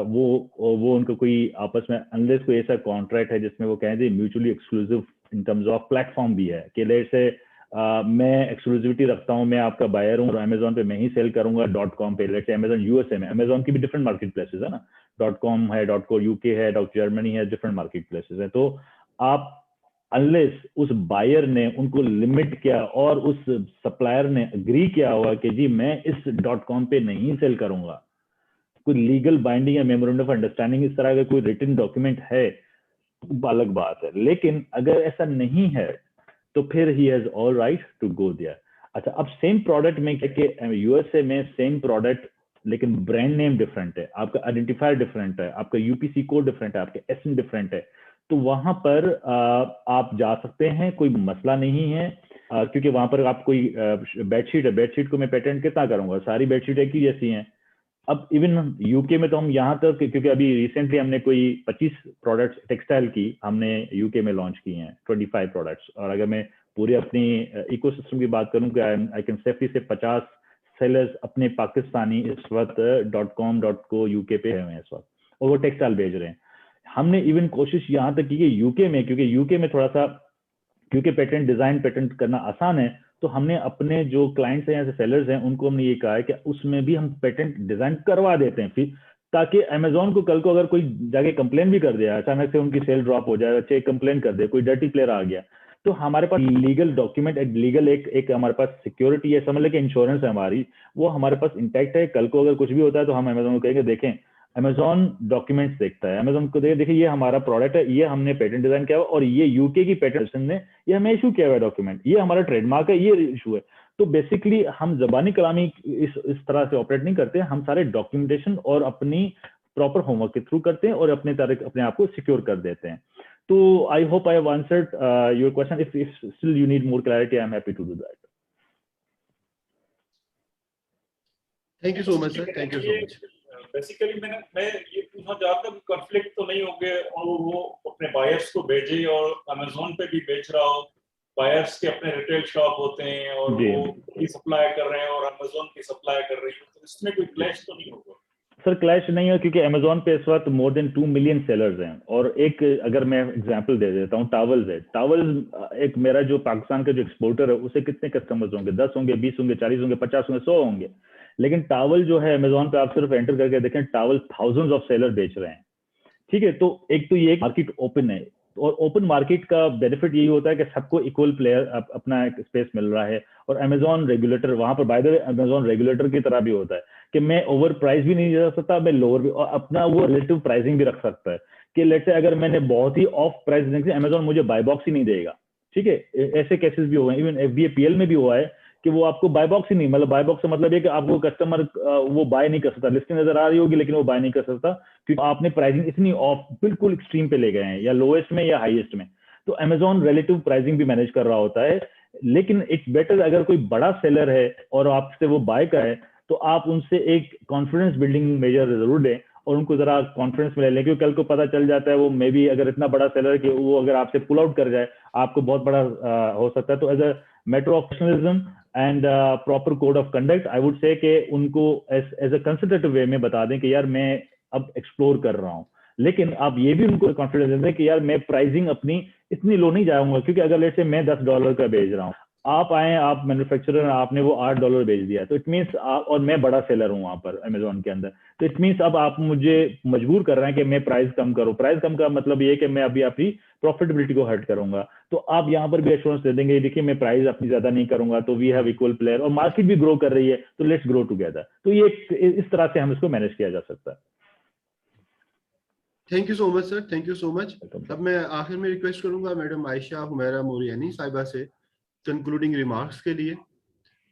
वो उनको कोई आपस में अनलेस कोई ऐसा कॉन्ट्रैक्ट है जिसमें वो कहें mutually exclusive in terms of platform भी है कि लेट से मैं एक्सक्लूसिविटी रखता हूँ, मैं आपका बायर हूँ और अमेजोन पे मैं ही सेल करूंगा .com पे। लेट से अमेजोन यूएसए में, अमेजोन की भी डिफरेंट मार्केट प्लेसेस है ना, .com है, .co UK है, .Germany है, डिफरेंट मार्केट प्लेसेस है। तो आप अनलेस उस बायर ने उनको लिमिट किया और उस सप्लायर ने एग्री किया हुआ कि जी मैं इस .com पे नहीं सेल करूंगा, कोई लीगल बाइंडिंग या मेमोरेंडम ऑफ अंडरस्टैंडिंग इस तरह का कोई रिटन डॉक्यूमेंट है, अलग बात है। लेकिन अगर ऐसा नहीं है तो फिर he has all right to go there. अच्छा, अब सेम प्रोडक्ट में क्या यूएसए में सेम प्रोडक्ट लेकिन ब्रांड नेम डिफरेंट है, आपका आइडेंटिफायर डिफरेंट है, आपका यूपीसी कोड डिफरेंट है, आपके एसएन डिफरेंट है, तो वहां पर आप जा सकते हैं, कोई मसला नहीं है, क्योंकि वहां पर आप कोई बेडशीट है, बेडशीट को मैं पेटेंट कितना करूंगा, सारी बेडशीट एक ही जैसी हैं। अब इवन यूके में तो हम यहाँ तक, क्योंकि अभी रिसेंटली हमने कोई 25 प्रोडक्ट्स टेक्सटाइल की हमने यूके में लॉन्च की हैं, 25 प्रोडक्ट्स, और अगर मैं पूरी अपनी इकोसिस्टम की बात करूं कि आई कैन सेफली से 50 सेलर्स अपने पाकिस्तानी इस वक्त .com .co यूके पे हैं इस वक्त, और वो टेक्सटाइल भेज रहे हैं। हमने इवन कोशिश यहाँ तक की कि यूके में, क्योंकि यूके में थोड़ा सा क्योंकि पेटेंट करना आसान है, तो हमने अपने जो क्लाइंट्स हैं, जैसे सेलर्स हैं, उनको हमने ये कहा है कि उसमें भी हम पेटेंट डिजाइन करवा देते हैं फिर, ताकि अमेजोन को कल को अगर कोई जाके कंप्लेन भी कर दिया, अचानक से उनकी सेल ड्रॉप हो जाए, अच्छे कंप्लेन कर दे, कोई डर्टी प्लेयर आ गया, तो हमारे पास लीगल डॉक्यूमेंट, लीगल एक हमारे पास सिक्योरिटी है, समझ लें कि इंश्योरेंस है हमारी, वो हमारे पास इंटैक्ट है। कल को अगर कुछ भी होता है तो हम अमेजोन को कहेंगे देखें, अमेजोन डॉक्यूमेंट्स देखता है, अमेजोन को देखिए ये हमारा प्रोडक्ट है, ये हमने पेटेंट डिजाइन किया हुआ, और ये यूके की पेटेंट ने ये हमें इशू किया हुआ डॉक्यूमेंट, ये हमारा ट्रेडमार्क है, ये इशू है। तो बेसिकली हम जबानी कलामी इस तरह से ऑपरेट नहीं करते, हम सारे डॉक्यूमेंटेशन और अपनी प्रॉपर होमवर्क के थ्रू करते हैं और अपने आप को सिक्योर कर देते हैं। तो I hope I have answered your question. If still you need more clarity, I am happy to do that. Thank you so much sir, thank you so much. Basically मैं ये पूछना चाहता हूँ, कॉन्फ्लिक्ट तो नहीं होंगे और वो अपने बायर्स को भेजे और अमेजोन पे भी बेच रहा हो, बायर्स के अपने रिटेल शॉप होते हैं और वो की सप्लाई कर रहे हैं और अमेजोन की सप्लाई कर रही है, तो इसमें कोई क्लैश तो नहीं होगा? सर क्लैश नहीं है, क्योंकि अमेजोन पे इस वक्त मोर देन 2 मिलियन सेलर्स हैं, और एक अगर मैं एग्जांपल दे देता हूँ, टावल्स है, टावल्स एक मेरा जो पाकिस्तान का जो एक्सपोर्टर है, उसे कितने कस्टमर्स होंगे? 10 होंगे, 20 होंगे, 40 होंगे, 50 होंगे, 100 होंगे। लेकिन टावल जो है अमेजोन पे आप सिर्फ एंटर करके देखें, टावल थाउजेंड्स ऑफ सेलर बेच रहे हैं। ठीक है, तो एक तो ये मार्केट ओपन है, और ओपन मार्केट का बेनिफिट यही होता है कि सबको इक्वल प्लेयर अपना एक स्पेस मिल रहा है, और अमेजोन रेगुलेटर वहां पर, by the way Amazon regulator की तरह भी होता है कि मैं ओवर प्राइस भी नहीं जा सकता, मैं लोअर भी, और अपना वो रिलेटिव प्राइसिंग भी रख सकता है कि लेट्स से अगर मैंने बहुत ही ऑफ प्राइस देने से अमेजोन मुझे बाय बॉक्स ही नहीं देगा। ठीक है, ऐसे केसेस भी हुए हैं, इवन FBAPL में भी हुआ है कि वो आपको बाय बॉक्स ही नहीं, मतलब बाय बॉक्स का मतलब ये कि आपको कस्टमर वो बाय नहीं कर सकता, लिस्टिंग नजर आ रही होगी लेकिन वो बाय नहीं कर सकता, क्योंकि आपने प्राइसिंग इतनी ऑफ बिल्कुल एक्सट्रीम पे ले गए हैं, या लोएस्ट में या हाईएस्ट में। तो अमेजोन रिलेटिव प्राइसिंग भी मैनेज कर रहा होता है, लेकिन इट्स बेटर अगर कोई बड़ा सेलर है और आपसे वो बाय का है, तो आप उनसे एक कॉन्फिडेंस बिल्डिंग मेजर जरूर लें और उनको जरा कॉन्फिडेंस में ले लें, क्योंकि कल को पता चल जाता है वो मे बी अगर इतना बड़ा सेलर है कि वो अगर आपसे पुल आउट कर जाए, आपको बहुत बड़ा हो सकता है। तो as a matter of professionalism and proper code of conduct, I would say कि उनको एज अ कंसल्टेटिव वे में बता दें कि यार मैं अब एक्सप्लोर कर रहा हूँ, लेकिन आप ये भी उनको कॉन्फिडेंस दें कि यार मैं प्राइसिंग अपनी इतनी लो नहीं जाऊंगा, क्योंकि अगर लेट से मैं $10 का बेच रहा हूँ, आप आए, आप मैन्युफैक्चरर, आपने वो $8 बेच दिया, तो इट मीन्स और मैं बड़ा सेलर हूँ वहां पर अमेजोन के अंदर, तो इट मीन्स अब आप मुझे मजबूर कर रहे हैं कि मैं प्राइस कम करूँ। प्राइस कम का मतलब ये कि मैं अभी आपकी प्रॉफिटेबिलिटी को हर्ट करूंगा, तो आप यहाँ पर भी एश्योरेंस दे देंगे, देखिए मैं प्राइस अपनी ज्यादा नहीं करूंगा, तो वी हैव इक्वल प्लेयर, और मार्केट भी ग्रो कर रही है, तो लेट्स ग्रो टुगेदर। तो ये इस तरह से हम इसको मैनेज किया जा सकता है। Thank you so much sir, thank you so much. अब मैं आखिर में रिक्वेस्ट करूंगा मैडम आयशा हुमैरा मोरियानी साहिबा से कंक्लूडिंग रिमार्क्स के लिए,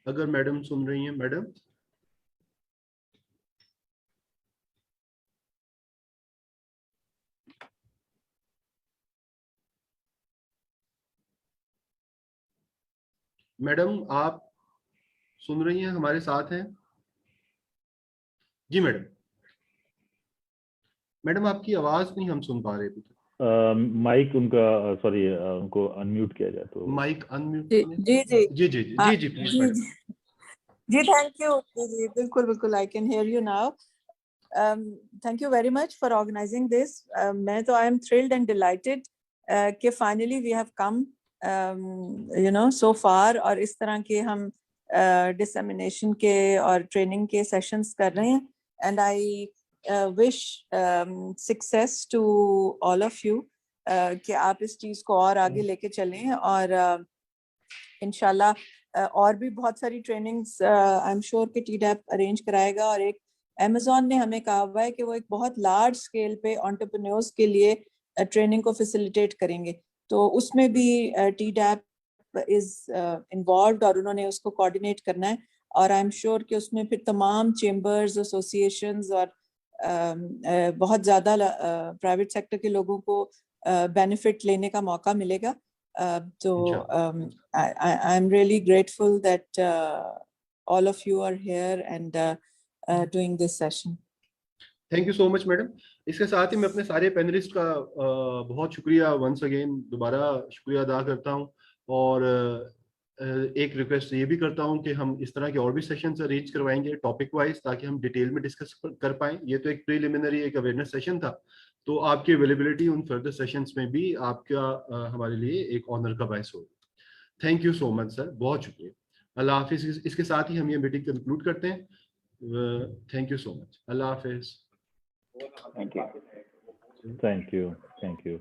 अगर मैडम सुन रही हैं। मैडम मैडम आप सुन रही हैं, हमारे साथ हैं? जी मैडम। मैडम आपकी आवाज नहीं हम सुन पा रहे अभी तक। माइक उनका सॉरी उनको अनम्यूट किया जाए तो। Mic unmute. जी जी जी जी जी जी जी जी प्लीज मैडम। जी थैंक यू। जी बिल्कुल बिल्कुल, I can hear you now. Thank you very much for organising this. मैं तो I am thrilled and delighted कि finally we have come you know so far, और इस तरह के हम डिसेमिनेशन के और ट्रेनिंग के सेशंस कर रहे हैं। And I wish success to all of you कि आप इस चीज को और आगे लेके चलें, और इंशाल्लाह और भी बहुत सारी ट्रेनिंग्स आई एम श्योर कि टीडैप अरेंज कराएगा। और एक अमेज़न ने हमें कहा हुआ है कि वो एक बहुत लार्ज स्केल पे एंटरप्रेन्योर्स के लिए ट्रेनिंग को फैसिलिटेट करेंगे, तो उसमें भी टीडैप इज इन्वॉल्व्ड और उन्होंने उसको कोऑर्डिनेट करना है। और आई एम श्योर कि उसमें फिर तमाम चेंबर्स, एसोसिएशंस और बहुत ज़्यादा प्राइवेट सेक्टर के लोगों को बेनिफिट लेने का मौका मिलेगा। So I am really grateful that all of you are here and doing this session. Thank you so much madam. इसके साथ ही मैं अपने सारे पैनलिस्ट का बहुत शुक्रिया वंस अगेन दोबारा शुक्रिया अदा करता हूं, और एक रिक्वेस्ट ये भी करता हूं कि हम इस तरह के और भी सेशंस अरेंज करवाएंगे टॉपिक वाइज, ताकि हम डिटेल में डिस्कस कर पाएं। ये तो एक प्रीलिमिनरी एक अवेयरनेस सेशन था, तो आपकी अवेलेबिलिटी उन फर्दर सेशंस में भी आपका हमारे लिए एक ऑनर का बायस होगा। Thank you so much sir, बहुत शुक्रिया। अल्लाह हाफिज। इसके साथ ही हम ये मीटिंग कंक्लूड करते हैं। Thank you so much. Allah Hafiz. Thank you. Thank you. Thank you.